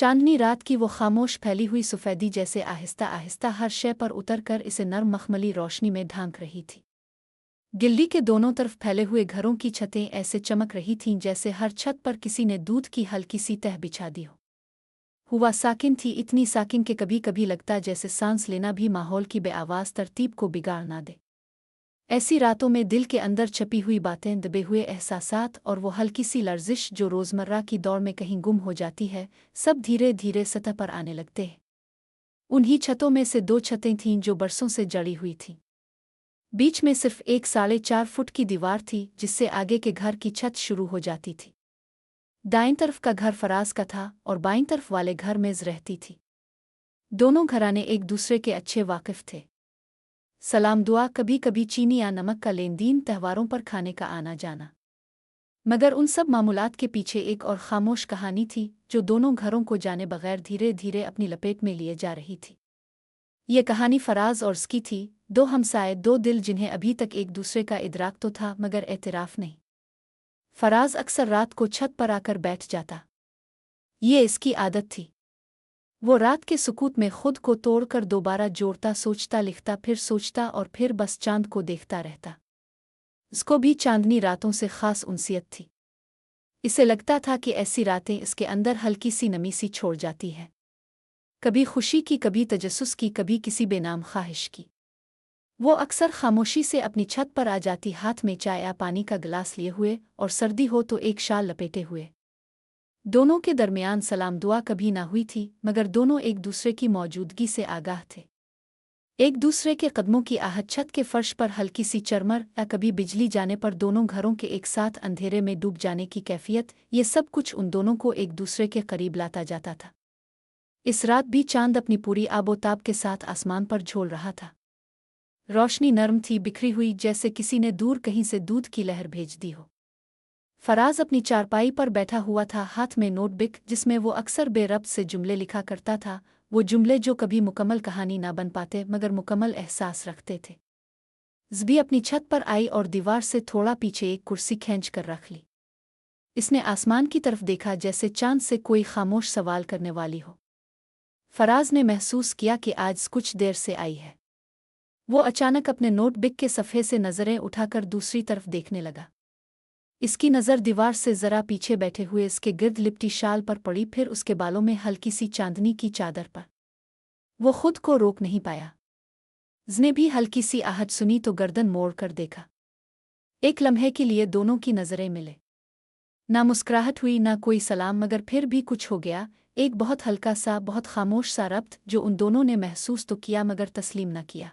चांदनी रात की वो खामोश फैली हुई सफ़ेदी जैसे आहिस्ता आहिस्ता हर शय पर उतर कर इसे नर्म मखमली रोशनी में ढांक रही थी। दिल्ली के दोनों तरफ फैले हुए घरों की छतें ऐसे चमक रही थीं जैसे हर छत पर किसी ने दूध की हल्की सी तह बिछा दी हो। हुआ साकिन थी, इतनी साकिन के कभी कभी लगता जैसे सांस लेना भी माहौल की बेआवाज़ तरतीब को बिगाड़ ना दे। ऐसी रातों में दिल के अंदर छपी हुई बातें, दबे हुए एहसासात और वो हल्की सी लर्जिश जो रोज़मर्रा की दौड़ में कहीं गुम हो जाती है, सब धीरे धीरे सतह पर आने लगते हैं। उन्हीं छतों में से 2 छतें थीं जो बरसों से जड़ी हुई थीं। बीच में सिर्फ एक 4.5 फुट की दीवार थी जिससे आगे के घर की छत शुरू हो जाती थी। दाईं तरफ का घर फराज का था और बाईं तरफ वाले घर में रहती थी। दोनों घराने एक दूसरे के अच्छे वाकिफ थे। सलाम दुआ, कभी कभी चीनी या नमक का लेन देन, त्योहारों पर खाने का आना जाना। मगर उन सब मामूलात के पीछे एक और खामोश कहानी थी जो दोनों घरों को जाने बगैर धीरे धीरे अपनी लपेट में लिए जा रही थी। ये कहानी फराज और उसकी थी, 2 हमसाए, 2 दिल जिन्हें अभी तक एक दूसरे का इदराक तो था मगर एतराफ़ नहीं। फराज अक्सर रात को छत पर आकर बैठ जाता। ये इसकी आदत थी। वो रात के सुकूत में खुद को तोड़कर दोबारा जोड़ता, सोचता, लिखता, फिर सोचता और फिर बस चांद को देखता रहता। उसको भी चांदनी रातों से ख़ास उनसियत थी। इसे लगता था कि ऐसी रातें इसके अंदर हल्की सी नमी सी छोड़ जाती है, कभी खुशी की, कभी तजस्सुस की, कभी किसी बेनाम ख्वाहिश की। वो अक्सर खामोशी से अपनी छत पर आ जाती, हाथ में चाय या पानी का गिलास लिए हुए, और सर्दी हो तो एक शाल लपेटे हुए। दोनों के दरमियान सलाम दुआ कभी ना हुई थी, मगर दोनों एक दूसरे की मौजूदगी से आगाह थे। एक दूसरे के कदमों की आहट, छत के फर्श पर हल्की सी चरमर या कभी बिजली जाने पर दोनों घरों के एक साथ अंधेरे में डूब जाने की कैफियत, ये सब कुछ उन दोनों को एक दूसरे के करीब लाता जाता था। इस रात भी चांद अपनी पूरी आबोताब के साथ आसमान पर झोल रहा था। रोशनी नर्म थी, बिखरी हुई, जैसे किसी ने दूर कहीं से दूध की लहर भेज दी हो। फराज अपनी चारपाई पर बैठा हुआ था, हाथ में नोटबुक जिसमें वो अक्सर बेरब्त से जुमले लिखा करता था, वो जुमले जो कभी मुकम्मल कहानी ना बन पाते मगर मुकम्मल एहसास रखते थे। ज़बी अपनी छत पर आई और दीवार से थोड़ा पीछे एक कुर्सी खींच कर रख ली। इसने आसमान की तरफ देखा जैसे चांद से कोई खामोश सवाल करने वाली हो। फराज ने महसूस किया कि आज कुछ देर से आई है। वो अचानक अपने नोटबुक के सफ़े से नज़रें उठाकर दूसरी तरफ देखने लगा। इसकी नज़र दीवार से ज़रा पीछे बैठे हुए इसके गिर्द लिपटी शाल पर पड़ी, फिर उसके बालों में हल्की सी चांदनी की चादर पर। वो खुद को रोक नहीं पाया। उसने भी हल्की सी आहट सुनी तो गर्दन मोड़ कर देखा। एक लम्हे के लिए दोनों की नज़रें मिले। ना मुस्कुराहट हुई, ना कोई सलाम, मगर फिर भी कुछ हो गया, एक बहुत हल्का सा, बहुत खामोश सा रब्त जो उन दोनों ने महसूस तो किया मगर तस्लीम न किया।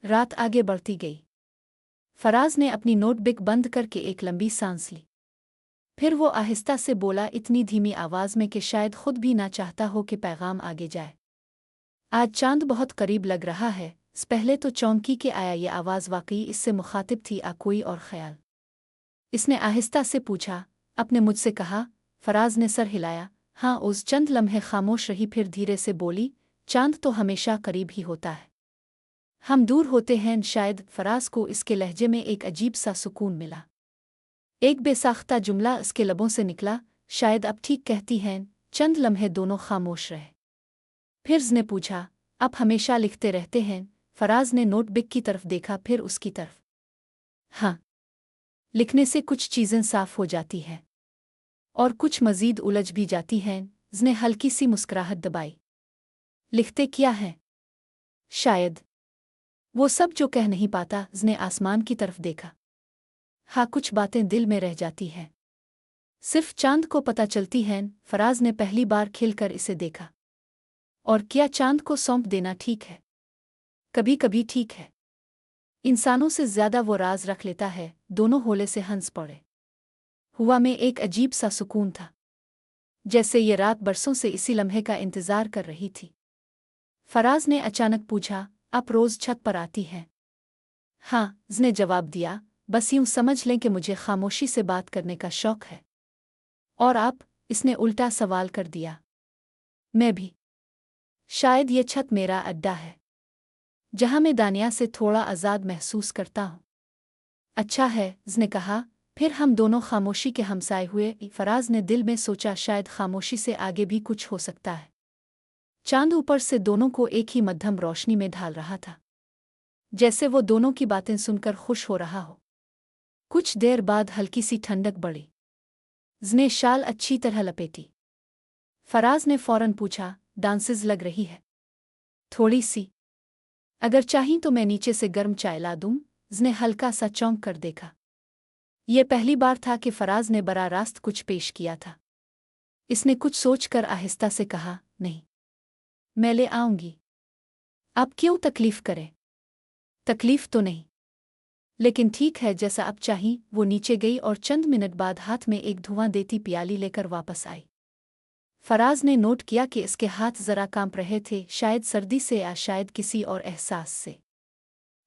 रात आगे बढ़ती गई। फराज ने अपनी नोटबुक बंद करके एक लंबी सांस ली। फिर वो आहिस्ता से बोला, इतनी धीमी आवाज़ में कि शायद खुद भी ना चाहता हो कि पैगाम आगे जाए। आज चांद बहुत करीब लग रहा है। पहले तो चौंकी के आया ये आवाज़ वाकई इससे मुखातिब थी आ कोई और ख्याल। इसने आहिस्ता से पूछा, अपने मुझसे कहा। फराज ने सर हिलाया। हाँ। उस चंद लम्हे खामोश रही, फिर धीरे से बोली, चांद तो हमेशा करीब ही होता है, हम दूर होते हैं शायद। फराज को इसके लहजे में एक अजीब सा सुकून मिला। एक बेसाख्ता जुमला इसके लबों से निकला, शायद अब ठीक कहती हैं। चंद लम्हे दोनों खामोश रहे। फिर उसने पूछा, आप हमेशा लिखते रहते हैं? फराज ने नोटबुक की तरफ देखा, फिर उसकी तरफ। हाँ, लिखने से कुछ चीज़ें साफ हो जाती हैं और कुछ मज़ीद उलझ भी जाती हैं। उसने हल्की सी मुस्कुराहट दबाई। लिखते क्या है? शायद वो सब जो कह नहीं पाता। उसने आसमान की तरफ देखा। हाँ, कुछ बातें दिल में रह जाती हैं, सिर्फ चांद को पता चलती हैं। फराज ने पहली बार खिलकर इसे देखा। और क्या चांद को सौंप देना ठीक है? कभी कभी ठीक है। इंसानों से ज़्यादा वो राज रख लेता है। दोनों होले से हंस पड़े। हुआ में एक अजीब सा सुकून था, जैसे ये रात बरसों से इसी लम्हे का इंतज़ार कर रही थी। फराज ने अचानक पूछा, आप रोज़ छत पर आती हैं? हाँ, उसने जवाब दिया, बस यूँ समझ लें कि मुझे खामोशी से बात करने का शौक़ है। और आप? इसने उल्टा सवाल कर दिया। मैं भी। शायद ये छत मेरा अड्डा है, जहाँ मैं दुनिया से थोड़ा आज़ाद महसूस करता हूँ। अच्छा है, उसने कहा, फिर हम दोनों खामोशी के हमसाए हुए। फराज ने दिल में सोचा, शायद खामोशी से आगे भी कुछ हो सकता है। चांद ऊपर से दोनों को एक ही मध्यम रोशनी में ढाल रहा था, जैसे वो दोनों की बातें सुनकर खुश हो रहा हो। कुछ देर बाद हल्की सी ठंडक बढ़ी। उसने शाल अच्छी तरह लपेटी। फराज ने फौरन पूछा, डांसेस लग रही है? थोड़ी सी। अगर चाहीं तो मैं नीचे से गर्म चाय ला दूं। उसने हल्का सा चौंक कर देखा। ये पहली बार था कि फराज ने बरा रास्त कुछ पेश किया था। इसने कुछ सोचकर आहिस्ता से कहा, नहीं, मैं ले आऊंगी। आप क्यों तकलीफ करें? तकलीफ तो नहीं, लेकिन ठीक है, जैसा आप चाहीं। वो नीचे गई और चंद मिनट बाद हाथ में एक धुआं देती प्याली लेकर वापस आई। फराज ने नोट किया कि इसके हाथ जरा कांप रहे थे, शायद सर्दी से या शायद किसी और एहसास से।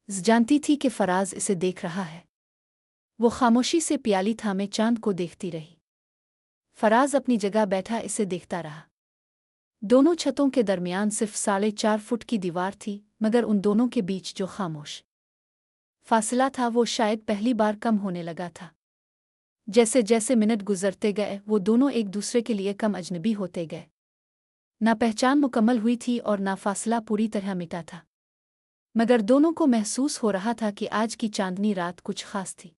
जानती थी कि फराज इसे देख रहा है। वो खामोशी से प्याली थामे चांद को देखती रही। फराज अपनी जगह बैठा इसे देखता रहा। दोनों छतों के दरमियान सिर्फ 4.5 फुट की दीवार थी, मगर उन दोनों के बीच जो खामोश फासला था वो शायद पहली बार कम होने लगा था। जैसे जैसे मिनट गुजरते गए वो दोनों एक दूसरे के लिए कम अजनबी होते गए। ना पहचान मुकम्मल हुई थी और ना फासला पूरी तरह मिटा था, मगर दोनों को महसूस हो रहा था कि आज की चांदनी रात कुछ खास थी,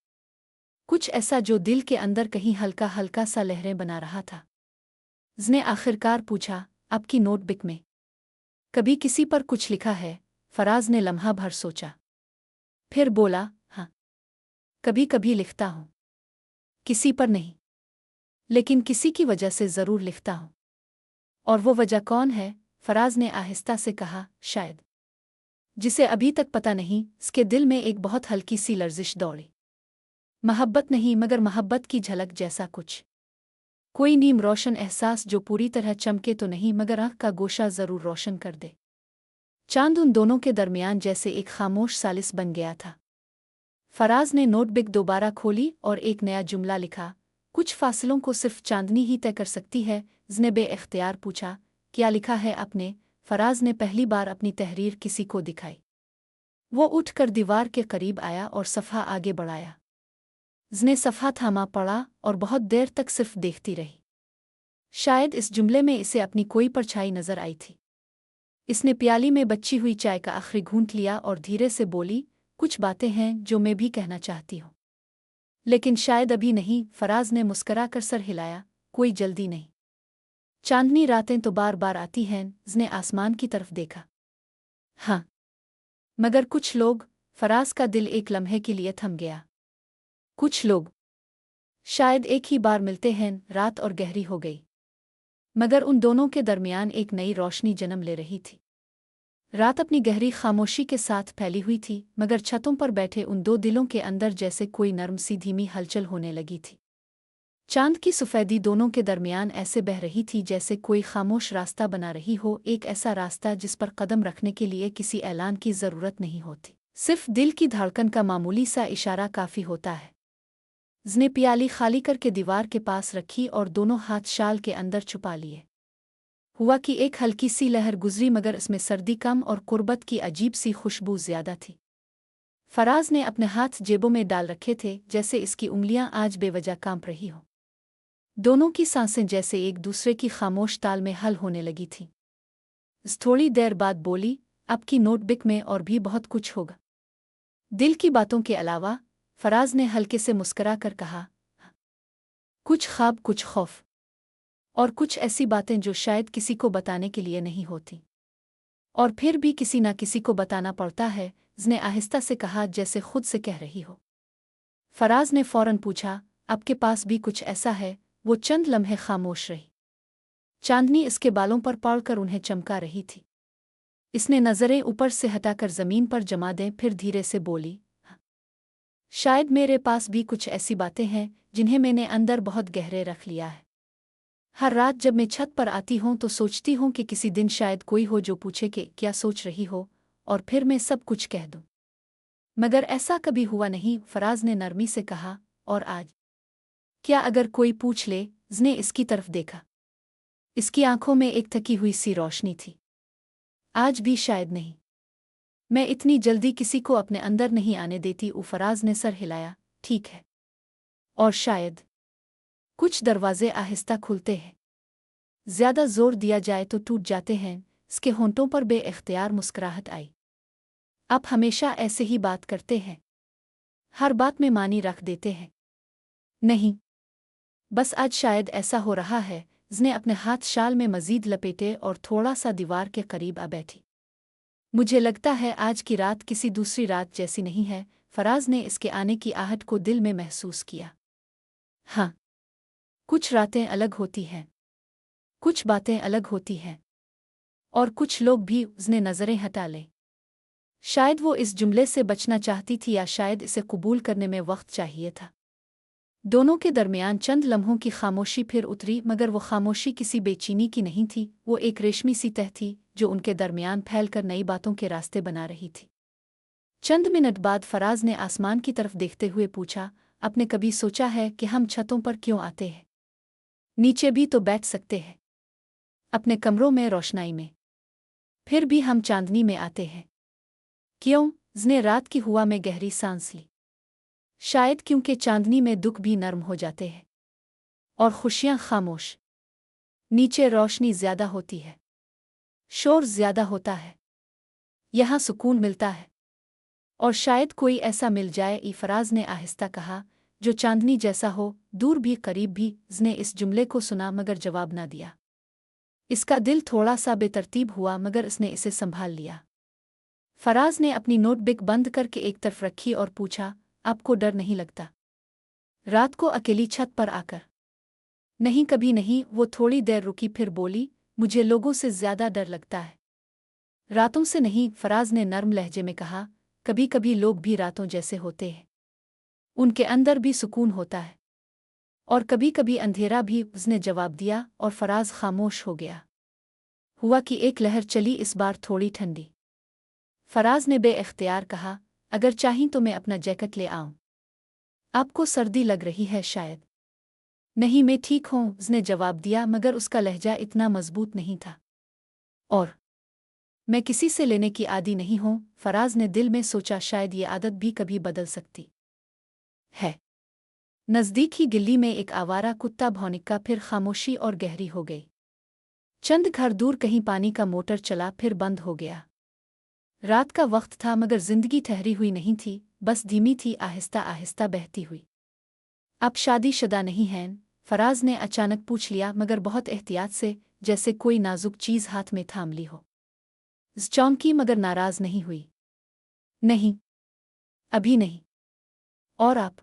कुछ ऐसा जो दिल के अंदर कहीं हल्का हल्का सा लहरें बना रहा था। उसने आखिरकार पूछा, आपकी नोटबुक में कभी किसी पर कुछ लिखा है? फराज ने लम्हा भर सोचा, फिर बोला, हाँ, कभी कभी लिखता हूँ। किसी पर नहीं, लेकिन किसी की वजह से ज़रूर लिखता हूँ। और वो वजह कौन है? फराज ने आहिस्ता से कहा, शायद जिसे अभी तक पता नहीं। उसके दिल में एक बहुत हल्की सी लर्जिश दौड़ी। मोहब्बत नहीं, मगर मोहब्बत की झलक जैसा कुछ। कोई नीम रोशन एहसास जो पूरी तरह चमके तो नहीं, मगर आँख का गोशा ज़रूर रोशन कर दे। चांद उन दोनों के दरमियान जैसे एक खामोश सालिस बन गया था। फराज ने नोटबुक दोबारा खोली और एक नया जुमला लिखा, कुछ फासलों को सिर्फ चांदनी ही तय कर सकती है। उसने बे-इख्तियार पूछा, क्या लिखा है आपने? फराज ने पहली बार अपनी तहरीर किसी को दिखाई। वो उठकर दीवार के करीब आया और सफ़ा आगे बढ़ाया। उसने सफ़ा थामा पड़ा और बहुत देर तक सिर्फ देखती रही। शायद इस जुमले में इसे अपनी कोई परछाई नजर आई थी। इसने प्याली में बची हुई चाय का आखिरी घूंट लिया और धीरे से बोली, कुछ बातें हैं जो मैं भी कहना चाहती हूँ, लेकिन शायद अभी नहीं। फराज ने मुस्कराकर सर हिलाया, कोई जल्दी नहीं। चांदनी रातें तो बार बार आती हैं। उसने आसमान की तरफ देखा। हाँ, मगर कुछ लोग। फराज का दिल एक लम्हे के लिए थम गया। कुछ लोग शायद एक ही बार मिलते हैं। रात और गहरी हो गई, मगर उन दोनों के दरमियान एक नई रोशनी जन्म ले रही थी। रात अपनी गहरी खामोशी के साथ फैली हुई थी, मगर छतों पर बैठे उन दो दिलों के अंदर जैसे कोई नर्म सी धीमी हलचल होने लगी थी। चांद की सफ़ेदी दोनों के दरमियान ऐसे बह रही थी जैसे कोई खामोश रास्ता बना रही हो, एक ऐसा रास्ता जिस पर कदम रखने के लिए किसी ऐलान की ज़रूरत नहीं होती, सिर्फ दिल की धड़कन का मामूली सा इशारा काफ़ी होता है। उसने प्याली खाली करके दीवार के पास रखी और दोनों हाथ शाल के अंदर छुपा लिए। हुआ कि एक हल्की सी लहर गुजरी, मगर इसमें सर्दी कम और कुर्बत की अजीब सी खुशबू ज्यादा थी। फराज ने अपने हाथ जेबों में डाल रखे थे, जैसे इसकी उंगलियां आज बेवजह कांप रही हो। दोनों की सांसें जैसे एक दूसरे की खामोश ताल में हल होने लगी थीं। थोड़ी देर बाद बोली, आपकी नोटबुक में और भी बहुत कुछ होगा, दिल की बातों के अलावा। फराज ने हल्के से मुस्करा कर कहा, कुछ ख्वाब, कुछ खौफ और कुछ ऐसी बातें जो शायद किसी को बताने के लिए नहीं होती, और फिर भी किसी ना किसी को बताना पड़ता है। उसने आहिस्ता से कहा, जैसे खुद से कह रही हो। फराज ने फौरन पूछा, आपके पास भी कुछ ऐसा है? वो चंद लम्हे खामोश रही। चांदनी इसके बालों पर पड़कर उन्हें चमका रही थी। इसने नज़रें ऊपर से हटाकर ज़मीन पर जमा दें, फिर धीरे से बोली, शायद मेरे पास भी कुछ ऐसी बातें हैं जिन्हें मैंने अंदर बहुत गहरे रख लिया है। हर रात जब मैं छत पर आती हूँ तो सोचती हूँ कि किसी दिन शायद कोई हो जो पूछे कि क्या सोच रही हो, और फिर मैं सब कुछ कह दूँ। मगर ऐसा कभी हुआ नहीं। फराज ने नरमी से कहा, और आज? क्या अगर कोई पूछ ले? उसने इसकी तरफ देखा। इसकी आंखों में एक थकी हुई सी रोशनी थी। आज भी शायद नहीं। मैं इतनी जल्दी किसी को अपने अंदर नहीं आने देती। फराज ने सर हिलाया, ठीक है। और शायद कुछ दरवाजे आहिस्ता खुलते हैं, ज्यादा जोर दिया जाए तो टूट जाते हैं। इसके होंठों पर बे-इख्तियार मुस्कुराहट आई। आप हमेशा ऐसे ही बात करते हैं, हर बात में मानी रख देते हैं। नहीं, बस आज शायद ऐसा हो रहा है। उसने अपने हाथ शाल में मजीद लपेटे और थोड़ा सा दीवार के करीब आ बैठी। मुझे लगता है आज की रात किसी दूसरी रात जैसी नहीं है। फराज ने इसके आने की आहट को दिल में महसूस किया। हाँ, कुछ रातें अलग होती हैं, कुछ बातें अलग होती हैं, और कुछ लोग भी। उसने नज़रें हटा ले। शायद वो इस जुमले से बचना चाहती थी या शायद इसे कबूल करने में वक्त चाहिए था। दोनों के दरमियान चंद लम्हों की खामोशी फिर उतरी, मगर वो खामोशी किसी बेचैनी की नहीं थी। वो एक रेशमी सी तह थी जो उनके दरमियान फैलकर नई बातों के रास्ते बना रही थी। चंद मिनट बाद फराज ने आसमान की तरफ देखते हुए पूछा, आपने कभी सोचा है कि हम छतों पर क्यों आते हैं? नीचे भी तो बैठ सकते हैं, अपने कमरों में रोशनाई में। फिर भी हम चांदनी में आते हैं क्यों? उसने रात की हुआ में गहरी सांस ली। शायद क्योंकि चांदनी में दुख भी नर्म हो जाते हैं और खुशियां खामोश। नीचे रोशनी ज्यादा होती है, शोर ज्यादा होता है, यहाँ सुकून मिलता है। और शायद कोई ऐसा मिल जाए, फराज ने आहिस्ता कहा, जो चांदनी जैसा हो, दूर भी करीब भी। उसने इस जुमले को सुना मगर जवाब न दिया। इसका दिल थोड़ा सा बेतरतीब हुआ मगर उसने इसे संभाल लिया। फराज ने अपनी नोटबुक बंद करके एक तरफ रखी और पूछा, आपको डर नहीं लगता रात को अकेली छत पर आकर? नहीं, कभी नहीं। वो थोड़ी देर रुकी फिर बोली, मुझे लोगों से ज्यादा डर लगता है, रातों से नहीं। फराज ने नर्म लहजे में कहा, कभी कभी लोग भी रातों जैसे होते हैं, उनके अंदर भी सुकून होता है, और कभी कभी अंधेरा भी। उसने जवाब दिया और फराज खामोश हो गया। हुआ कि एक लहर चली, इस बार थोड़ी ठंडी। फराज ने बे-इख्तियार कहा, अगर चाहीं तो मैं अपना जैकेट ले आऊं, आपको सर्दी लग रही है शायद। नहीं, मैं ठीक हूं, उसने जवाब दिया मगर उसका लहजा इतना मजबूत नहीं था। और मैं किसी से लेने की आदी नहीं हूं। फराज ने दिल में सोचा, शायद ये आदत भी कभी बदल सकती है। नज़दीक ही गिल्ली में एक आवारा कुत्ता भौंका, फिर खामोशी और गहरी हो गई। चंद घर दूर कहीं पानी का मोटर चला, फिर बंद हो गया। रात का वक्त था मगर जिंदगी ठहरी हुई नहीं थी, बस धीमी थी, आहिस्ता आहिस्ता बहती हुई। आप शादीशुदा नहीं हैं? फराज ने अचानक पूछ लिया, मगर बहुत एहतियात से, जैसे कोई नाजुक चीज हाथ में थाम ली हो। चौंकी मगर नाराज नहीं हुई। नहीं, अभी नहीं। और आप?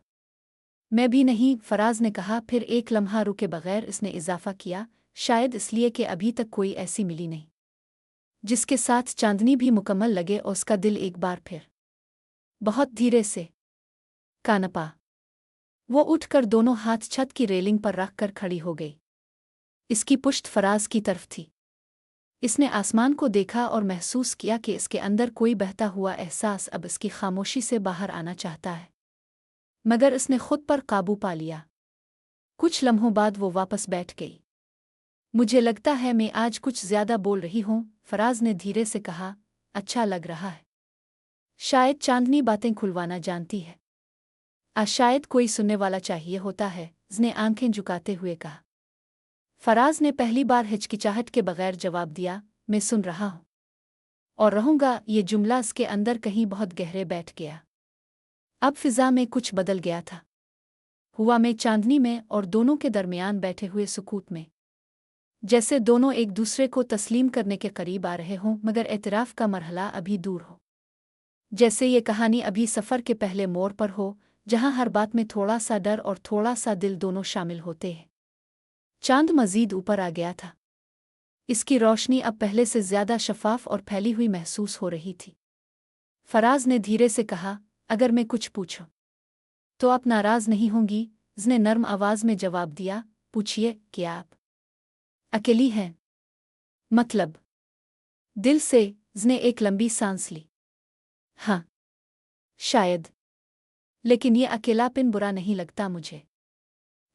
मैं भी नहीं, फराज ने कहा। फिर एक लम्हा रुके बगैर इसने इजाफा किया, शायद इसलिए कि अभी तक कोई ऐसी मिली नहीं जिसके साथ चांदनी भी मुकम्मल लगे। और उसका दिल एक बार फिर बहुत धीरे से कानपा। वो उठकर दोनों हाथ छत की रेलिंग पर रखकर खड़ी हो गई। इसकी पुश्त फराज की तरफ थी। इसने आसमान को देखा और महसूस किया कि इसके अंदर कोई बहता हुआ एहसास अब इसकी खामोशी से बाहर आना चाहता है, मगर इसने खुद पर काबू पा लिया। कुछ लम्हों बाद वो वापस बैठ गई। मुझे लगता है मैं आज कुछ ज्यादा बोल रही हूं, फराज ने धीरे से कहा। अच्छा लग रहा है। शायद चांदनी बातें खुलवाना जानती है। शायद कोई सुनने वाला चाहिए होता है, उसने आंखें झुकाते हुए कहा। फराज ने पहली बार हिचकिचाहट के बगैर जवाब दिया, मैं सुन रहा हूं और रहूंगा। ये जुमला इसके अंदर कहीं बहुत गहरे बैठ गया। अब फिजा में कुछ बदल गया था। हुआ में, चांदनी में और दोनों के दरमियान बैठे हुए सुकूत में, जैसे दोनों एक दूसरे को तस्लीम करने के करीब आ रहे हों मगर एतराफ़ का मरहला अभी दूर हो। जैसे ये कहानी अभी सफ़र के पहले मोड़ पर हो, जहां हर बात में थोड़ा सा डर और थोड़ा सा दिल दोनों शामिल होते हैं। चांद मजीद ऊपर आ गया था। इसकी रोशनी अब पहले से ज्यादा शफाफ और फैली हुई महसूस हो रही थी। फराज ने धीरे से कहा, अगर मैं कुछ पूछूं तो आप नाराज नहीं होंगी? उसने नर्म आवाज में जवाब दिया, पूछिए, क्या आप अकेली हैं? मतलब? दिल से। उसने एक लंबी सांस ली। हाँ, शायद, लेकिन ये अकेलापन बुरा नहीं लगता मुझे।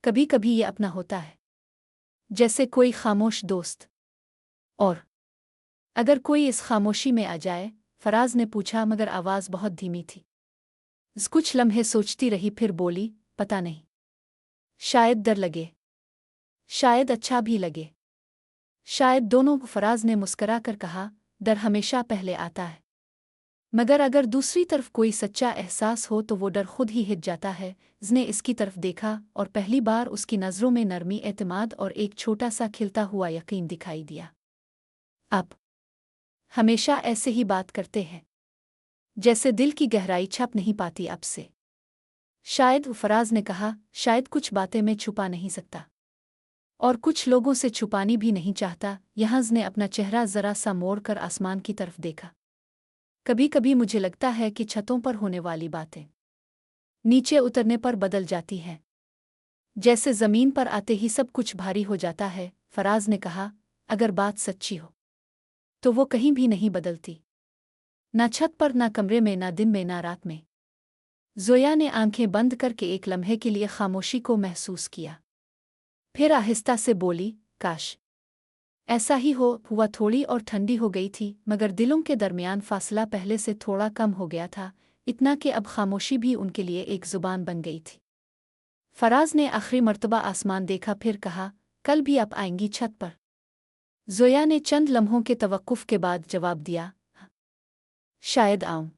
कभी कभी ये अपना होता है, जैसे कोई खामोश दोस्त। और अगर कोई इस खामोशी में आ जाए? फराज ने पूछा मगर आवाज बहुत धीमी थी। कुछ लम्हे सोचती रही, फिर बोली, पता नहीं। शायद डर लगे, शायद अच्छा भी लगे, शायद दोनों। फराज ने मुस्करा कर कहा, डर हमेशा पहले आता है, मगर अगर दूसरी तरफ कोई सच्चा एहसास हो तो वो डर खुद ही हिट जाता है। उसने इसकी तरफ देखा और पहली बार उसकी नज़रों में नरमी, एतमाद और एक छोटा सा खिलता हुआ यकीन दिखाई दिया। आप हमेशा ऐसे ही बात करते हैं, जैसे दिल की गहराई छप नहीं पाती अब से। शायद, फराज ने कहा, शायद कुछ बातें मैं छुपा नहीं सकता और कुछ लोगों से छुपानी भी नहीं चाहता। यहाँ ने अपना चेहरा जरा सा मोड़कर आसमान की तरफ देखा। कभी कभी मुझे लगता है कि छतों पर होने वाली बातें नीचे उतरने पर बदल जाती हैं, जैसे जमीन पर आते ही सब कुछ भारी हो जाता है। फराज ने कहा, अगर बात सच्ची हो तो वो कहीं भी नहीं बदलती, ना छत पर, ना कमरे में, ना दिन में, ना रात में। ज़ोया ने आंखें बंद करके एक लम्हे के लिए खामोशी को महसूस किया, फिर आहिस्ता से बोली, काश ऐसा ही हो। हुआ थोड़ी और ठंडी हो गई थी, मगर दिलों के दरमियान फासला पहले से थोड़ा कम हो गया था, इतना कि अब खामोशी भी उनके लिए एक जुबान बन गई थी। फराज ने आखिरी मर्तबा आसमान देखा, फिर कहा, कल भी आप आएंगी छत पर? ज़ोया ने चंद लम्हों के तवक्कुफ के बाद जवाब दिया, शायद आऊं।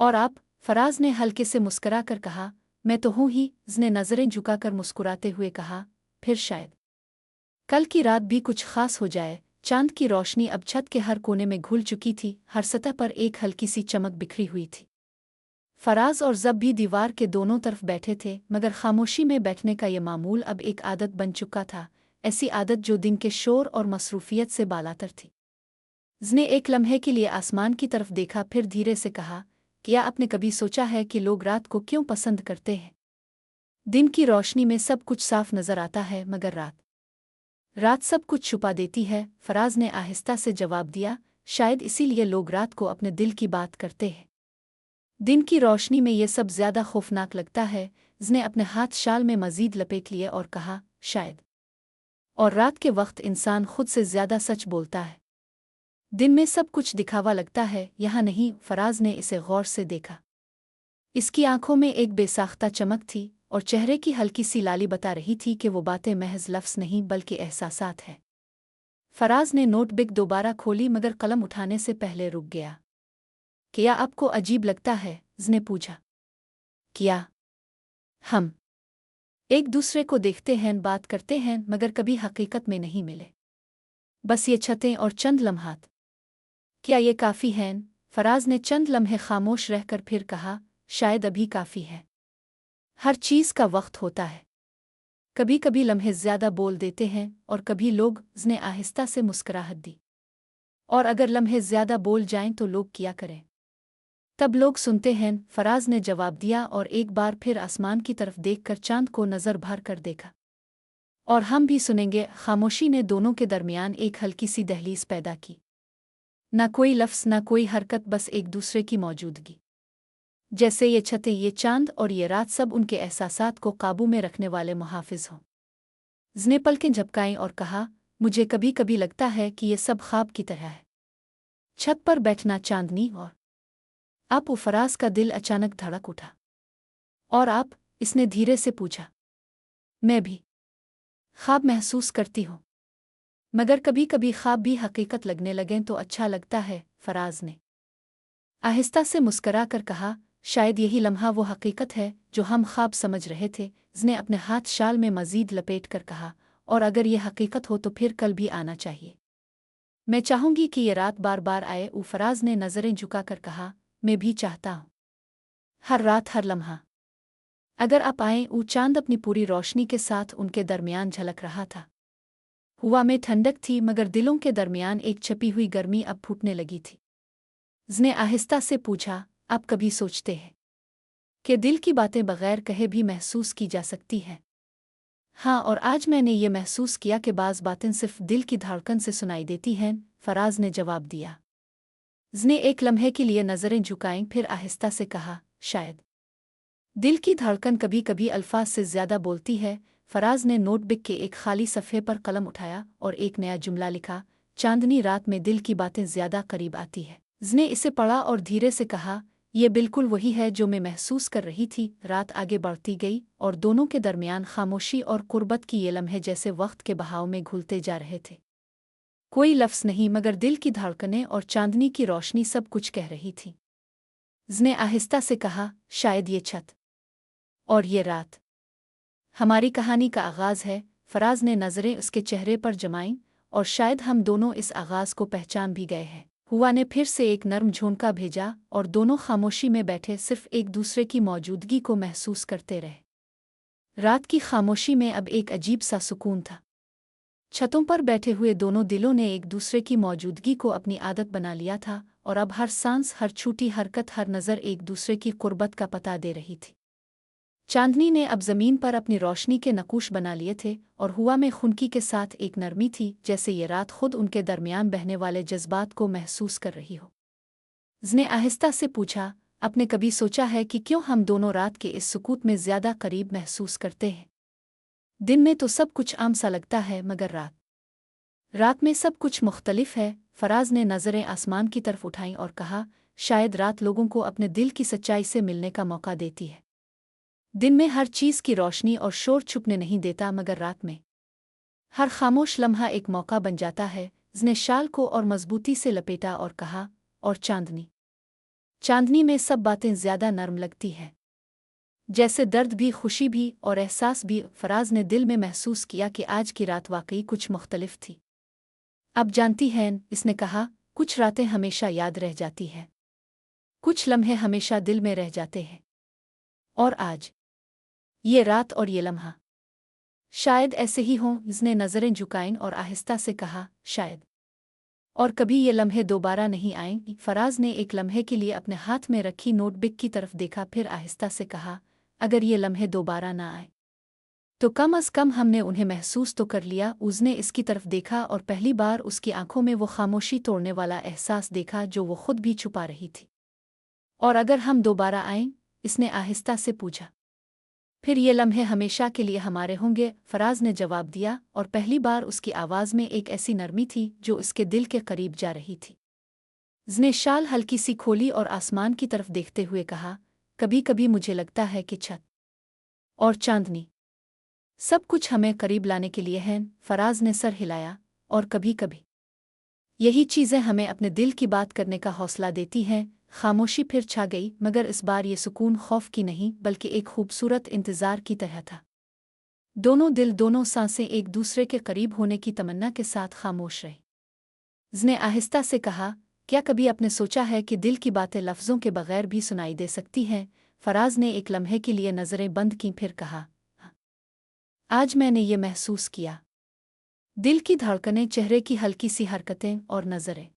और आप? फराज ने हल्के से मुस्करा कर कहा, मैं तो हूं ही। उसने नज़रें झुकाकर मुस्कुराते हुए कहा, फिर शायद कल की रात भी कुछ खास हो जाए। चांद की रोशनी अब छत के हर कोने में घुल चुकी थी, हर सतह पर एक हल्की सी चमक बिखरी हुई थी। फराज और जब भी दीवार के दोनों तरफ बैठे थे, मगर खामोशी में बैठने का ये मामूल अब एक आदत बन चुका था, ऐसी आदत जो दिन के शोर और मसरूफियत से बालातर थी। उसने एक लम्हे के लिए आसमान की तरफ देखा, फिर धीरे से कहा, क्या आपने कभी सोचा है कि लोग रात को क्यों पसंद करते हैं? दिन की रोशनी में सब कुछ साफ नजर आता है, मगर रात सब कुछ छुपा देती है। फराज ने आहिस्ता से जवाब दिया, शायद इसीलिए लोग रात को अपने दिल की बात करते हैं। दिन की रोशनी में ये सब ज्यादा खौफनाक लगता है। उसने अपने हाथ शाल में मजीद लपेट लिए और कहा, शायद। और रात के वक्त इंसान खुद से ज्यादा सच बोलता है। दिन में सब कुछ दिखावा लगता है, यहाँ नहीं। फराज ने इसे गौर से देखा। इसकी आंखों में एक बेसाख्ता चमक थी और चेहरे की हल्की सी लाली बता रही थी कि वो बातें महज लफ्ज़ नहीं बल्कि एहसासात हैं। फराज ने नोटबुक दोबारा खोली, मगर कलम उठाने से पहले रुक गया। क्या आपको अजीब लगता है? उसने पूछा। क्या हम एक दूसरे को देखते हैं, बात करते हैं, मगर कभी हकीकत में नहीं मिले? बस ये छतें और चंद लम्हात, क्या ये काफ़ी हैं? फराज ने चंद लम्हे खामोश रहकर फिर कहा, शायद अभी काफ़ी है। हर चीज़ का वक्त होता है। कभी कभी लम्हे ज्यादा बोल देते हैं और कभी लोग। उसने आहिस्ता से मुस्कुराहट दी। और अगर लम्हे ज्यादा बोल जाएं तो लोग क्या करें? तब लोग सुनते हैं। फराज ने जवाब दिया और एक बार फिर आसमान की तरफ देखकर चांद को नज़र भर कर देखा। और हम भी सुनेंगे। खामोशी ने दोनों के दरमियान एक हल्की सी दहलीज पैदा की। न कोई लफ्ज़, न कोई हरकत, बस एक दूसरे की मौजूदगी। जैसे ये छतें, ये चांद और ये रात सब उनके एहसासात को काबू में रखने वाले मुहाफिज हों। उसने पलकें झपकाईं और कहा, मुझे कभी कभी लगता है कि ये सब ख्वाब की तरह है। छत पर बैठना, चांदनी और आप। फराज का दिल अचानक धड़क उठा। और आप? इसने धीरे से पूछा। मैं भी ख्वाब महसूस करती हूँ, मगर कभी कभी ख्वाब भी हकीकत लगने लगें तो अच्छा लगता है। फराज ने आहिस्ता से मुस्करा कर कहा, शायद यही लम्हा वो हकीकत है जो हम ख्वाब समझ रहे थे। उसने अपने हाथ शाल में मजीद लपेट कर कहा, और अगर ये हकीकत हो तो फिर कल भी आना चाहिए। मैं चाहूंगी कि ये रात बार बार आए। फराज ने नज़रें झुकाकर कहा, मैं भी चाहता हूँ। हर रात, हर लम्हा। अगर आप आएं। चांद अपनी पूरी रोशनी के साथ उनके दरमियान झलक रहा था। हवा में ठंडक थी, मगर दिलों के दरमियान एक छपी हुई गर्मी अब फूटने लगी थी। उसने आहिस्ता से पूछा, आप कभी सोचते हैं कि दिल की बातें बगैर कहे भी महसूस की जा सकती हैं? हाँ, और आज मैंने ये महसूस किया कि बाज़ बातें सिर्फ दिल की धड़कन से सुनाई देती हैं। फराज ने जवाब दिया। उसने एक लम्हे के लिए नज़रें झुकाईं, फिर आहिस्ता से कहा, शायद दिल की धड़कन कभी कभी अल्फाज से ज्यादा बोलती है। फराज ने नोटबुक के एक खाली सफ़े पर कलम उठाया और एक नया जुमला लिखा, चांदनी रात में दिल की बातें ज्यादा करीब आती है। उसने इसे पढ़ा और धीरे से कहा, ये बिल्कुल वही है जो मैं महसूस कर रही थी। रात आगे बढ़ती गई और दोनों के दरमियान खामोशी और कुर्बत की ये लम्हे जैसे वक्त के बहाव में घुलते जा रहे थे। कोई लफ्ज़ नहीं, मगर दिल की धड़कनें और चांदनी की रोशनी सब कुछ कह रही थी। उसने आहिस्ता से कहा, शायद ये छत और ये रात हमारी कहानी का आगाज़ है। फराज ने नज़रें उसके चेहरे पर जमाईं, और शायद हम दोनों इस आगाज़ को पहचान भी गए हैं। हुआ ने फिर से एक नर्म झोंका भेजा और दोनों खामोशी में बैठे सिर्फ एक दूसरे की मौजूदगी को महसूस करते रहे। रात की खामोशी में अब एक अजीब सा सुकून था। छतों पर बैठे हुए दोनों दिलों ने एक दूसरे की मौजूदगी को अपनी आदत बना लिया था, और अब हर सांस, हर छोटी हरकत, हर नज़र एक दूसरे की कुर्बत का पता दे रही थी। चांदनी ने अब ज़मीन पर अपनी रोशनी के नकूश बना लिए थे, और हुआ में खुनकी के साथ एक नरमी थी, जैसे ये रात खुद उनके दरमियान बहने वाले जज्बात को महसूस कर रही हो। उसने आहिस्ता से पूछा, आपने कभी सोचा है कि क्यों हम दोनों रात के इस सुकूत में ज़्यादा करीब महसूस करते हैं? दिन में तो सब कुछ आम सा लगता है, मगर रात में सब कुछ मुख्तलिफ है। फराज ने नज़रें आसमान की तरफ उठाईं और कहा, शायद रात लोगों को अपने दिल की सच्चाई से मिलने का मौका देती है। दिन में हर चीज़ की रोशनी और शोर छुपने नहीं देता, मगर रात में हर खामोश लम्हा एक मौका बन जाता है। उसने शाल को और मजबूती से लपेटा और कहा, और चांदनी में सब बातें ज़्यादा नर्म लगती हैं, जैसे दर्द भी, खुशी भी और एहसास भी। फराज ने दिल में महसूस किया कि आज की रात वाकई कुछ मुख्तलिफ थी। अब जानती हैं, इसने कहा, कुछ रातें हमेशा याद रह जाती हैं, कुछ लम्हे हमेशा दिल में रह जाते हैं, और आज ये रात और ये लम्हा शायद ऐसे ही हों। इसने नज़रें झुकाईं और आहिस्ता से कहा, शायद और कभी ये लम्हे दोबारा नहीं आएंगे। फराज ने एक लम्हे के लिए अपने हाथ में रखी नोटबुक की तरफ देखा, फिर आहिस्ता से कहा, अगर ये लम्हे दोबारा ना आए तो कम अज़ कम हमने उन्हें महसूस तो कर लिया। उसने इसकी तरफ देखा और पहली बार उसकी आंखों में वो खामोशी तोड़ने वाला एहसास देखा जो वो खुद भी छुपा रही थी। और अगर हम दोबारा आएं? इसने आहिस्ता से पूछा। फिर ये लम्हे हमेशा के लिए हमारे होंगे, फराज ने जवाब दिया, और पहली बार उसकी आवाज़ में एक ऐसी नरमी थी जो उसके दिल के करीब जा रही थी। उसने शाल हल्की सी खोली और आसमान की तरफ देखते हुए कहा, कभी कभी मुझे लगता है कि छत और चांदनी सब कुछ हमें करीब लाने के लिए हैं। फराज ने सर हिलाया, और कभी कभी यही चीज़ें हमें अपने दिल की बात करने का हौसला देती हैं। खामोशी फिर छा गई, मगर इस बार ये सुकून खौफ की नहीं बल्कि एक खूबसूरत इंतज़ार की तरह था। दोनों दिल, दोनों सांसें एक दूसरे के करीब होने की तमन्ना के साथ खामोश रहे। उसने आहिस्ता से कहा, क्या कभी आपने सोचा है कि दिल की बातें लफ्ज़ों के बगैर भी सुनाई दे सकती हैं? फराज ने एक लम्हे के लिए नज़रें बंद की, फिर कहा, हाँ, आज मैंने ये महसूस किया। दिल की धड़कनें, चेहरे की हल्की सी हरकतें और नज़रें,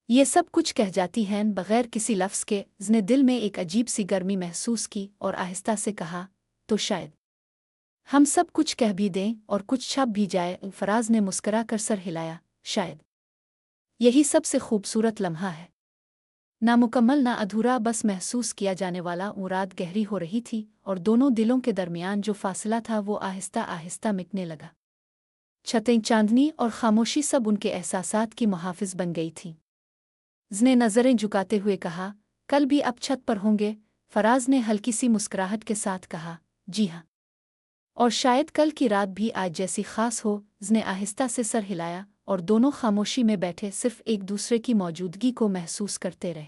ये सब कुछ कह जाती हैं बगैर किसी लफ्ज़ के। उसने दिल में एक अजीब सी गर्मी महसूस की और आहिस्ता से कहा, तो शायद हम सब कुछ कह भी दें और कुछ छप भी जाए। फराज ने मुस्करा कर सर हिलाया, शायद यही सबसे खूबसूरत लम्हा है, नामुकम्मल, ना अधूरा, बस महसूस किया जाने वाला। रात गहरी हो रही थी और दोनों दिलों के दरमियान जो फासला था वो आहिस्ता आहिस्ता मिटने लगा। छतें, चांदनी और खामोशी सब उनके एहसासात की मुहाफ़िज़ बन गई थीं। उसने नज़रें झुकाते हुए कहा, कल भी आप छत पर होंगे? फराज ने हल्की सी मुस्कुराहट के साथ कहा, जी हाँ, और शायद कल की रात भी आज जैसी ख़ास हो। उसने आहिस्ता से सर हिलाया और दोनों खामोशी में बैठे सिर्फ एक दूसरे की मौजूदगी को महसूस करते रहे।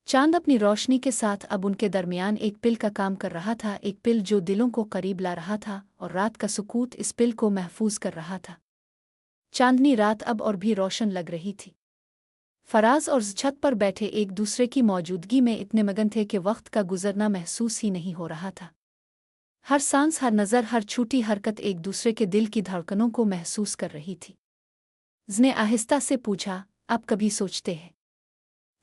चांद अपनी रोशनी के साथ अब उनके दरमियान एक पिल का काम कर रहा था, एक पिल जो दिलों को करीब ला रहा था, और रात का सुकूत इस पिल को महफूज कर रहा था। चांदनी रात अब और भी रोशन लग रही थी। फराज और छत पर बैठे एक दूसरे की मौजूदगी में इतने मगन थे कि वक्त का गुजरना महसूस ही नहीं हो रहा था। हर सांस, हर नज़र, हर छोटी हरकत एक दूसरे के दिल की धड़कनों को महसूस कर रही थी। उसने आहिस्ता से पूछा, आप कभी सोचते हैं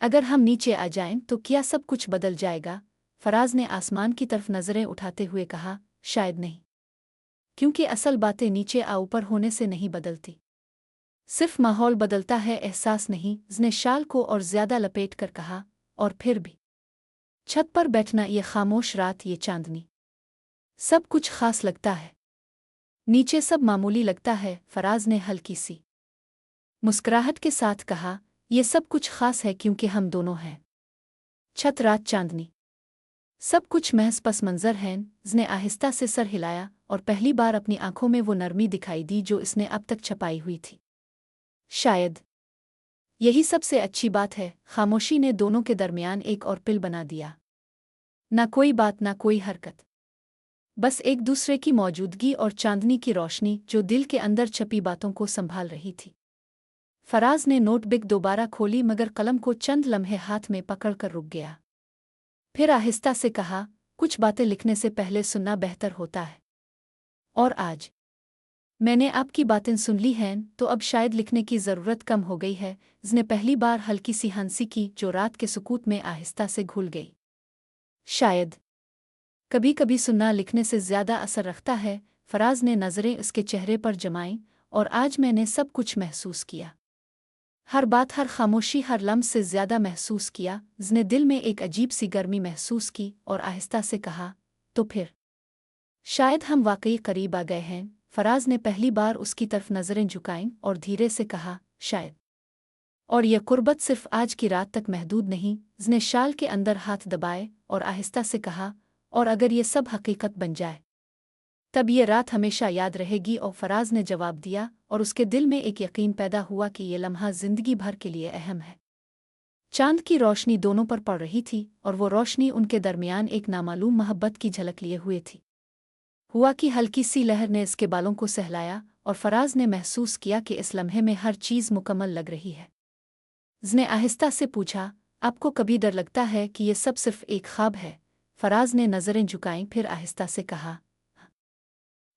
अगर हम नीचे आ जाएं तो क्या सब कुछ बदल जाएगा? फराज ने आसमान की तरफ नज़रें उठाते हुए कहा, शायद नहीं, क्योंकि असल बातें नीचे आ ऊपर होने से नहीं बदलती, सिर्फ माहौल बदलता है, एहसास नहीं। उसने शाल को और ज़्यादा लपेट कर कहा, और फिर भी छत पर बैठना, ये खामोश रात, ये चांदनी, सब कुछ खास लगता है, नीचे सब मामूली लगता है। फराज ने हल्की सी मुस्कुराहट के साथ कहा, ये सब कुछ खास है क्योंकि हम दोनों हैं। छत, रात, चांदनी, सब कुछ महज पस मंजर है। इसने आहिस्ता से सर हिलाया और पहली बार अपनी आंखों में वो नरमी दिखाई दी जो इसने अब तक छपाई हुई थी। शायद यही सबसे अच्छी बात है, खामोशी ने दोनों के दरमियान एक और पिल बना दिया। ना कोई बात, ना कोई हरकत, बस एक दूसरे की मौजूदगी और चांदनी की रोशनी जो दिल के अंदर छपी बातों को संभाल रही थी। फराज ने नोटबुक दोबारा खोली मगर कलम को चंद लम्हे हाथ में पकड़कर रुक गया। फिर आहिस्ता से कहा, कुछ बातें लिखने से पहले सुनना बेहतर होता है। और आज मैंने आपकी बातें सुन ली हैं तो अब शायद लिखने की ज़रूरत कम हो गई है। इसने पहली बार हल्की सी हंसी की जो रात के सुकूत में आहिस्ता से घुल गई। शायद कभी कभी सुनना लिखने से ज़्यादा असर रखता है। फराज ने नज़रें उसके चेहरे पर जमाईं और आज मैंने सब कुछ महसूस किया। हर बात, हर खामोशी, हर लम्स से ज़्यादा महसूस किया। उसने दिल में एक अजीब सी गर्मी महसूस की और आहिस्ता से कहा, तो फिर शायद हम वाकई करीब आ गए हैं। फराज ने पहली बार उसकी तरफ नज़रें झुकाईं और धीरे से कहा, शायद। और यह कुर्बत सिर्फ आज की रात तक महदूद नहीं। उसने शाल के अंदर हाथ दबाए और आहिस्ता से कहा, और अगर ये सब हकीकत बन जाए तब ये रात हमेशा याद रहेगी। और फराज ने जवाब दिया और उसके दिल में एक यकीन पैदा हुआ कि ये लम्हा ज़िंदगी भर के लिए अहम है। चांद की रोशनी दोनों पर पड़ रही थी और वो रोशनी उनके दरमियान एक नामालूम मोहब्बत की झलक लिए हुए थी। हुआ कि हल्की सी लहर ने इसके बालों को सहलाया और फराज ने महसूस किया कि इस लम्हे में हर चीज़ मुकम्मल लग रही है। उसने आहिस्ता से पूछा, आपको कभी डर लगता है कि ये सब सिर्फ एक ख्वाब है? फराज ने नज़रें झुकाईं, फिर आहिस्ता से कहा,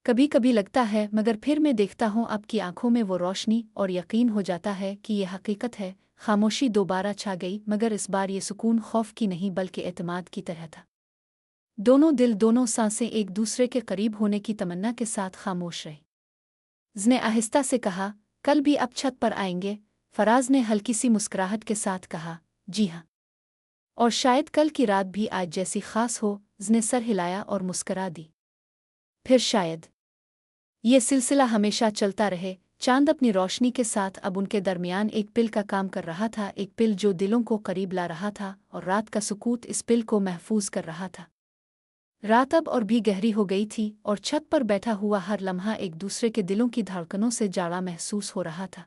कभी कभी लगता है, मगर फिर मैं देखता हूँ आपकी आंखों में वो रोशनी और यकीन हो जाता है कि ये हकीकत है। खामोशी दोबारा छा गई मगर इस बार ये सुकून खौफ की नहीं बल्कि एतमाद की तरह था। दोनों दिल, दोनों सांसें एक दूसरे के करीब होने की तमन्ना के साथ खामोश रही। उसने आहिस्ता से कहा, कल भी आप छत पर आएंगे? फराज ने हल्की सी मुस्कुराहट के साथ कहा, जी हाँ, और शायद कल की रात भी आज जैसी खास हो। उसने सर हिलाया और मुस्कुरा दी। फिर शायद ये सिलसिला हमेशा चलता रहे। चांद अपनी रोशनी के साथ अब उनके दरमियान एक पिल का काम कर रहा था, एक पिल जो दिलों को करीब ला रहा था और रात का सुकूत इस पिल को महफूज कर रहा था। रात अब और भी गहरी हो गई थी और छत पर बैठा हुआ हर लम्हा एक दूसरे के दिलों की धड़कनों से जाड़ा महसूस हो रहा था।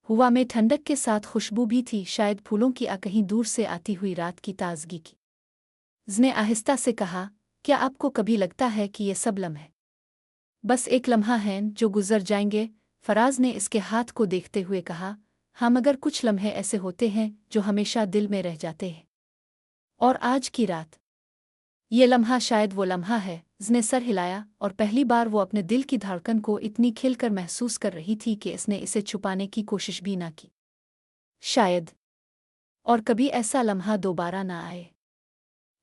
हवा में ठंडक के साथ खुशबू भी थी, शायद फूलों की कहीं दूर से आती हुई रात की ताजगी की। उसने आहिस्ता से कहा, क्या आपको कभी लगता है कि ये सब लम्हे बस एक लम्हा हैं जो गुजर जाएंगे? फराज ने इसके हाथ को देखते हुए कहा, हाँ, मगर कुछ लम्हे ऐसे होते हैं जो हमेशा दिल में रह जाते हैं। और आज की रात ये लम्हा शायद वो लम्हा है। उसने सर हिलाया और पहली बार वो अपने दिल की धड़कन को इतनी खिलकर महसूस कर रही थी कि इसने इसे छुपाने की कोशिश भी ना की। शायद और कभी ऐसा लम्हा दोबारा ना आए।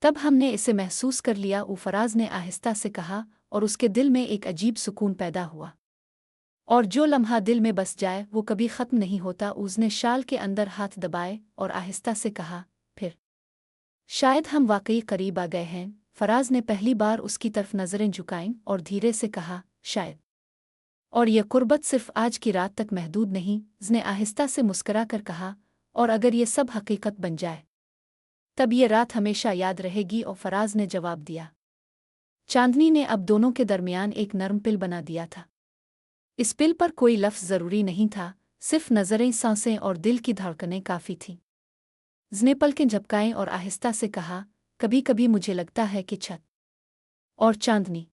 तब हमने इसे महसूस कर लिया, फराज ने आहिस्ता से कहा, और उसके दिल में एक अजीब सुकून पैदा हुआ। और जो लम्हा दिल में बस जाए वो कभी ख़त्म नहीं होता। उसने शाल के अंदर हाथ दबाए और आहिस्ता से कहा, फिर शायद हम वाकई करीब आ गए हैं। फराज ने पहली बार उसकी तरफ नज़रें झुकाईं और धीरे से कहा, शायद। और यह कुर्बत सिर्फ आज की रात तक महदूद नहीं। उसने आहिस्ता से मुस्करा कर कहा, और अगर ये सब हकीकत बन जाए तब ये रात हमेशा याद रहेगी। और फराज ने जवाब दिया। चांदनी ने अब दोनों के दरमियान एक नरम पिल बना दिया था। इस पिल पर कोई लफ्ज़ ज़रूरी नहीं था, सिर्फ नज़रें, सांसें और दिल की धड़कनें काफ़ी थीं। उसने पलकें झपकाएं और आहिस्ता से कहा, कभी कभी मुझे लगता है कि छत और चांदनी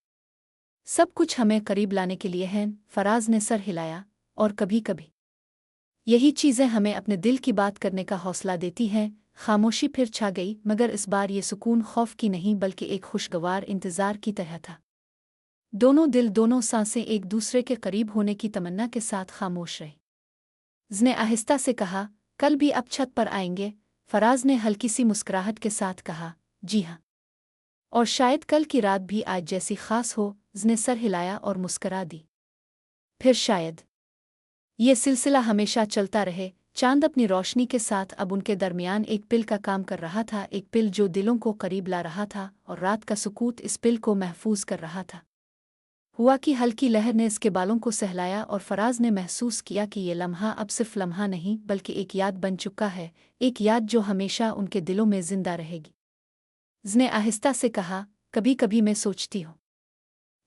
सब कुछ हमें करीब लाने के लिए हैं। फराज ने सर हिलाया, और कभी कभी यही चीज़ें हमें अपने दिल की बात करने का हौसला देती हैं। खामोशी फिर छा गई मगर इस बार ये सुकून खौफ की नहीं बल्कि एक खुशगवार इंतज़ार की तरह था। दोनों दिल, दोनों सांसें एक दूसरे के करीब होने की तमन्ना के साथ खामोश रही। उसने आहिस्ता से कहा, कल भी आप छत पर आएंगे? फराज ने हल्की सी मुस्कुराहट के साथ कहा, जी हाँ, और शायद कल की रात भी आज जैसी खास हो। उसने सर हिलाया और मुस्कुरा दी। फिर शायद ये सिलसिला हमेशा चलता रहे। चांद अपनी रोशनी के साथ अब उनके दरमियान एक पिल का काम कर रहा था, एक पिल जो दिलों को करीब ला रहा था और रात का सुकूत इस पिल को महफूज कर रहा था। हुआ कि हल्की लहर ने इसके बालों को सहलाया और फराज ने महसूस किया कि ये लम्हा अब सिर्फ लम्हा नहीं बल्कि एक याद बन चुका है, एक याद जो हमेशा उनके दिलों में जिंदा रहेगी। उसने आहिस्ता से कहा, कभी कभी मैं सोचती हूँ,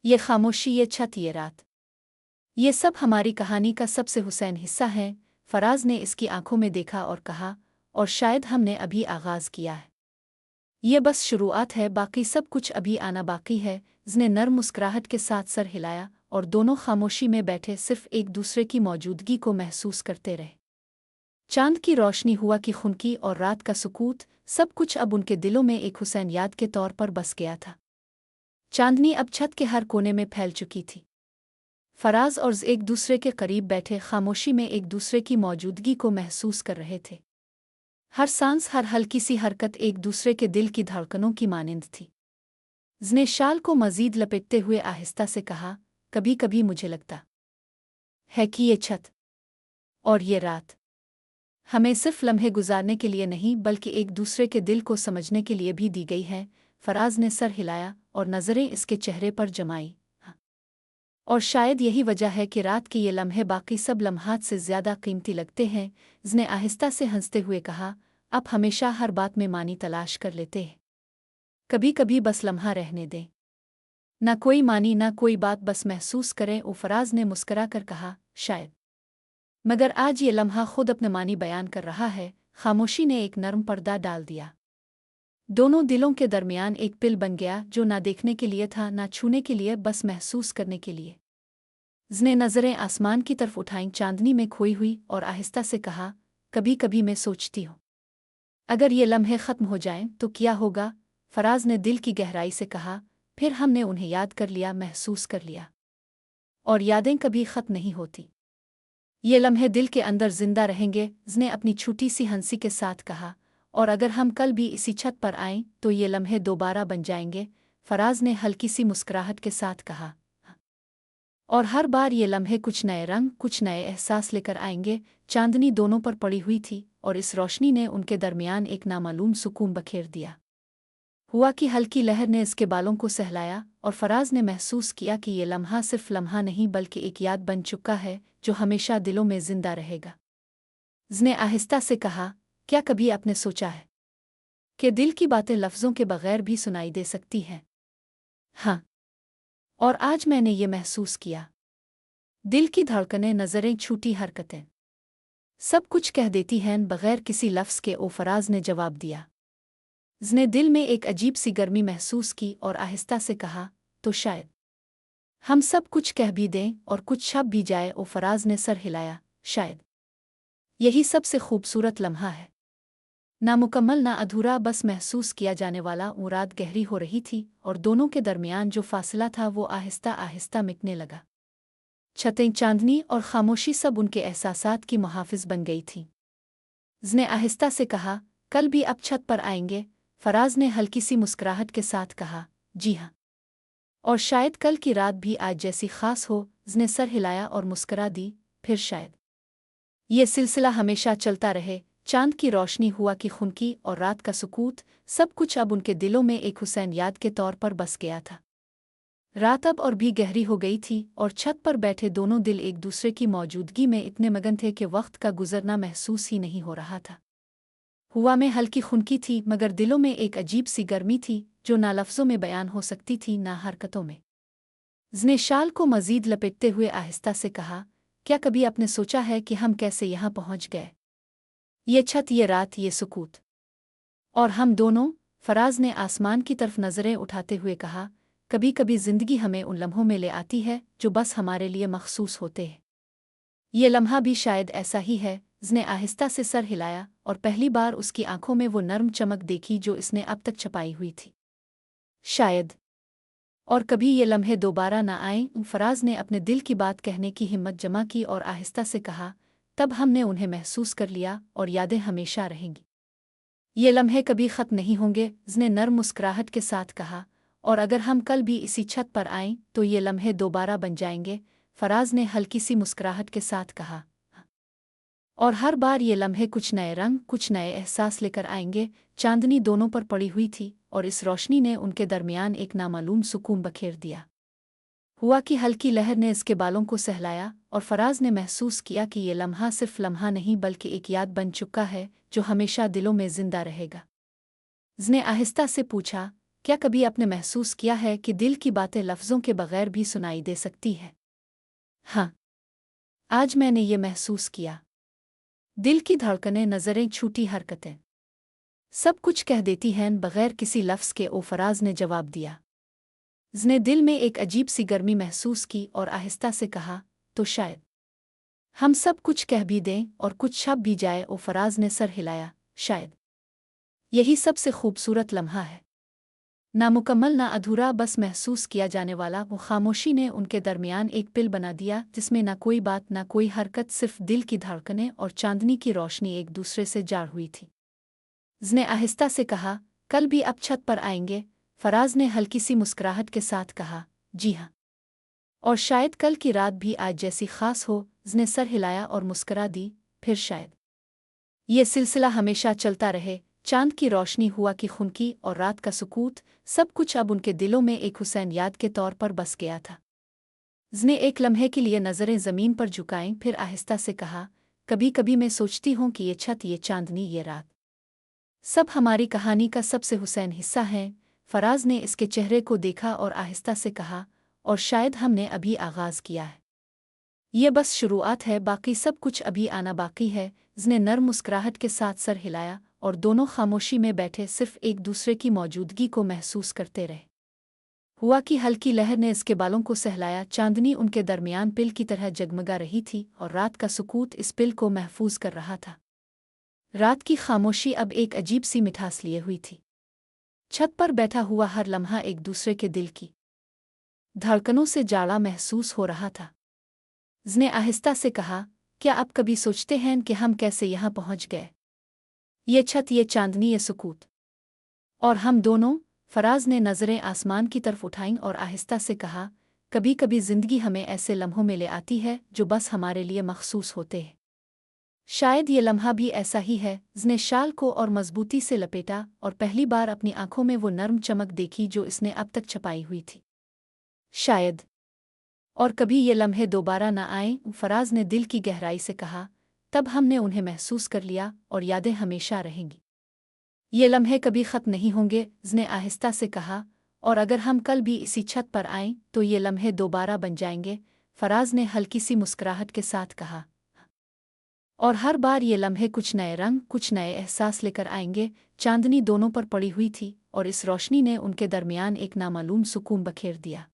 ये खामोशी, ये छत, ये रात, ये सब हमारी कहानी का सबसे हुसैन हिस्सा है। फराज ने इसकी आंखों में देखा और कहा, और शायद हमने अभी आगाज किया है। ये बस शुरुआत है, बाकी सब कुछ अभी आना बाकी है। उसने नर्म मुस्कुराहट के साथ सर हिलाया और दोनों खामोशी में बैठे सिर्फ एक दूसरे की मौजूदगी को महसूस करते रहे। चांद की रोशनी, हुआ की खुनकी और रात का सुकूत, सब कुछ अब उनके दिलों में एक हुसैन याद के तौर पर बस गया था। चांदनी अब छत के हर कोने में फैल चुकी थी। फराज और एक दूसरे के करीब बैठे खामोशी में एक दूसरे की मौजूदगी को महसूस कर रहे थे। हर सांस, हर हल्की सी हरकत एक दूसरे के दिल की धड़कनों की मानिंद थी। उसने शाल को मजीद लपेटते हुए आहिस्ता से कहा, कभी कभी मुझे लगता है कि ये छत और ये रात हमें सिर्फ लम्हे गुजारने के लिए नहीं बल्कि एक दूसरे के दिल को समझने के लिए भी दी गई है। फराज ने सर हिलाया और नज़रें इसके चेहरे पर जमाई। हाँ। और शायद यही वजह है कि रात के ये लम्हे बाकी सब लम्हात से ज़्यादा कीमती लगते हैं। उसने आहिस्ता से हंसते हुए कहा, आप हमेशा हर बात में मानी तलाश कर लेते हैं, कभी कभी बस लम्हा रहने दें। ना कोई मानी, ना कोई बात, बस महसूस करें। ओ फराज ने मुस्करा कर कहा, शायद, मगर आज ये लम्हा खुद अपने मानी बयान कर रहा है। खामोशी ने एक नरम पर्दा डाल दिया। दोनों दिलों के दरमियान एक पिल बन गया, जो ना देखने के लिए था, ना छूने के लिए, बस महसूस करने के लिए। उसने नज़रें आसमान की तरफ उठाईं, चांदनी में खोई हुई, और आहिस्ता से कहा, कभी कभी मैं सोचती हूँ, अगर ये लम्हे ख़त्म हो जाएं तो क्या होगा। फराज ने दिल की गहराई से कहा, फिर हमने उन्हें याद कर लिया, महसूस कर लिया, और यादें कभी ख़त्म नहीं होती। ये लम्हे दिल के अंदर जिंदा रहेंगे। उसने अपनी छोटी सी हंसी के साथ कहा, और अगर हम कल भी इसी छत पर आएं तो ये लम्हे दोबारा बन जाएंगे। फराज ने हल्की सी मुस्कुराहट के साथ कहा, और हर बार ये लम्हे कुछ नए रंग, कुछ नए एहसास लेकर आएंगे। चांदनी दोनों पर पड़ी हुई थी और इस रोशनी ने उनके दरमियान एक नामालूम सुकून बखेर दिया। हुआ कि हल्की लहर ने इसके बालों को सहलाया और फराज ने महसूस किया कि ये लम्हा सिर्फ लम्हा नहीं बल्कि एक याद बन चुका है, जो हमेशा दिलों में जिंदा रहेगा। उसने आहिस्ता से कहा, क्या कभी आपने सोचा है कि दिल की बातें लफ्ज़ों के बगैर भी सुनाई दे सकती हैं? हाँ, और आज मैंने ये महसूस किया। दिल की धड़कनें, नज़रें, छूटी हरकतें, सब कुछ कह देती हैं बगैर किसी लफ्ज़ के। ओ फराज ने जवाब दिया। उसने दिल में एक अजीब सी गर्मी महसूस की और आहिस्ता से कहा, तो शायद हम सब कुछ कह भी दें और कुछ छप भी जाए। ओ फराज ने सर हिलाया, शायद यही सबसे खूबसूरत लम्हा है, ना मुकम्मल ना अधूरा, बस महसूस किया जाने वाला। वो रात गहरी हो रही थी और दोनों के दरमियान जो फासला था वो आहिस्ता आहिस्ता मिटने लगा। छतें, चांदनी और खामोशी सब उनके एहसासात की मुहाफिज बन गई थीं। उसने आहिस्ता से कहा, कल भी अब छत पर आएंगे। फराज ने हल्की सी मुस्कुराहट के साथ कहा, जी हाँ, और शायद कल की रात भी आज जैसी खास हो। उसने सर हिलाया और मुस्कुरा दी, फिर शायद ये सिलसिला हमेशा चलता रहे। चांद की रोशनी, हुआ की खुनकी और रात का सुकूत, सब कुछ अब उनके दिलों में एक हुसैन याद के तौर पर बस गया था। रात अब और भी गहरी हो गई थी और छत पर बैठे दोनों दिल एक दूसरे की मौजूदगी में इतने मगन थे कि वक्त का गुजरना महसूस ही नहीं हो रहा था। हुआ में हल्की खुनकी थी मगर दिलों में एक अजीब सी गर्मी थी जो ना लफ्ज़ों में बयान हो सकती थी ना हरकतों में। उसने शाल को मजीद लपेटते हुए आहिस्ता से कहा, क्या कभी आपने सोचा है कि हम कैसे यहाँ पहुँच गए? ये छत, ये रात, ये सुकूत, और हम दोनों। फराज ने आसमान की तरफ नज़रें उठाते हुए कहा, कभी कभी जिंदगी हमें उन लम्हों में ले आती है जो बस हमारे लिए मखसूस होते हैं। ये लम्हा भी शायद ऐसा ही है। उसने आहिस्ता से सर हिलाया और पहली बार उसकी आंखों में वो नर्म चमक देखी जो इसने अब तक छपाई हुई थी। शायद और कभी ये लम्हे दोबारा न आएं। फराज ने अपने दिल की बात कहने की हिम्मत जमा की और आहिस्ता से कहा, तब हमने उन्हें महसूस कर लिया और यादें हमेशा रहेंगी। ये लम्हे कभी ख़त्म नहीं होंगे। उसने नर्म मुस्कुराहट के साथ कहा, और अगर हम कल भी इसी छत पर आएं तो ये लम्हे दोबारा बन जाएंगे। फराज ने हल्की सी मुस्कुराहट के साथ कहा, और हर बार ये लम्हे कुछ नए रंग, कुछ नए एहसास लेकर आएंगे। चांदनी दोनों पर पड़ी हुई थी और इस रोशनी ने उनके दरमियान एक नामालूम सुकून बखेर दिया। हुआ कि हल्की लहर ने इसके बालों को सहलाया और फराज ने महसूस किया कि ये लम्हा सिर्फ लम्हा नहीं बल्कि एक याद बन चुका है जो हमेशा दिलों में जिंदा रहेगा। उसने आहिस्ता से पूछा, क्या कभी आपने महसूस किया है कि दिल की बातें लफ्ज़ों के बगैर भी सुनाई दे सकती है? हाँ, आज मैंने ये महसूस किया। दिल की धड़कनें, नज़रें, छूटी हरकतें सब कुछ कह देती हैं बगैर किसी लफ्ज़ के। ओ फराज ने जवाब दिया। उसने दिल में एक अजीब सी गर्मी महसूस की और आहिस्ता से कहा, तो शायद हम सब कुछ कह भी दें और कुछ छप भी जाए। ओ फराज ने सर हिलाया। शायद यही सबसे खूबसूरत लम्हा है, नामुकम्मल ना अधूरा, बस महसूस किया जाने वाला। वो खामोशी ने उनके दरमियान एक पिल बना दिया जिसमें ना कोई बात, ना कोई हरकत, सिर्फ दिल की धड़कनें और चांदनी की रोशनी एक दूसरे से जाड़ हुई थी। उसने आहिस्ता से कहा, कल भी आप छत पर आएंगे? फराज ने हल्की सी मुस्कुराहट के साथ कहा, जी हाँ, और शायद कल की रात भी आज जैसी खास हो। उसने सर हिलाया और मुस्कुरा दी। फिर शायद ये सिलसिला हमेशा चलता रहे। चांद की रोशनी, हुआ की खुनकी और रात का सुकूत, सब कुछ अब उनके दिलों में एक हुसैन याद के तौर पर बस गया था। उसने एक लम्हे के लिए नज़रें ज़मीन पर झुकाईं, फिर आहिस्ता से कहा, कभी कभी मैं सोचती हूँ कि ये छत, ये चांदनी, ये रात सब हमारी कहानी का सबसे हुसैन हिस्सा हैं। फराज ने इसके चेहरे को देखा और आहिस्ता से कहा, और शायद हमने अभी आगाज़ किया है। ये बस शुरुआत है, बाकी सब कुछ अभी आना बाकी है। उसने नर्म मुस्कुराहट के साथ सर हिलाया और दोनों खामोशी में बैठे सिर्फ एक दूसरे की मौजूदगी को महसूस करते रहे। हुआ कि हल्की लहर ने इसके बालों को सहलाया, चांदनी उनके दरमियान पिल की तरह जगमगा रही थी और रात का सुकूत इस पिल को महफूज कर रहा था। रात की खामोशी अब एक अजीब सी मिठास लिए हुई थी। छत पर बैठा हुआ हर लम्हा एक दूसरे के दिल की धड़कनों से जाड़ा महसूस हो रहा था। उसने आहिस्ता से कहा, क्या आप कभी सोचते हैं कि हम कैसे यहाँ पहुँच गए? ये छत, ये चांदनी, ये सुकूत और हम दोनों? फराज ने नज़रें आसमान की तरफ उठाईं और आहिस्ता से कहा, कभी कभी जिंदगी हमें ऐसे लम्हों में ले आती है जो बस हमारे लिए मखसूस होते हैं। शायद ये लम्हा भी ऐसा ही है। उसने शाल को और मजबूती से लपेटा और पहली बार अपनी आंखों में वो नर्म चमक देखी जो इसने अब तक छपाई हुई थी। शायद और कभी ये लम्हे दोबारा न आए, फराज ने दिल की गहराई से कहा, तब हमने उन्हें महसूस कर लिया और यादें हमेशा रहेंगी। ये लम्हे कभी ख़त्म नहीं होंगे। उसने आहिस्ता से कहा, और अगर हम कल भी इसी छत पर आएं तो ये लम्हे दोबारा बन जाएंगे। फराज ने हल्की सी मुस्कुराहट के साथ कहा, और हर बार ये लम्हे कुछ नए रंग, कुछ नए एहसास लेकर आएंगे। चांदनी दोनों पर पड़ी हुई थी और इस रोशनी ने उनके दरमियान एक नामालूम सुकून बखेर दिया।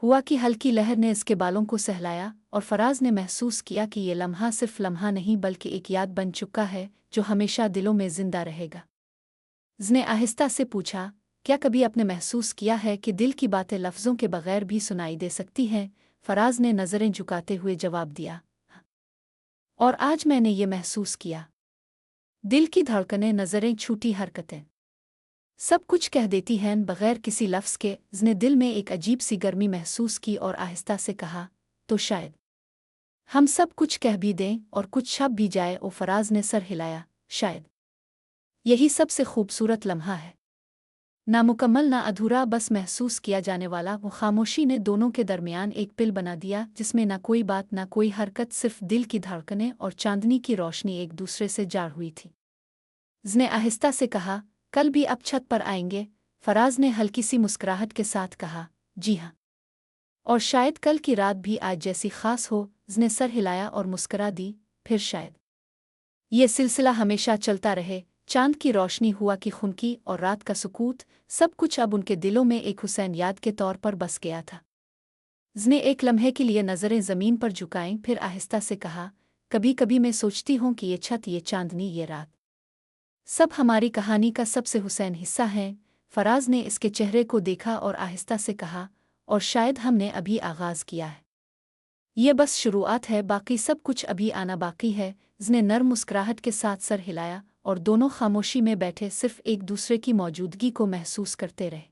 हुआ कि हल्की लहर ने इसके बालों को सहलाया और फराज ने महसूस किया कि ये लम्हा सिर्फ लम्हा नहीं बल्कि एक याद बन चुका है जो हमेशा दिलों में जिंदा रहेगा। उसने आहिस्ता से पूछा, क्या कभी आपने महसूस किया है कि दिल की बातें लफ्ज़ों के बगैर भी सुनाई दे सकती हैं? फराज ने नज़रें झुकाते हुए जवाब दिया, और आज मैंने ये महसूस किया। दिल की धड़कनें, नज़रें, छूटी हरकतें सब कुछ कह देती हैं बगैर किसी लफ्ज़ के। उसने दिल में एक अजीब सी गर्मी महसूस की और आहिस्ता से कहा, तो शायद हम सब कुछ कह भी दें और कुछ छप भी जाए। ओ फराज ने सर हिलाया। शायद यही सबसे खूबसूरत लम्हा है, नामुकम्मल, ना अधूरा, बस महसूस किया जाने वाला। वो खामोशी ने दोनों के दरमियान एक पिल बना दिया जिसमें ना कोई बात, ना कोई हरकत, सिर्फ दिल की धड़कनें और चांदनी की रोशनी एक दूसरे से जाड़ हुई थी। उसने आहिस्ता से कहा, कल भी आप छत पर आएंगे? फराज ने हल्की सी मुस्कुराहट के साथ कहा, जी हाँ, और शायद कल की रात भी आज जैसी खास हो। उसने सर हिलाया और मुस्कुरा दी। फिर शायद ये सिलसिला हमेशा चलता रहे। चांद की रोशनी, हुआ की खुनकी और रात का सुकूत, सब कुछ अब उनके दिलों में एक हुसैन याद के तौर पर बस गया था। उसने एक लम्हे के लिए नज़रें ज़मीन पर झुकाईं, फिर आहिस्ता से कहा, कभी कभी मैं सोचती हूँ कि ये छत, ये चांदनी, ये रात सब हमारी कहानी का सबसे हुसैन हिस्सा हैं। फराज ने इसके चेहरे को देखा और आहिस्ता से कहा, और शायद हमने अभी आगाज़ किया है। ये बस शुरुआत है, बाकी सब कुछ अभी आना बाकी है। उसने नर्म मुस्कुराहट के साथ सर हिलाया और दोनों खामोशी में बैठे सिर्फ एक दूसरे की मौजूदगी को महसूस करते रहे।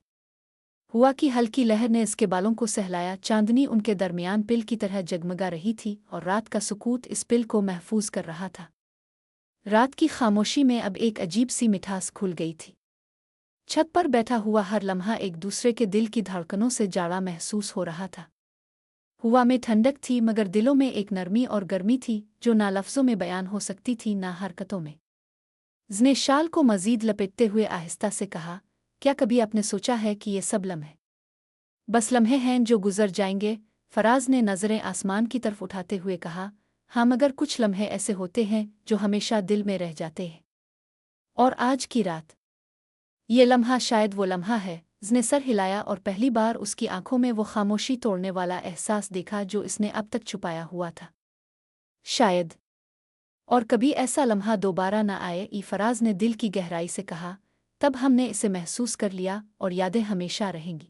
हुआ कि हल्की लहर ने इसके बालों को सहलाया, चांदनी उनके दरमियान पिल की तरह जगमगा रही थी और रात का सुकूत इस पिल को महफूज कर रहा था। रात की खामोशी में अब एक अजीब सी मिठास खुल गई थी। छत पर बैठा हुआ हर लम्हा एक दूसरे के दिल की धड़कनों से जाड़ा महसूस हो रहा था। हवा में ठंडक थी मगर दिलों में एक नरमी और गर्मी थी जो ना लफ्ज़ों में बयान हो सकती थी ना हरकतों में। उसने शाल को मज़ीद लपेटते हुए आहिस्ता से कहा, क्या कभी आपने सोचा है कि ये सब लम्हे बस लम्हे हैं जो गुजर जाएंगे? फराज ने नज़रें आसमान की तरफ उठाते हुए कहा, हाँ मगर कुछ लम्हे ऐसे होते हैं जो हमेशा दिल में रह जाते हैं। और आज की रात ये लम्हा शायद वो लम्हा है। उसने सर हिलाया और पहली बार उसकी आंखों में वो खामोशी तोड़ने वाला एहसास देखा जो इसने अब तक छुपाया हुआ था। शायद और कभी ऐसा लम्हा दोबारा न आए। फराज ने दिल की गहराई से कहा, तब हमने इसे महसूस कर लिया और यादें हमेशा रहेंगी।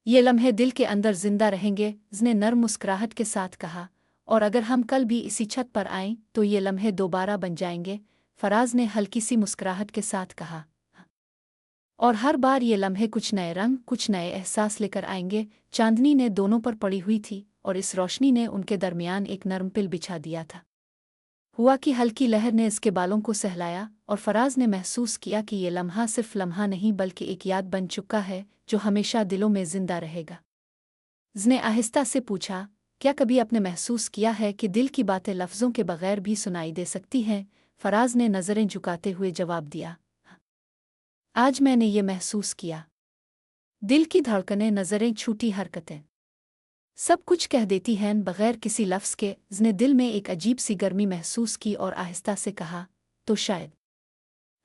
ये लम्हे दिल के अंदर जिंदा रहेंगे। उसने नर्म मुस्कुराहट के साथ कहा, और अगर हम कल भी इसी छत पर आएं तो ये लम्हे दोबारा बन जाएंगे। फराज ने हल्की सी मुस्कुराहट के साथ कहा, और हर बार ये लम्हे कुछ नए रंग कुछ नए एहसास लेकर आएंगे। चांदनी ने दोनों पर पड़ी हुई थी और इस रोशनी ने उनके दरमियान एक नरम पिल बिछा दिया था। हुआ की हल्की लहर ने इसके बालों को सहलाया और फराज ने महसूस किया कि ये लम्हा सिर्फ लम्हा नहीं बल्कि एक याद बन चुका है जो हमेशा दिलों में जिंदा रहेगा। उसने आहिस्ता से पूछा, क्या कभी आपने महसूस किया है कि दिल की बातें लफ्ज़ों के बगैर भी सुनाई दे सकती हैं? फराज ने नज़रें झुकाते हुए जवाब दिया, आज मैंने ये महसूस किया। दिल की धड़कनें, नज़रें, छूटी हरकतें सब कुछ कह देती हैं बगैर किसी लफ्ज़ के। उसने दिल में एक अजीब सी गर्मी महसूस की और आहिस्ता से कहा, तो शायद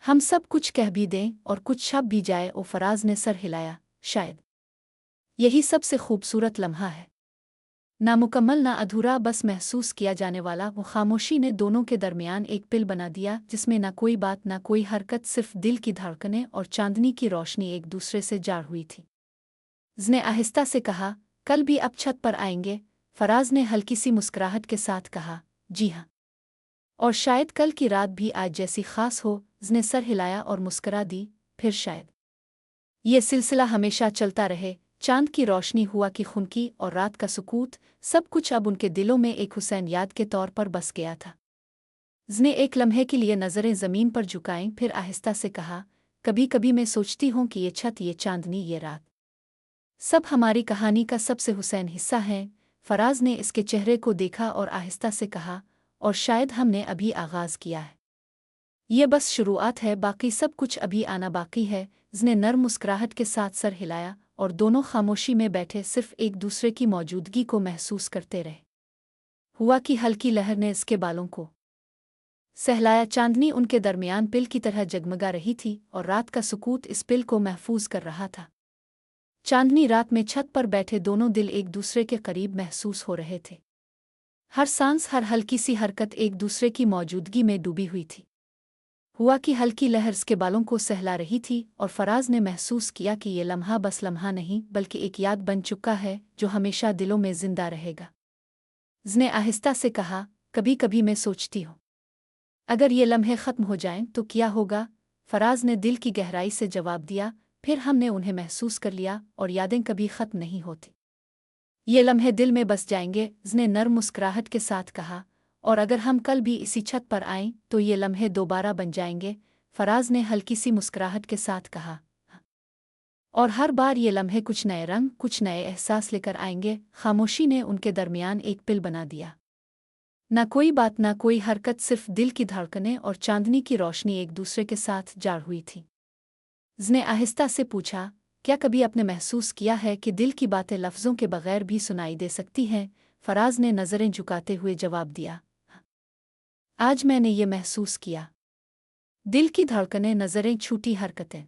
हम सब कुछ कह भी दें और कुछ छप भी जाए। और फराज ने सर हिलाया, शायद यही सबसे खूबसूरत लम्हा है। नामुकम्मल ना अधूरा, बस महसूस किया जाने वाला। वो खामोशी ने दोनों के दरमियान एक पिल बना दिया जिसमें ना कोई बात ना कोई हरकत, सिर्फ दिल की धड़कनें और चांदनी की रोशनी एक दूसरे से जाड़ हुई थी। उसने आहिस्ता से कहा, कल भी अब छत पर आएंगे? फराज ने हल्की सी मुस्कुराहट के साथ कहा, जी हाँ, और शायद कल की रात भी आज जैसी खास हो। उसने सर हिलाया और मुस्कुरा दी, फिर शायद ये सिलसिला हमेशा चलता रहे। चांद की रोशनी, हुआ की खुनकी और रात का सुकूत, सब कुछ अब उनके दिलों में एक हुसैन याद के तौर पर बस गया था। उसने एक लम्हे के लिए नज़रें ज़मीन पर झुकाईं, फिर आहिस्ता से कहा, कभी कभी मैं सोचती हूँ कि ये छत, ये चांदनी, ये रात सब हमारी कहानी का सबसे हुसैन हिस्सा है। फराज ने इसके चेहरे को देखा और आहिस्ता से कहा, और शायद हमने अभी आगाज़ किया है। ये बस शुरुआत है, बाकी सब कुछ अभी आना बाकी है। उसने नर्म मुस्कुराहट के साथ सर हिलाया और दोनों खामोशी में बैठे सिर्फ एक दूसरे की मौजूदगी को महसूस करते रहे। हुआ की हल्की लहर ने इसके बालों को सहलाया। चांदनी उनके दरमियान पिल की तरह जगमगा रही थी और रात का सुकूत इस पिल को महफूज कर रहा था। चांदनी रात में छत पर बैठे दोनों दिल एक दूसरे के करीब महसूस हो रहे थे। हर सांस, हर हल्की सी हरकत एक दूसरे की मौजूदगी में डूबी हुई थी। हुआ की हल्की लहर उसके बालों को सहला रही थी और फराज ने महसूस किया कि ये लम्हा बस लम्हा नहीं बल्कि एक याद बन चुका है जो हमेशा दिलों में जिंदा रहेगा। उसने आहिस्ता से कहा, कभी कभी मैं सोचती हूँ अगर ये लम्हे ख़त्म हो जाएं तो क्या होगा? फराज ने दिल की गहराई से जवाब दिया, फिर हमने उन्हें महसूस कर लिया और यादें कभी ख़त्म नहीं होती। ये लम्हे दिल में बस जाएंगे। उसने नर्म मुस्कुराहट के साथ कहा, और अगर हम कल भी इसी छत पर आएं तो ये लम्हे दोबारा बन जाएंगे। फराज ने हल्की सी मुस्कुराहट के साथ कहा, और हर बार ये लम्हे कुछ नए रंग कुछ नए एहसास लेकर आएंगे। खामोशी ने उनके दरमियान एक पिल बना दिया। ना कोई बात ना कोई हरकत, सिर्फ दिल की धड़कनें और चांदनी की रोशनी एक दूसरे के साथ जाड़ हुई थी। उसने आहिस्ता से पूछा, क्या कभी आपने महसूस किया है कि दिल की बातें लफ्ज़ों के बगैर भी सुनाई दे सकती हैं? फराज ने नज़रें झुकाते हुए जवाब दिया, आज मैंने ये महसूस किया। दिल की धड़कनें, नज़रें, छूटी हरकतें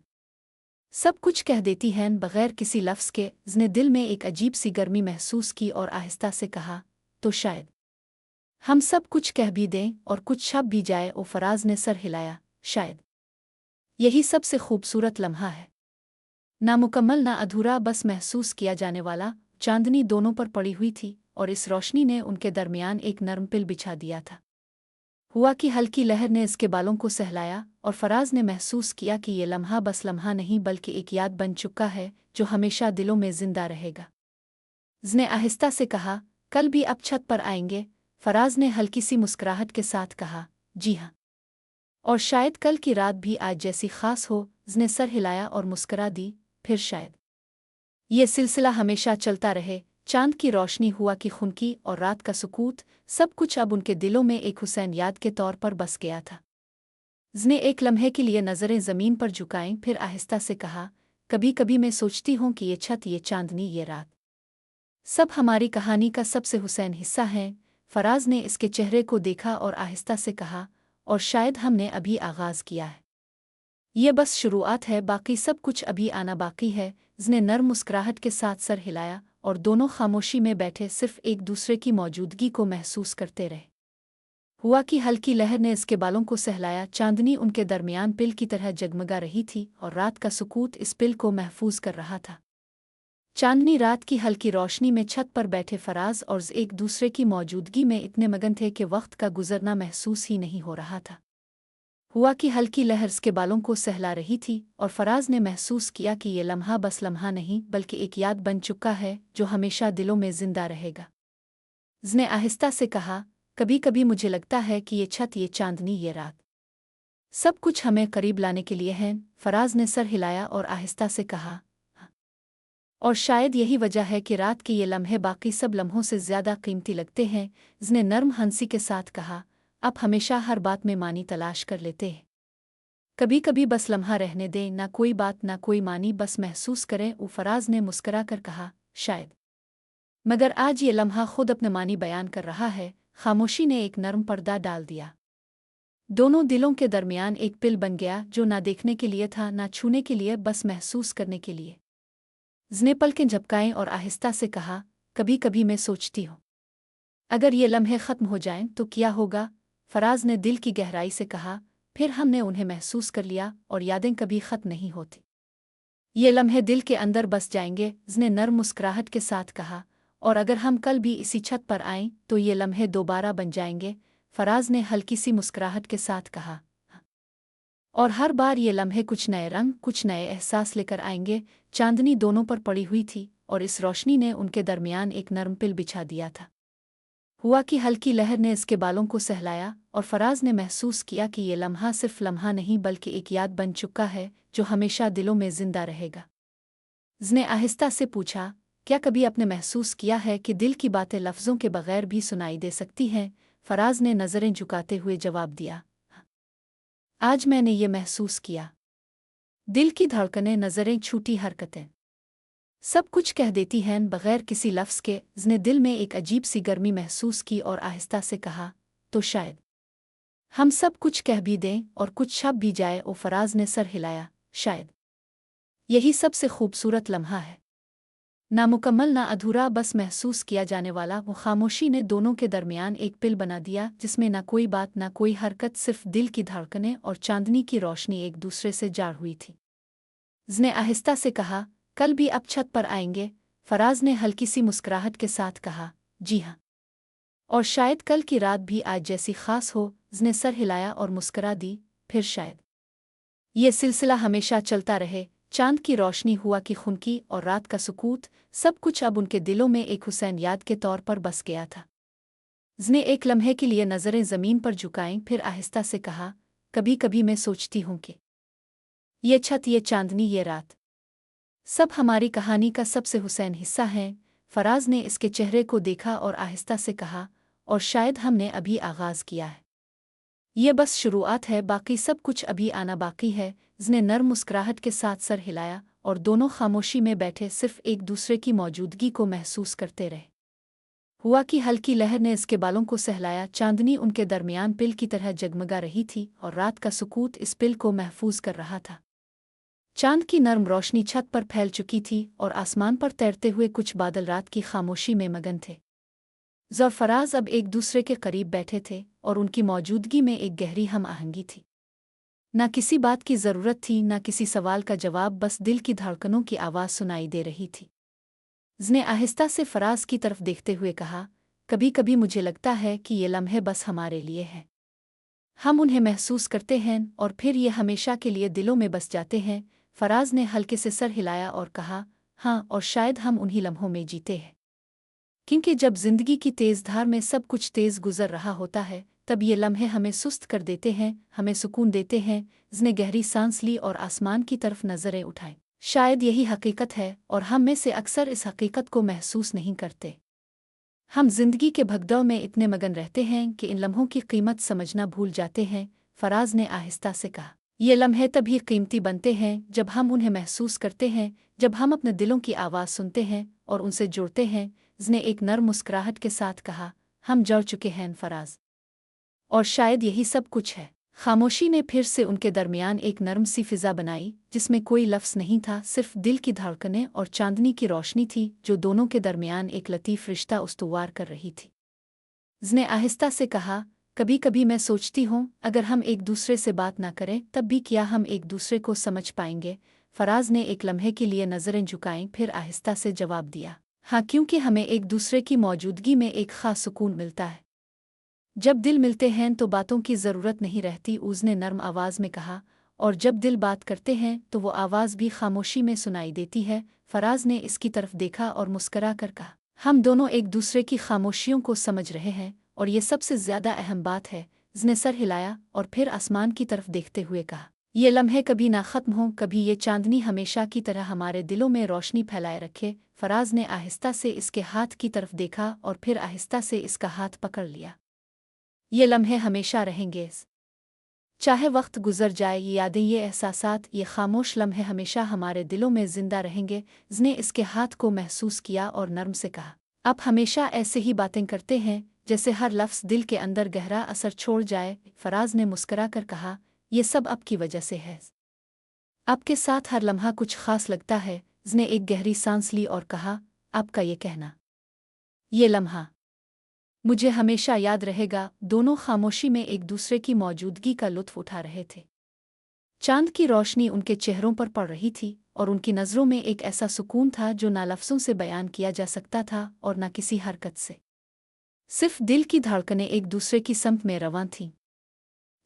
सब कुछ कह देती हैं बगैर किसी लफ्ज़ के। उसने दिल में एक अजीब सी गर्मी महसूस की और आहिस्ता से कहा, तो शायद हम सब कुछ कह भी दें और कुछ छप भी जाए। और फराज ने सर हिलाया, शायद यही सबसे खूबसूरत लम्हा है। नामुकम्मल ना अधूरा, बस महसूस किया जाने वाला। चांदनी दोनों पर पड़ी हुई थी और इस रोशनी ने उनके दरमियान एक नरम पिल बिछा दिया था। हुआ की हल्की लहर ने इसके बालों को सहलाया और फराज ने महसूस किया कि ये लम्हा बस लम्हा नहीं बल्कि एक याद बन चुका है जो हमेशा दिलों में जिंदा रहेगा। उसने आहिस्ता से कहा, कल भी अब छत पर आएंगे? फराज ने हल्की सी मुस्कुराहट के साथ कहा, जी हाँ, और शायद कल की रात भी आज जैसी खास हो। उसने सर हिलाया और मुस्कुरा दी, फिर शायद ये सिलसिला हमेशा चलता रहे। चांद की रोशनी, हुआ की खुनकी और रात का सुकूत, सब कुछ अब उनके दिलों में एक हुसैन याद के तौर पर बस गया था। उसने एक लम्हे के लिए नज़रें ज़मीन पर झुकाईं, फिर आहिस्ता से कहा, कभी कभी मैं सोचती हूँ कि ये छत, ये चांदनी, ये रात, सब हमारी कहानी का सबसे हुसैन हिस्सा हैं। फराज ने इसके चेहरे को देखा और आहिस्ता से कहा, और शायद हमने अभी आगाज़ किया है। ये बस शुरुआत है, बाकी सब कुछ अभी आना बाकी है। उसने नर्म मुस्कुराहट के साथ सर हिलाया और दोनों खामोशी में बैठे सिर्फ एक दूसरे की मौजूदगी को महसूस करते रहे। हुआ की हल्की लहर ने इसके बालों को सहलाया, चांदनी उनके दरमियान पिल की तरह जगमगा रही थी और रात का सुकूत इस पिल को महफूज कर रहा था। चांदनी रात की हल्की रोशनी में छत पर बैठे फराज और एक दूसरे की मौजूदगी में इतने मगन थे कि वक्त का गुजरना महसूस ही नहीं हो रहा था। हुआ की हल्की लहर उसके बालों को सहला रही थी और फराज ने महसूस किया कि ये लम्हा बस लम्हा नहीं बल्कि एक याद बन चुका है जो हमेशा दिलों में जिंदा रहेगा। उसने आहिस्ता से कहा, कभी कभी मुझे लगता है कि ये छत, ये चांदनी, ये रात, सब कुछ हमें करीब लाने के लिए हैं। फराज ने सर हिलाया और आहिस्ता से कहा, और शायद यही वजह है कि रात के ये लम्हे बाकी सब लम्हों से ज़्यादा कीमती लगते हैं। उसने नर्म हंसी के साथ कहा, आप हमेशा हर बात में मानी तलाश कर लेते हैं, कभी कभी बस लम्हा रहने दें, ना कोई बात ना कोई मानी, बस महसूस करें। फराज ने मुस्करा कर कहा, शायद, मगर आज ये लम्हा खुद अपने मानी बयान कर रहा है। खामोशी ने एक नर्म पर्दा डाल दिया। दोनों दिलों के दरमियान एक पिल बन गया जो ना देखने के लिए था, ना छूने के लिए, बस महसूस करने के लिए। उसने पलकें झपकाएं और आहिस्ता से कहा, कभी कभी मैं सोचती हूँ, अगर ये लम्हे ख़त्म हो जाएं तो क्या होगा। फराज ने दिल की गहराई से कहा, फिर हमने उन्हें महसूस कर लिया और यादें कभी ख़त्म नहीं होती, ये लम्हे दिल के अंदर बस जाएंगे। उसने नर्म मुस्कुराहट के साथ कहा, और अगर हम कल भी इसी छत पर आएं तो ये लम्हे दोबारा बन जाएंगे। फराज ने हल्की सी मुस्कुराहट के साथ कहा, और हर बार ये लम्हे कुछ नए रंग, कुछ नए एहसास लेकर आएंगे। चांदनी दोनों पर पड़ी हुई थी और इस रोशनी ने उनके दरमियान एक नरम पिल बिछा दिया था। हुआ की हल्की लहर ने इसके बालों को सहलाया और फराज ने महसूस किया कि ये लम्हा सिर्फ लम्हा नहीं बल्कि एक याद बन चुका है जो हमेशा दिलों में जिंदा रहेगा। उसने आहिस्ता से पूछा, क्या कभी आपने महसूस किया है कि दिल की बातें लफ्ज़ों के बगैर भी सुनाई दे सकती हैं। फराज ने नज़रें झुकाते हुए जवाब दिया, आज मैंने ये महसूस किया। दिल की धड़कनें, नज़रें, छूटी हरकतें, सब कुछ कह देती हैं बगैर किसी लफ्ज़ के। उसने दिल में एक अजीब सी गर्मी महसूस की और आहिस्ता से कहा, तो शायद हम सब कुछ कह भी दें और कुछ छप भी जाए। फराज ने सर हिलाया, शायद यही सबसे खूबसूरत लम्हा है, ना मुकम्मल ना अधूरा, बस महसूस किया जाने वाला। खामोशी ने दोनों के दरमियान एक पिल बना दिया जिसमें ना कोई बात ना कोई हरकत, सिर्फ दिल की धड़कनें और चांदनी की रोशनी एक दूसरे से जाड़ हुई थी। उसने आहिस्ता से कहा, कल भी अब छत पर आएंगे। फराज ने हल्की सी मुस्कुराहट के साथ कहा, जी हाँ, और शायद कल की रात भी आज जैसी खास हो। उसने सर हिलाया और मुस्कुरा दी, फिर शायद ये सिलसिला हमेशा चलता रहे। चांद की रोशनी, हुआ की खुनकी और रात का सुकूत, सब कुछ अब उनके दिलों में एक हुसैन याद के तौर पर बस गया था। उसने एक लम्हे के लिए नज़रें ज़मीन पर झुकाईं, फिर आहिस्ता से कहा, कभी कभी मैं सोचती हूँ कि ये छत, ये चांदनी, ये रात, सब हमारी कहानी का सबसे हुसैन हिस्सा हैं। फराज ने इसके चेहरे को देखा और आहिस्ता से कहा, और शायद हमने अभी आगाज़ किया है, ये बस शुरुआत है, बाकी सब कुछ अभी आना बाकी है। उसने नर्म मुस्कुराहट के साथ सर हिलाया और दोनों खामोशी में बैठे सिर्फ एक दूसरे की मौजूदगी को महसूस करते रहे। हुआ की हल्की लहर ने इसके बालों को सहलाया, चांदनी उनके दरमियान पिल की तरह जगमगा रही थी और रात का सुकूत इस पिल को महफूज कर रहा था। चांद की नर्म रोशनी छत पर फैल चुकी थी और आसमान पर तैरते हुए कुछ बादल रात की खामोशी में मगन थे। ज़ौर फराज अब एक दूसरे के करीब बैठे थे और उनकी मौजूदगी में एक गहरी हम आहंगी थी। ना किसी बात की ज़रूरत थी, ना किसी सवाल का जवाब, बस दिल की धड़कनों की आवाज़ सुनाई दे रही थी। उसने आहिस्ता से फराज की तरफ देखते हुए कहा, कभी कभी मुझे लगता है कि ये लम्हे बस हमारे लिए हैं, हम उन्हें महसूस करते हैं और फिर ये हमेशा के लिए दिलों में बस जाते हैं। फराज ने हल्के से सर हिलाया और कहा, हाँ, और शायद हम उन्हीं लम्हों में जीते हैं, क्योंकि जब जिंदगी की तेज़ धार में सब कुछ तेज़ गुजर रहा होता है तब ये लम्हे हमें सुस्त कर देते हैं, हमें सुकून देते हैं। उसने गहरी सांस ली और आसमान की तरफ नज़रें उठाई। शायद यही हकीकत है और हम में से अक्सर इस हकीकत को महसूस नहीं करते। हम जिंदगी के भगदड़ में इतने मगन रहते हैं कि इन लम्हों की कीमत समझना भूल जाते हैं, फराज ने आहिस्ता से कहा। ये लम्हे तभी कीमती बनते हैं जब हम उन्हें महसूस करते हैं, जब हम अपने दिलों की आवाज़ सुनते हैं और उनसे जुड़ते हैं। उसने एक नर्म मुस्कुराहट के साथ कहा, हम जुड़ चुके हैं फराज, और शायद यही सब कुछ है। खामोशी ने फिर से उनके दरमियान एक नरम सी फिजा बनाई, जिसमें कोई लफ्ज़ नहीं था, सिर्फ दिल की धड़कनें और चांदनी की रोशनी थी जो दोनों के दरमियान एक लतीफ़ रिश्ता उस्तुवार कर रही थी। उसने आहिस्ता से कहा, कभी कभी मैं सोचती हूँ अगर हम एक दूसरे से बात ना करें तब भी क्या हम एक दूसरे को समझ पाएंगे। फराज ने एक लम्हे के लिए नज़रें झुकाईं, फिर आहिस्ता से जवाब दिया, हाँ, क्योंकि हमें एक दूसरे की मौजूदगी में एक ख़ास सुकून मिलता है। जब दिल मिलते हैं तो बातों की ज़रूरत नहीं रहती, उसने नर्म आवाज़ में कहा, और जब दिल बात करते हैं तो वो आवाज़ भी खामोशी में सुनाई देती है। फराज ने इसकी तरफ देखा और मुस्करा कर कहा, हम दोनों एक दूसरे की खामोशियों को समझ रहे हैं और ये सबसे ज़्यादा अहम बात है। उसने सर हिलाया और फिर आसमान की तरफ देखते हुए कहा, ये लम्हे कभी ना ख़त्म हों, कभी ये चांदनी हमेशा की तरह हमारे दिलों में रोशनी फैलाए रखे। फराज ने आहिस्ता से इसके हाथ की तरफ देखा और फिर आहिस्ता से इसका हाथ पकड़ लिया। ये लम्हे हमेशा रहेंगे, चाहे वक्त गुजर जाए, ये यादें, ये एहसासात, ये खामोश लम्हे हमेशा हमारे दिलों में जिंदा रहेंगे। उसने इसके हाथ को महसूस किया और नर्म से कहा, आप हमेशा ऐसे ही बातें करते हैं जैसे हर लफ्ज़ दिल के अंदर गहरा असर छोड़ जाए। फराज ने मुस्करा कर कहा, ये सब आपकी वजह से है, आपके साथ हर लम्हा कुछ खास लगता है। उसने एक गहरी सांस ली और कहा, आपका ये कहना, ये लम्हा मुझे हमेशा याद रहेगा। दोनों खामोशी में एक दूसरे की मौजूदगी का लुत्फ उठा रहे थे। चांद की रोशनी उनके चेहरों पर पड़ रही थी और उनकी नज़रों में एक ऐसा सुकून था जो ना लफ्ज़ों से बयान किया जा सकता था और ना किसी हरकत से। सिर्फ दिल की धड़कनें एक दूसरे की समत में रवां थीं।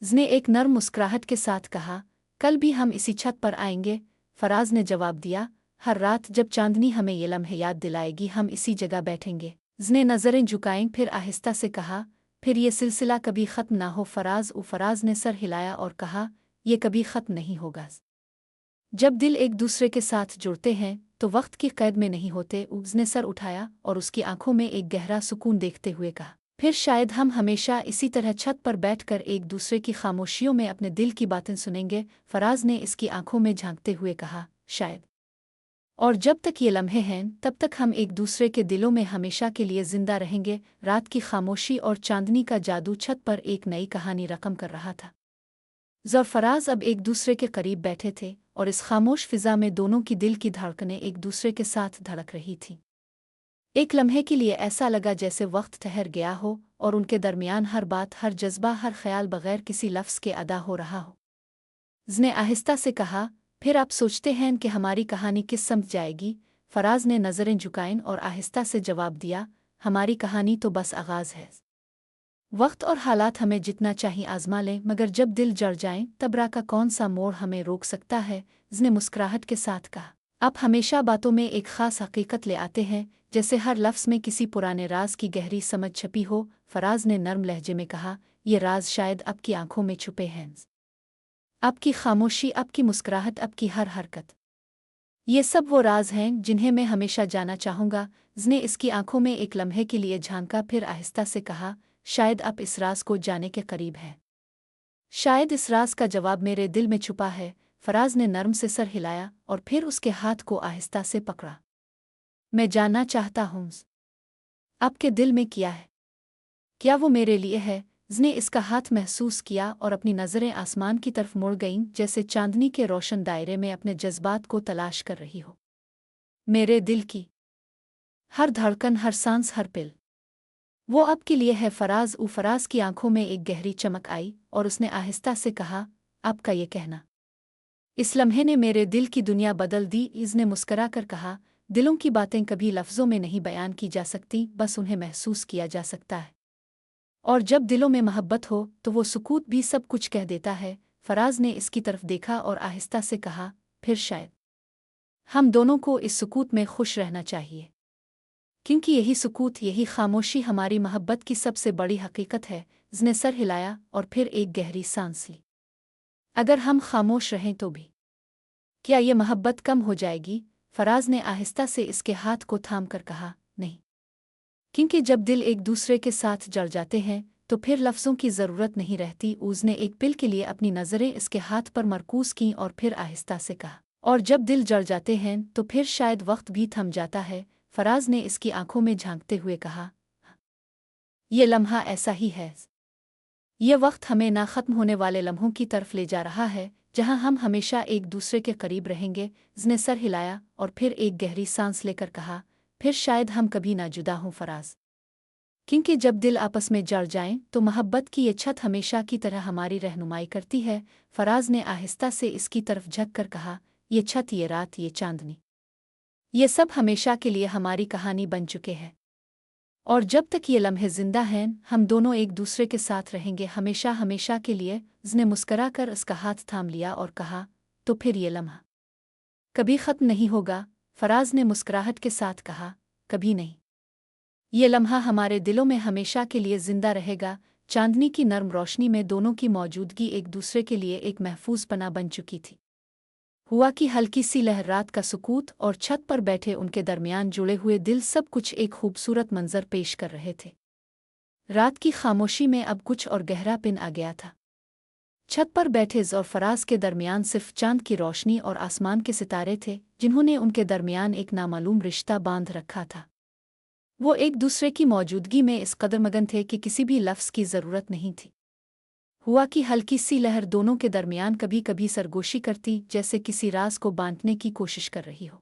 उसने एक नर्म मुस्कुराहट के साथ कहा, कल भी हम इसी छत पर आएंगे। फराज ने जवाब दिया, हर रात जब चांदनी हमें ये लम्हे याद दिलाएगी हम इसी जगह बैठेंगे। उसने नज़रें झुकाईं, फिर आहिस्ता से कहा, फिर ये सिलसिला कभी ख़त्म ना हो फराज। फराज ने सर हिलाया और कहा, ये कभी ख़त्म नहीं होगा। जब दिल एक दूसरे के साथ जुड़ते हैं तो वक्त की कैद में नहीं होते। उसने सर उठाया और उसकी आंखों में एक गहरा सुकून देखते हुए कहा, फिर शायद हम हमेशा इसी तरह छत पर बैठकर एक दूसरे की खामोशियों में अपने दिल की बातें सुनेंगे। फराज ने इसकी आंखों में झांकते हुए कहा, शायद, और जब तक ये लम्हे हैं तब तक हम एक दूसरे के दिलों में हमेशा के लिए जिंदा रहेंगे। रात की खामोशी और चांदनी का जादू छत पर एक नई कहानी रकम कर रहा था। ज़र फराज अब एक दूसरे के करीब बैठे थे और इस खामोश फिजा में दोनों की दिल की धड़कनें एक दूसरे के साथ धड़क रही थीं। एक लम्हे के लिए ऐसा लगा जैसे वक्त ठहर गया हो और उनके दरमियान हर बात, हर जज्बा, हर ख्याल बगैर किसी लफ्ज़ के अदा हो रहा हो। उसने आहिस्ता से कहा, फिर आप सोचते हैं कि हमारी कहानी किस समझ जाएगी। फराज ने नज़रें झुकाईं और आहिस्ता से जवाब दिया, हमारी कहानी तो बस आगाज़ है। वक्त और हालात हमें जितना चाहिए आजमा लें, मगर जब दिल जड़ जाएं तब राह का कौन सा मोड़ हमें रोक सकता है। उसने मुस्कुराहट के साथ कहा, आप हमेशा बातों में एक ख़ास हकीकत ले आते हैं, जैसे हर लफ्ज़ में किसी पुराने राज की गहरी समझ छपी हो। फराज ने नर्म लहजे में कहा, ये राज शायद आपकी आंखों में छुपे हैं, आपकी खामोशी, आपकी मुस्कुराहट, आपकी हर हरकत। ये सब वो राज हैं जिन्हें मैं हमेशा जाना चाहूँगा। उसने इसकी आंखों में एक लम्हे के लिए झांका, फिर आहिस्ता से कहा, शायद आप इस राज को जाने के करीब हैं, शायद इस राज का जवाब मेरे दिल में छुपा है। फराज ने नर्म से सर हिलाया और फिर उसके हाथ को आहिस्ता से पकड़ा। मैं जानना चाहता हूँ, आपके दिल में क्या है, क्या वो मेरे लिए है। उसने इसका हाथ महसूस किया और अपनी नज़रें आसमान की तरफ मुड़ गईं, जैसे चांदनी के रोशन दायरे में अपने जज्बात को तलाश कर रही हो। मेरे दिल की हर धड़कन, हर सांस, हर पिल, वो आपके लिए है फराज। फराज की आंखों में एक गहरी चमक आई और उसने आहिस्ता से कहा, आपका ये कहना, इस लम्हे ने मेरे दिल की दुनिया बदल दी। इसने मुस्करा कर कहा, दिलों की बातें कभी लफ्ज़ों में नहीं बयान की जा सकती, बस उन्हें महसूस किया जा सकता है, और जब दिलों में मोहब्बत हो तो वो सुकूत भी सब कुछ कह देता है। फराज ने इसकी तरफ देखा और आहिस्ता से कहा, फिर शायद हम दोनों को इस सुकूत में खुश रहना चाहिए, क्योंकि यही सुकूत, यही खामोशी हमारी मोहब्बत की सबसे बड़ी हकीकत है। उसने सर हिलाया और फिर एक गहरी सांस ली। अगर हम खामोश रहें तो भी, क्या ये मोहब्बत कम हो जाएगी? फराज ने आहिस्ता से इसके हाथ को थाम कर कहा, नहीं। क्योंकि जब दिल एक दूसरे के साथ जड़ जाते हैं तो फिर लफ्ज़ों की ज़रूरत नहीं रहती। उसने एक पल के लिए अपनी नज़रें इसके हाथ पर मरकूज़ कीं और फिर आहिस्ता से कहा, और जब दिल जड़ जाते हैं तो फिर शायद वक्त भी थम जाता है। फराज ने इसकी आंखों में झांकते हुए कहा, ये लम्हा ऐसा ही है। ये वक्त हमें ना ख़त्म होने वाले लम्हों की तरफ ले जा रहा है, जहाँ हम हमेशा एक दूसरे के करीब रहेंगे। उसने सर हिलाया और फिर एक गहरी सांस लेकर कहा, फिर शायद हम कभी ना जुदा हों फराज। क्योंकि जब दिल आपस में जड़ जाएं तो मोहब्बत की ये छत हमेशा की तरह हमारी रहनुमाई करती है। फराज ने आहिस्ता से इसकी तरफ झक कर कहा, ये छत, ये रात, ये चांदनी, ये सब हमेशा के लिए हमारी कहानी बन चुके हैं। और जब तक ये लम्हे जिंदा हैं हम दोनों एक दूसरे के साथ रहेंगे, हमेशा हमेशा के लिए। उसने मुस्करा कर उसका हाथ थाम लिया और कहा, तो फिर ये लम्हा कभी ख़त्म नहीं होगा? फराज ने मुस्कुराहट के साथ कहा, कभी नहीं। ये लम्हा हमारे दिलों में हमेशा के लिए जिंदा रहेगा। चांदनी की नर्म रोशनी में दोनों की मौजूदगी एक दूसरे के लिए एक महफूज पनाह बन चुकी थी। हुआ कि हल्की सी लहर, रात का सुकूत और छत पर बैठे उनके दरमियान जुड़े हुए दिल सब कुछ एक खूबसूरत मंजर पेश कर रहे थे। रात की खामोशी में अब कुछ और गहरापन आ गया था। छत पर बैठे और फराज के दरमियान सिर्फ चांद की रोशनी और आसमान के सितारे थे, जिन्होंने उनके दरमियान एक नामालूम रिश्ता बांध रखा था। वो एक दूसरे की मौजूदगी में इस कदर मगन थे कि किसी भी लफ्ज़ की ज़रूरत नहीं थी। हुआ कि हल्की सी लहर दोनों के दरमियान कभी कभी सरगोशी करती, जैसे किसी राज को बांटने की कोशिश कर रही हो।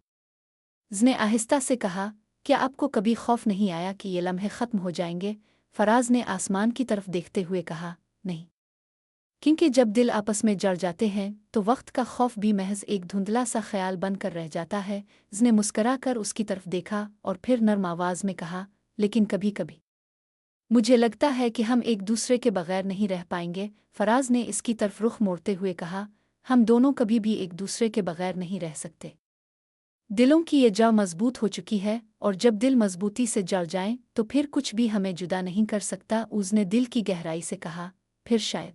उसने आहिस्ता से कहा, क्या आपको कभी खौफ नहीं आया कि ये लम्हे ख़त्म हो जाएंगे? फराज ने आसमान की तरफ देखते हुए कहा, नहीं। क्योंकि जब दिल आपस में जड़ जाते हैं तो वक्त का खौफ भी महज एक धुंधला सा ख्याल बनकर रह जाता है। उसने मुस्करा कर उसकी तरफ देखा और फिर नर्म आवाज़ में कहा, लेकिन कभी कभी मुझे लगता है कि हम एक दूसरे के बगैर नहीं रह पाएंगे। फराज ने इसकी तरफ रुख मोड़ते हुए कहा, हम दोनों कभी भी एक दूसरे के बगैर नहीं रह सकते। दिलों की ये जड़ मजबूत हो चुकी है और जब दिल मजबूती से जड़ जाएं तो फिर कुछ भी हमें जुदा नहीं कर सकता। उसने दिल की गहराई से कहा, फिर शायद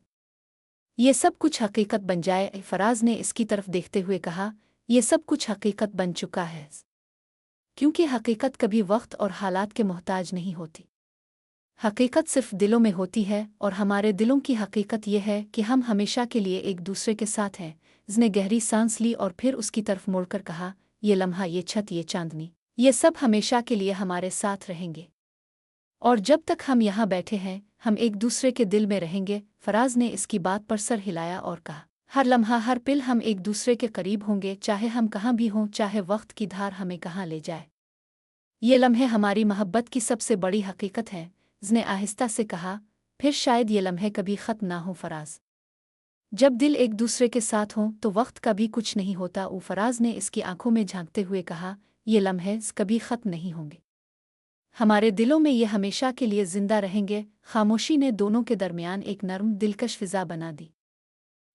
ये सब कुछ हकीकत बन जाए। फराज ने इसकी तरफ देखते हुए कहा, ये सब कुछ हकीकत बन चुका है, क्योंकि हकीकत कभी वक्त और हालात के मोहताज नहीं होती। हकीकत सिर्फ दिलों में होती है और हमारे दिलों की हकीकत यह है कि हम हमेशा के लिए एक दूसरे के साथ हैं। उसने गहरी सांस ली और फिर उसकी तरफ मुड़कर कहा, ये लम्हा, ये छत, ये चांदनी, ये सब हमेशा के लिए हमारे साथ रहेंगे। और जब तक हम यहाँ बैठे हैं हम एक दूसरे के दिल में रहेंगे। फराज ने इसकी बात पर सर हिलाया और कहा, हर लम्हा, हर पल हम एक दूसरे के करीब होंगे, चाहे हम कहाँ भी हों, चाहे वक्त की धार हमें कहाँ ले जाए। ये लम्हे हमारी मोहब्बत की सबसे बड़ी हकीकत है। उसने आहिस्ता से कहा, फिर शायद ये लम्हे कभी ख़त्म ना हो फराज। जब दिल एक दूसरे के साथ हों तो वक्त का भी कुछ नहीं होता। फराज ने इसकी आंखों में झांकते हुए कहा, ये लम्हे कभी ख़त्म नहीं होंगे, हमारे दिलों में ये हमेशा के लिए जिंदा रहेंगे। खामोशी ने दोनों के दरमियान एक नर्म दिलकश फिजा बना दी।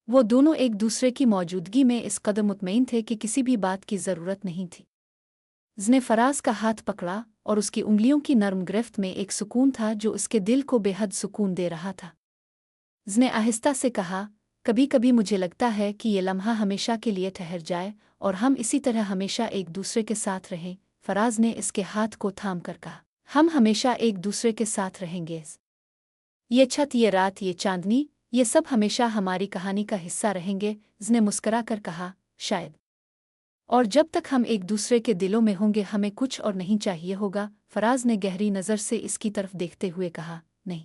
वो दोनों एक दूसरे की मौजूदगी में इस कदर मुतमईन थे कि किसी भी बात की ज़रूरत नहीं थी। उसने फराज का हाथ पकड़ा और उसकी उंगलियों की नर्म गिरफ्त में एक सुकून था जो उसके दिल को बेहद सुकून दे रहा था। उसने आहिस्ता से कहा, कभी कभी मुझे लगता है कि ये लम्हा हमेशा के लिए ठहर जाए और हम इसी तरह हमेशा एक दूसरे के साथ रहें। फराज ने इसके हाथ को थाम कर कहा, हम हमेशा एक दूसरे के साथ रहेंगे। ये छत, ये रात, ये चांदनी, ये सब हमेशा हमारी कहानी का हिस्सा रहेंगे। उसने मुस्करा कर कहा, शायद। और जब तक हम एक दूसरे के दिलों में होंगे हमें कुछ और नहीं चाहिए होगा। फराज ने गहरी नज़र से इसकी तरफ देखते हुए कहा, नहीं,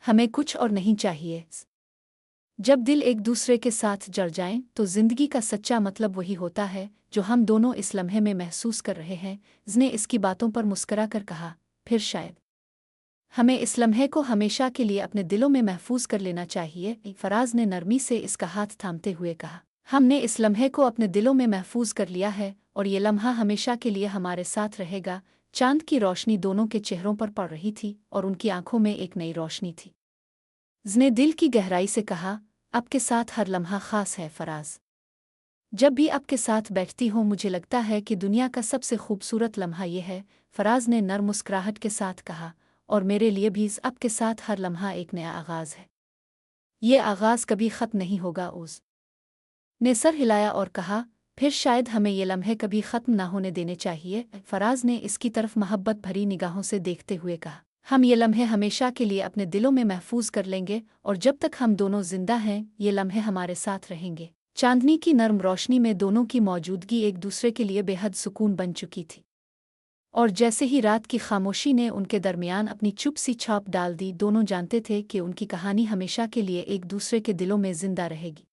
हमें कुछ और नहीं चाहिए। जब दिल एक दूसरे के साथ जड़ जाएं तो जिंदगी का सच्चा मतलब वही होता है जो हम दोनों इस लम्हे में महसूस कर रहे हैं। उसने इसकी बातों पर मुस्करा कर कहा, फिर शायद हमें इस लम्हे को हमेशा के लिए अपने दिलों में महफूज कर लेना चाहिए। फराज ने नरमी से इसका हाथ थामते हुए कहा, हमने इस लम्हे को अपने दिलों में महफूज कर लिया है और ये लम्हा हमेशा के लिए हमारे साथ रहेगा। चांद की रोशनी दोनों के चेहरों पर पड़ रही थी और उनकी आंखों में एक नई रोशनी थी। उसने दिल की गहराई से कहा, आपके साथ हर लम्हा खास है फराज। जब भी आपके साथ बैठती हूँ मुझे लगता है कि दुनिया का सबसे खूबसूरत लम्हा ये है। फराज ने नर्म मुस्कुराहट के साथ कहा, और मेरे लिए भी आपके साथ हर लम्हा एक नया आगाज़ है। ये आगाज़ कभी ख़त्म नहीं होगा। उस ने सर हिलाया और कहा, फिर शायद हमें ये लम्हे कभी ख़त्म ना होने देने चाहिए। फराज ने इसकी तरफ मोहब्बत भरी निगाहों से देखते हुए कहा, हम ये लम्हे हमेशा के लिए अपने दिलों में महफूज कर लेंगे और जब तक हम दोनों जिंदा हैं ये लम्हे हमारे साथ रहेंगे। चांदनी की नर्म रोशनी में दोनों की मौजूदगी एक दूसरे के लिए बेहद सुकून बन चुकी थी, और जैसे ही रात की खामोशी ने उनके दरमियान अपनी चुप सी छाप डाल दी, दोनों जानते थे कि उनकी कहानी हमेशा के लिए एक दूसरे के दिलों में जिंदा रहेगी।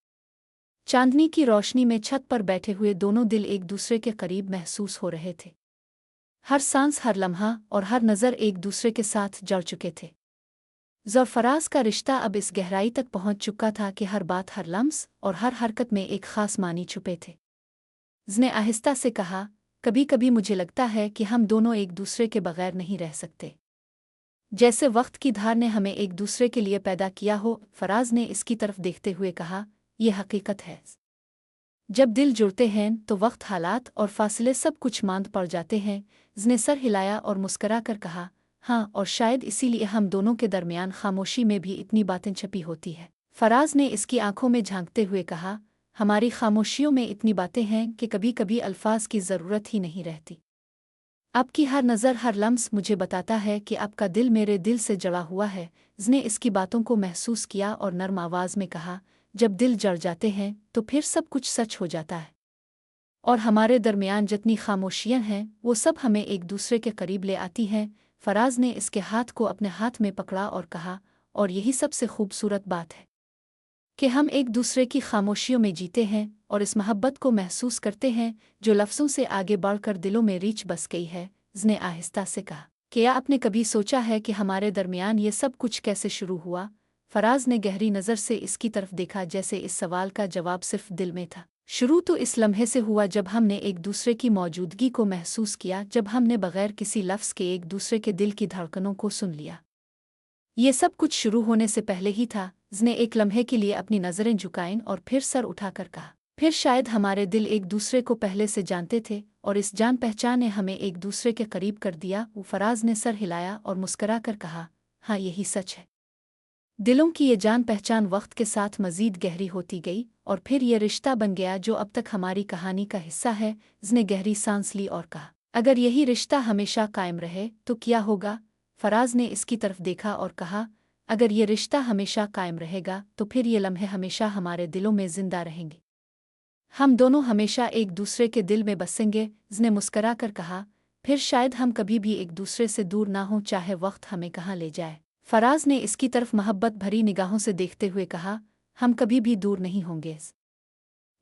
चांदनी की रोशनी में छत पर बैठे हुए दोनों दिल एक दूसरे के करीब महसूस हो रहे थे। हर सांस, हर लम्हा और हर नज़र एक दूसरे के साथ जुड़ चुके थे। ज़रफ़राज का रिश्ता अब इस गहराई तक पहुंच चुका था कि हर बात, हर लम्स और हर हरकत में एक ख़ास मानी छुपे थे। उसने आहिस्ता से कहा, कभी कभी मुझे लगता है कि हम दोनों एक दूसरे के बगैर नहीं रह सकते, जैसे वक्त की धार ने हमें एक दूसरे के लिए पैदा किया हो। फराज ने इसकी तरफ देखते हुए कहा, यह हकीकत है। जब दिल जुड़ते हैं तो वक्त, हालात और फासले सब कुछ मांद पड़ जाते हैं। उसने सर हिलाया और मुस्करा कर कहा, हाँ, और शायद इसीलिए हम दोनों के दरमियान खामोशी में भी इतनी बातें छपी होती है। फराज ने इसकी आंखों में झांकते हुए कहा, हमारी खामोशियों में इतनी बातें हैं कि कभी कभी अल्फाज की ज़रूरत ही नहीं रहती। आपकी हर नज़र, हर लम्स मुझे बताता है कि आपका दिल मेरे दिल से जड़ा हुआ है। उसने इसकी बातों को महसूस किया और नर्म आवाज़ में कहा, जब दिल जड़ जाते हैं तो फिर सब कुछ सच हो जाता है, और हमारे दरमियान जितनी खामोशियां हैं वो सब हमें एक दूसरे के करीब ले आती हैं। फराज ने इसके हाथ को अपने हाथ में पकड़ा और कहा, और यही सबसे खूबसूरत बात है कि हम एक दूसरे की खामोशियों में जीते हैं और इस मोहब्बत को महसूस करते हैं जो लफ्ज़ों से आगे बढ़कर दिलों में रीछ बस गई है। उसने आहिस्ता से कहा, क्या आपने कभी सोचा है कि हमारे दरमियान ये सब कुछ कैसे शुरू हुआ? फराज ने गहरी नज़र से इसकी तरफ देखा, जैसे इस सवाल का जवाब सिर्फ दिल में था। शुरू तो इस लम्हे से हुआ जब हमने एक दूसरे की मौजूदगी को महसूस किया, जब हमने बगैर किसी लफ्ज़ के एक दूसरे के दिल की धड़कनों को सुन लिया। ये सब कुछ शुरू होने से पहले ही था। उसने एक लम्हे के लिए अपनी नज़रें झुकाईं और फिर सर उठाकर कहा, फिर शायद हमारे दिल एक दूसरे को पहले से जानते थे और इस जान पहचान ने हमें एक दूसरे के करीब कर दिया। वो फराज ने सर हिलाया और मुस्करा कर कहा, हाँ, यही सच है। दिलों की ये जान पहचान वक्त के साथ मज़ीद गहरी होती गई और फिर ये रिश्ता बन गया जो अब तक हमारी कहानी का हिस्सा है। उसने गहरी सांस ली और कहा, अगर यही रिश्ता हमेशा कायम रहे तो क्या होगा? फराज ने इसकी तरफ देखा और कहा, अगर ये रिश्ता हमेशा कायम रहेगा तो फिर ये लम्हे हमेशा हमारे दिलों में जिंदा रहेंगे। हम दोनों हमेशा एक दूसरे के दिल में बसेंगे। उसने मुस्करा कर कहा, फिर शायद हम कभी भी एक दूसरे से दूर ना हों, चाहे वक्त हमें कहाँ ले जाए। फराज ने इसकी तरफ मोहब्बत भरी निगाहों से देखते हुए कहा, हम कभी भी दूर नहीं होंगे।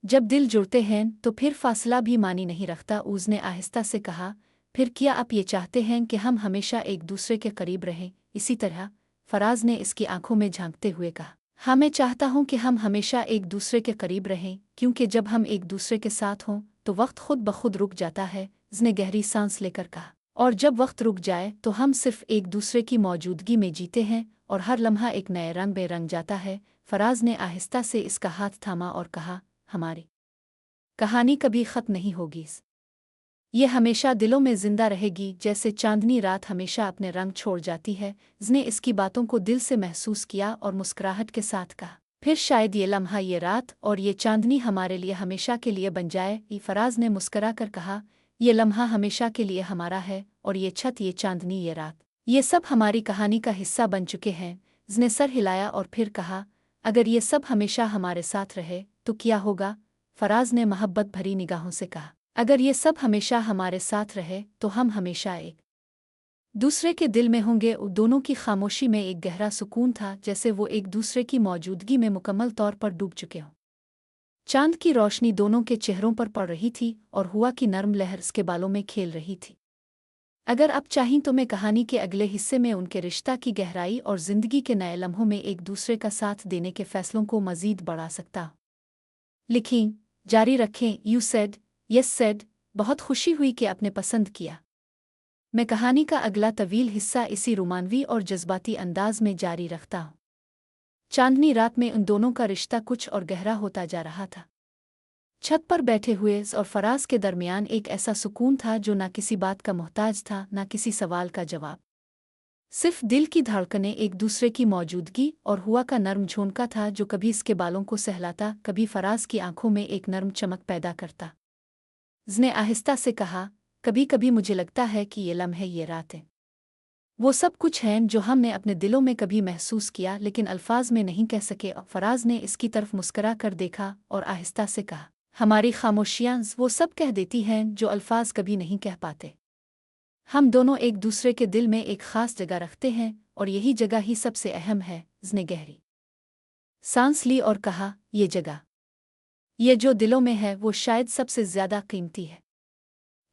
जब दिल जुड़ते हैं तो फिर फासला भी मानी नहीं रखता। उसने आहिस्ता से कहा, फिर क्या आप ये चाहते हैं कि हम हमेशा एक दूसरे के करीब रहें? इसी तरह फराज ने इसकी आंखों में झांकते हुए कहा, हाँ, मैं चाहता हूँ कि हम हमेशा एक दूसरे के करीब रहें, क्योंकि जब हम एक दूसरे के साथ हों तो वक्त खुद ब खुद रुक जाता है। उसने गहरी सांस लेकर कहा, और जब वक्त रुक जाए तो हम सिर्फ एक दूसरे की मौजूदगी में जीते हैं और हर लम्हा एक नए रंग में रंग जाता है। फराज ने आहिस्ता से इसका हाथ थामा और कहा, हमारी कहानी कभी ख़त्म नहीं होगी, ये हमेशा दिलों में जिंदा रहेगी, जैसे चांदनी रात हमेशा अपने रंग छोड़ जाती है। उसने इसकी बातों को दिल से महसूस किया और मुस्कुराहट के साथ कहा, फिर शायद ये लम्हा, ये रात और ये चांदनी हमारे लिए हमेशा के लिए बन जाए। फराज ने मुस्करा कर कहा, ये लम्हा हमेशा के लिए हमारा है और ये छत, ये चांदनी, ये रात, ये सब हमारी कहानी का हिस्सा बन चुके हैं। उसने सर हिलाया और फिर कहा, अगर ये सब हमेशा हमारे साथ रहे तो क्या होगा? फराज ने मोहब्बत भरी निगाहों से कहा, अगर ये सब हमेशा हमारे साथ रहे तो हम हमेशा एक दूसरे के दिल में होंगे। दोनों की खामोशी में एक गहरा सुकून था, जैसे वो एक दूसरे की मौजूदगी में मुकम्मल तौर पर डूब चुके हों। चांद की रोशनी दोनों के चेहरों पर पड़ रही थी और हुआ की नर्म लहर उसके बालों में खेल रही थी। अगर आप चाहें तो मैं कहानी के अगले हिस्से में उनके रिश्ता की गहराई और ज़िंदगी के नए लम्हों में एक दूसरे का साथ देने के फैसलों को मज़ीद बढ़ा सकता हूँ। लिखें, जारी रखें। You said, yes said. बहुत खुशी हुई कि आपने पसंद किया। मैं कहानी का अगला तवील हिस्सा इसी रोमानवी और जज्बाती अंदाज में जारी रखता हूँ। चांदनी रात में उन दोनों का रिश्ता कुछ और गहरा होता जा रहा था। छत पर बैठे हुए और फराज के दरमियान एक ऐसा सुकून था जो ना किसी बात का मोहताज था, ना किसी सवाल का जवाब। सिर्फ दिल की धड़कनें, एक दूसरे की मौजूदगी और हुआ का नर्म झोंका था जो कभी इसके बालों को सहलाता, कभी फराज की आंखों में एक नर्म चमक पैदा करता। उसने आहिस्ता से कहा, कभी कभी मुझे लगता है कि ये लम्हे, ये रातें, वो सब कुछ हैं जो हमने अपने दिलों में कभी महसूस किया लेकिन अल्फाज में नहीं कह सके। फराज ने इसकी तरफ मुस्करा कर देखा और आहिस्ता से कहा, हमारी खामोशियाँ वो सब कह देती हैं जो अल्फाज कभी नहीं कह पाते। हम दोनों एक दूसरे के दिल में एक ख़ास जगह रखते हैं और यही जगह ही सबसे अहम है। उसने गहरी सांस ली और कहा, ये जगह, ये जो दिलों में है वो शायद सबसे ज़्यादा कीमती है,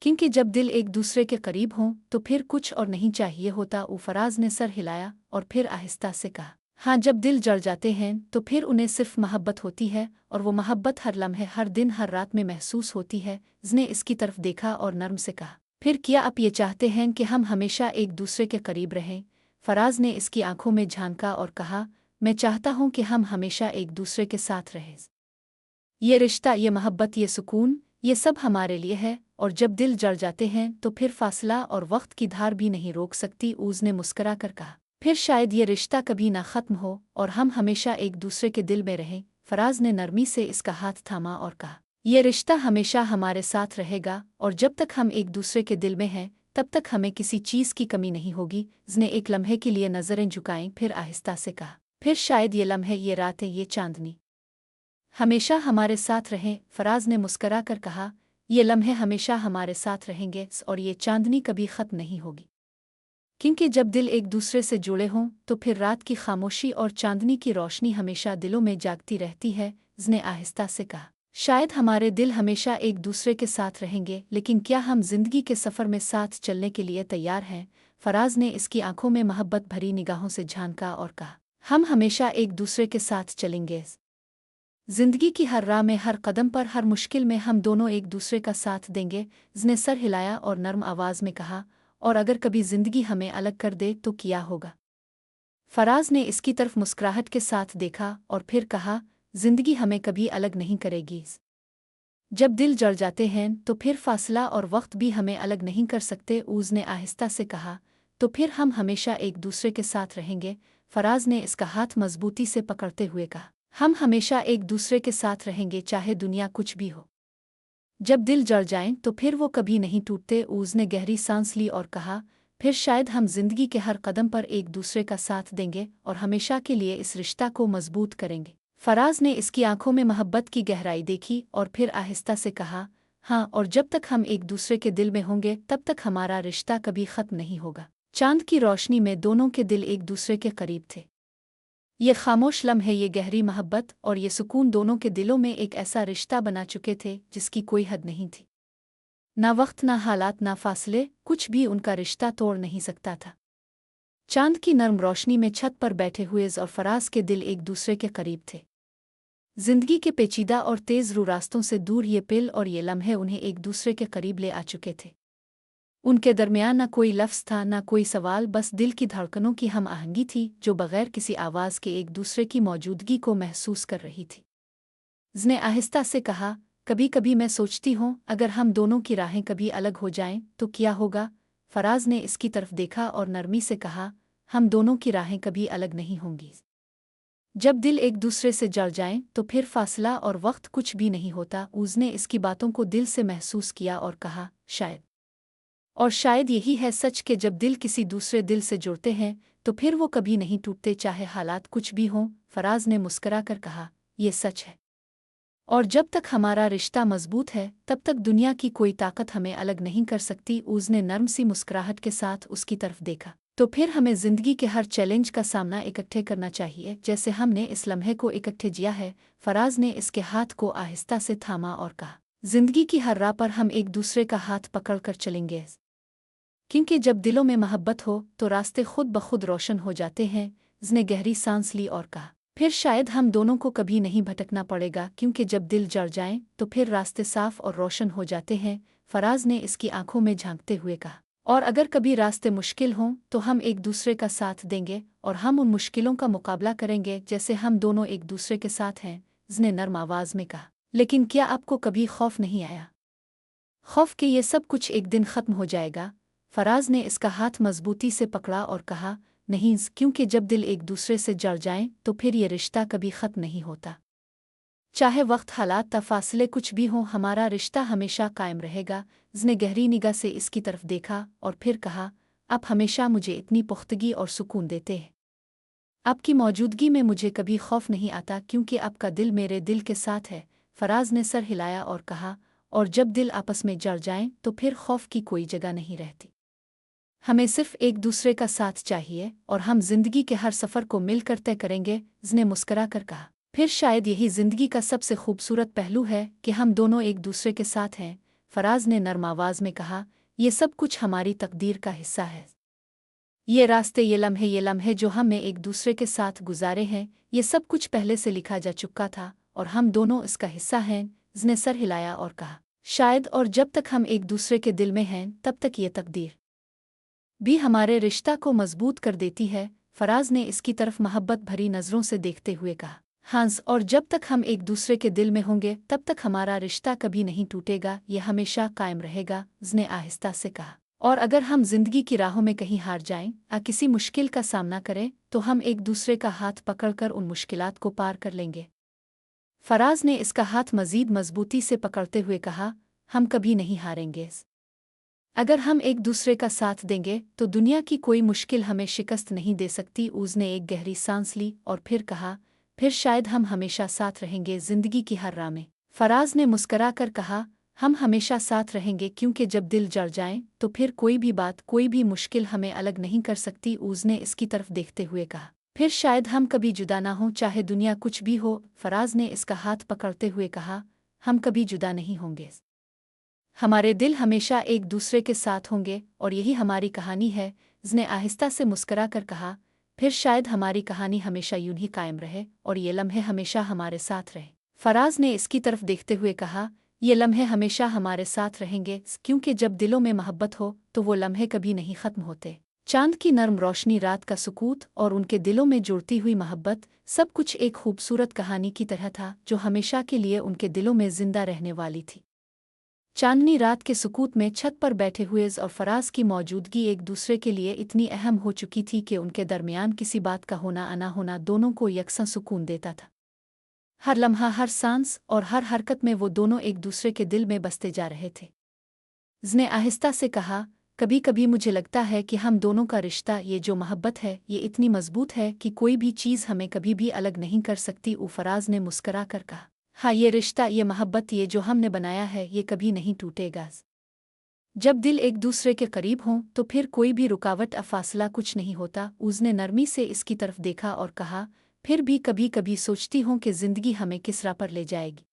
क्योंकि जब दिल एक दूसरे के करीब हों तो फिर कुछ और नहीं चाहिए होता। फराज ने सर हिलाया और फिर आहिस्ता से कहा, हाँ, जब दिल जल जाते हैं तो फिर उन्हें सिर्फ मोहब्बत होती है, और वो मोहब्बत हर लम्हे, हर दिन, हर रात में महसूस होती है। उसने इसकी तरफ देखा और नर्म से कहा, फिर क्या आप ये चाहते हैं कि हम हमेशा एक दूसरे के करीब रहें? फराज ने इसकी आंखों में झांका और कहा, मैं चाहता हूँ कि हम हमेशा एक दूसरे के साथ रहें। ये रिश्ता, ये मोहब्बत, ये सुकून, ये सब हमारे लिए है, और जब दिल जल जाते हैं तो फिर फासला और वक्त की धार भी नहीं रोक सकती। उसने मुस्करा कर कहा, फिर शायद ये रिश्ता कभी ना ख़त्म हो और हम हमेशा एक दूसरे के दिल में रहें। फराज ने नरमी से इसका हाथ थामा और कहा, यह रिश्ता हमेशा हमारे साथ रहेगा, और जब तक हम एक दूसरे के दिल में हैं तब तक हमें किसी चीज़ की कमी नहीं होगी। उसने एक लम्हे के लिए नज़रें झुकाईं, फिर आहिस्ता से कहा, फिर शायद ये लम्हे, ये रातें, ये चांदनी हमेशा हमारे साथ रहें। फराज ने मुस्करा कर कहा, ये लम्हे हमेशा हमारे साथ रहेंगे और ये चांदनी कभी ख़त्म नहीं होगी, क्योंकि जब दिल एक दूसरे से जुड़े हों तो फिर रात की खामोशी और चांदनी की रोशनी हमेशा दिलों में जागती रहती है। उसने आहिस्ता से कहा, शायद हमारे दिल हमेशा एक दूसरे के साथ रहेंगे, लेकिन क्या हम जिंदगी के सफ़र में साथ चलने के लिए तैयार हैं? फराज ने इसकी आंखों में मोहब्बत भरी निगाहों से झांका और कहा, हम हमेशा एक दूसरे के साथ चलेंगे। जिंदगी की हर राह में, हर कदम पर, हर मुश्किल में हम दोनों एक दूसरे का साथ देंगे। उसने सर हिलाया और नर्म आवाज में कहा, और अगर कभी जिंदगी हमें अलग कर दे तो क्या होगा? फराज ने इसकी तरफ मुस्कुराहट के साथ देखा और फिर कहा, जिंदगी हमें कभी अलग नहीं करेगी। जब दिल जल जाते हैं तो फिर फासला और वक्त भी हमें अलग नहीं कर सकते। उसने आहिस्ता से कहा, तो फिर हम हमेशा एक दूसरे के साथ रहेंगे। फराज ने इसका हाथ मजबूती से पकड़ते हुए कहा, हम हमेशा एक दूसरे के साथ रहेंगे, चाहे दुनिया कुछ भी हो। जब दिल जल जाएं तो फिर वो कभी नहीं टूटते। उसने गहरी सांस ली और कहा, फिर शायद हम जिंदगी के हर कदम पर एक दूसरे का साथ देंगे और हमेशा के लिए इस रिश्ता को मजबूत करेंगे। फराज ने इसकी आंखों में मोहब्बत की गहराई देखी और फिर आहिस्ता से कहा, हाँ, और जब तक हम एक दूसरे के दिल में होंगे तब तक हमारा रिश्ता कभी ख़त्म नहीं होगा। चांद की रोशनी में दोनों के दिल एक दूसरे के करीब थे। ये खामोश लम्हे, ये गहरी मोहब्बत और ये सुकून दोनों के दिलों में एक ऐसा रिश्ता बना चुके थे जिसकी कोई हद नहीं थी। ना वक्त, ना हालात, ना फासले, कुछ भी उनका रिश्ता तोड़ नहीं सकता था। चांद की नर्म रोशनी में छत पर बैठे हुए और फराज के दिल एक दूसरे के करीब थे। जिंदगी के पेचीदा और तेज रू रास्तों से दूर ये पिल और ये लम्हे उन्हें एक दूसरे के करीब ले आ चुके थे। उनके दरमियान न कोई लफ्ज़ था, न कोई सवाल, बस दिल की धड़कनों की हम आहंगी थी जो बगैर किसी आवाज़ के एक दूसरे की मौजूदगी को महसूस कर रही थी। उसने आहिस्ता से कहा, कभी कभी मैं सोचती हूँ अगर हम दोनों की राहें कभी अलग हो जाएं तो क्या होगा? फराज ने इसकी तरफ देखा और नरमी से कहा, हम दोनों की राहें कभी अलग नहीं होंगी। जब दिल एक दूसरे से जल जाएं तो फिर फासला और वक्त कुछ भी नहीं होता। उसने इसकी बातों को दिल से महसूस किया और कहा, शायद, और शायद यही है सच कि जब दिल किसी दूसरे दिल से जुड़ते हैं तो फिर वो कभी नहीं टूटते, चाहे हालात कुछ भी हों। फराज ने मुस्करा कर कहा, ये सच है, और जब तक हमारा रिश्ता मजबूत है तब तक दुनिया की कोई ताकत हमें अलग नहीं कर सकती। उसने नर्म सी मुस्कुराहट के साथ उसकी तरफ देखा, तो फिर हमें जिंदगी के हर चैलेंज का सामना इकट्ठे करना चाहिए जैसे हमने इस लम्हे को इकट्ठे जिया है। फराज ने इसके हाथ को आहिस्ता से थामा और कहा, जिंदगी की हर राह पर हम एक दूसरे का हाथ पकड़ कर चलेंगे, क्योंकि जब दिलों में मोहब्बत हो तो रास्ते खुद ब खुद रोशन हो जाते हैं। उसने गहरी सांस ली और कहा, फिर शायद हम दोनों को कभी नहीं भटकना पड़ेगा, क्योंकि जब दिल जल जाएं तो फिर रास्ते साफ और रोशन हो जाते हैं। फराज ने इसकी आंखों में झांकते हुए कहा, और अगर कभी रास्ते मुश्किल हों तो हम एक दूसरे का साथ देंगे और हम उन मुश्किलों का मुकाबला करेंगे जैसे हम दोनों एक दूसरे के साथ हैं। उसने नर्म आवाज में कहा, लेकिन क्या आपको कभी खौफ नहीं आया? खौफ कि ये सब कुछ एक दिन ख़त्म हो जाएगा? फराज ने इसका हाथ मजबूती से पकड़ा और कहा, नहीं, क्योंकि जब दिल एक दूसरे से जड़ जाएं तो फिर ये रिश्ता कभी ख़त्म नहीं होता। चाहे वक्त हालात ता फासले कुछ भी हों, हमारा रिश्ता हमेशा कायम रहेगा। उसने गहरी निगाह से इसकी तरफ देखा और फिर कहा, आप हमेशा मुझे इतनी पुख्तगी और सुकून देते हैं। आपकी मौजूदगी में मुझे कभी खौफ नहीं आता, क्योंकि आपका दिल मेरे दिल के साथ है। फराज ने सर हिलाया और कहा, और जब दिल आपस में जड़ जाएं तो फिर खौफ की कोई जगह नहीं रहती। हमें सिर्फ एक दूसरे का साथ चाहिए और हम जिंदगी के हर सफ़र को मिलकर तय करेंगे। उसने मुस्करा कर कहा, फिर शायद यही जिंदगी का सबसे खूबसूरत पहलू है कि हम दोनों एक दूसरे के साथ हैं। फराज ने नर्म आवाज में कहा, यह सब कुछ हमारी तकदीर का हिस्सा है। ये रास्ते, ये लम्हे जो हमने एक दूसरे के साथ गुजारे हैं, ये सब कुछ पहले से लिखा जा चुका था और हम दोनों इसका हिस्सा हैं। उसने सर हिलाया और कहा, शायद, और जब तक हम एक दूसरे के दिल में हैं तब तक ये तकदीर भी हमारे रिश्ता को मजबूत कर देती है। फराज ने इसकी तरफ मोहब्बत भरी नज़रों से देखते हुए कहा, हंस, और जब तक हम एक दूसरे के दिल में होंगे तब तक हमारा रिश्ता कभी नहीं टूटेगा, ये हमेशा कायम रहेगा। उसने आहिस्ता से कहा, और अगर हम जिंदगी की राहों में कहीं हार जाएं या किसी मुश्किल का सामना करें तो हम एक दूसरे का हाथ पकड़कर उन मुश्किलात को पार कर लेंगे। फराज ने इसका हाथ मजीद मजबूती से पकड़ते हुए कहा, हम कभी नहीं हारेंगे। अगर हम एक दूसरे का साथ देंगे तो दुनिया की कोई मुश्किल हमें शिकस्त नहीं दे सकती। उसने एक गहरी सांस ली और फिर कहा, फिर शायद हम हमेशा साथ रहेंगे जिंदगी की हर राह में। फराज ने मुस्करा कर कहा, हम हमेशा साथ रहेंगे, क्योंकि जब दिल जड़ जाएं तो फिर कोई भी बात, कोई भी मुश्किल हमें अलग नहीं कर सकती। उसने इसकी तरफ देखते हुए कहा, फिर शायद हम कभी जुदा ना हों, चाहे दुनिया कुछ भी हो। फराज ने इसका हाथ पकड़ते हुए कहा, हम कभी जुदा नहीं होंगे, हमारे दिल हमेशा एक दूसरे के साथ होंगे और यही हमारी कहानी है। उसने आहिस्ता से मुस्करा कर कहा, फिर शायद हमारी कहानी हमेशा यूं ही कायम रहे और ये लम्हे हमेशा हमारे साथ रहे। फराज ने इसकी तरफ देखते हुए कहा, ये लम्हे हमेशा हमारे साथ रहेंगे, क्योंकि जब दिलों में मोहब्बत हो तो वो लम्हे कभी नहीं ख़त्म होते। चांद की नर्म रोशनी, रात का सुकूत और उनके दिलों में जुड़ती हुई मोहब्बत, सब कुछ एक खूबसूरत कहानी की तरह था जो हमेशा के लिए उनके दिलों में जिंदा रहने वाली थी। चांदनी रात के सुकूत में छत पर बैठे हुए और फराज की मौजूदगी एक दूसरे के लिए इतनी अहम हो चुकी थी कि उनके दरमियान किसी बात का होना अना होना दोनों को यकसा सुकून देता था। हर लम्हा, हर सांस और हर हरकत में वो दोनों एक दूसरे के दिल में बसते जा रहे थे। उसने आहिस्ता से कहा, कभी कभी मुझे लगता है कि हम दोनों का रिश्ता, ये जो मोहब्बत है, ये इतनी मजबूत है कि कोई भी चीज़ हमें कभी भी अलग नहीं कर सकती। फराज ने मुस्करा कर कहा, हाँ, ये रिश्ता, ये मोहब्बत, ये जो हमने बनाया है, ये कभी नहीं टूटेगा। जब दिल एक दूसरे के करीब हों तो फिर कोई भी रुकावट या फासला कुछ नहीं होता। उसने नरमी से इसकी तरफ देखा और कहा, फिर भी कभी कभी सोचती हूँ कि ज़िंदगी हमें किस राह पर ले जाएगी।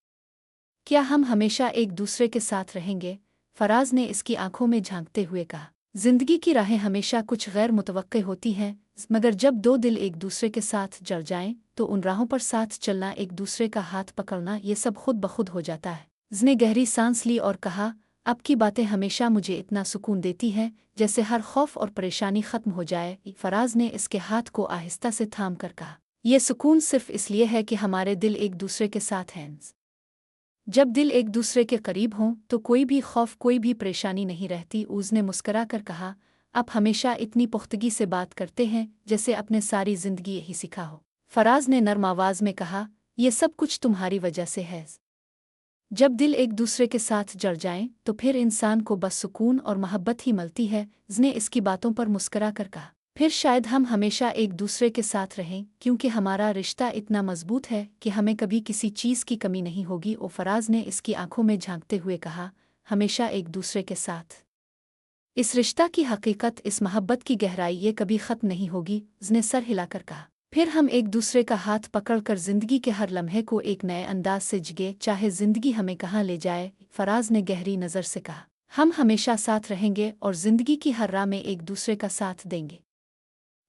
क्या हम हमेशा एक दूसरे के साथ रहेंगे? फराज ने इसकी आंखों में झांकते हुए कहा, जिंदगी की राहें हमेशा कुछ गैर मुतवक्के होती हैं, मगर जब दो दिल एक दूसरे के साथ जड़ जाएं तो उन राहों पर साथ चलना, एक दूसरे का हाथ पकड़ना, ये सब खुद ब खुद हो जाता है। उसने गहरी सांस ली और कहा, आपकी बातें हमेशा मुझे इतना सुकून देती हैं जैसे हर खौफ और परेशानी खत्म हो जाए। फराज ने इसके हाथ को आहिस्ता से थाम कर कहा, यह सुकून सिर्फ इसलिए है कि हमारे दिल एक दूसरे के साथ हैं। जब दिल एक दूसरे के करीब हों तो कोई भी खौफ, कोई भी परेशानी नहीं रहती। उसने मुस्करा कर कहा, आप हमेशा इतनी पुख्तगी से बात करते हैं जैसे अपने सारी जिंदगी यही सीखा हो। फराज ने नर्म आवाज में कहा, यह सब कुछ तुम्हारी वजह से है। जब दिल एक दूसरे के साथ जड़ जाएं तो फिर इंसान को बस सुकून और मोहब्बत ही मिलती है। उसने इसकी बातों पर मुस्करा कर कहा, फिर शायद हम हमेशा एक दूसरे के साथ रहें, क्योंकि हमारा रिश्ता इतना मजबूत है कि हमें कभी किसी चीज़ की कमी नहीं होगी। फराज ने इसकी आंखों में झांकते हुए कहा, हमेशा एक दूसरे के साथ। इस रिश्ता की हकीकत, इस मोहब्बत की गहराई, ये कभी ख़त्म नहीं होगी। उसने सर हिलाकर कहा, फिर हम एक दूसरे का हाथ पकड़कर जिंदगी के हर लम्हे को एक नए अंदाज से जिए, चाहे जिंदगी हमें कहाँ ले जाए। फराज ने गहरी नज़र से कहा, हम हमेशा साथ रहेंगे और जिंदगी की हर राह में एक दूसरे का साथ देंगे,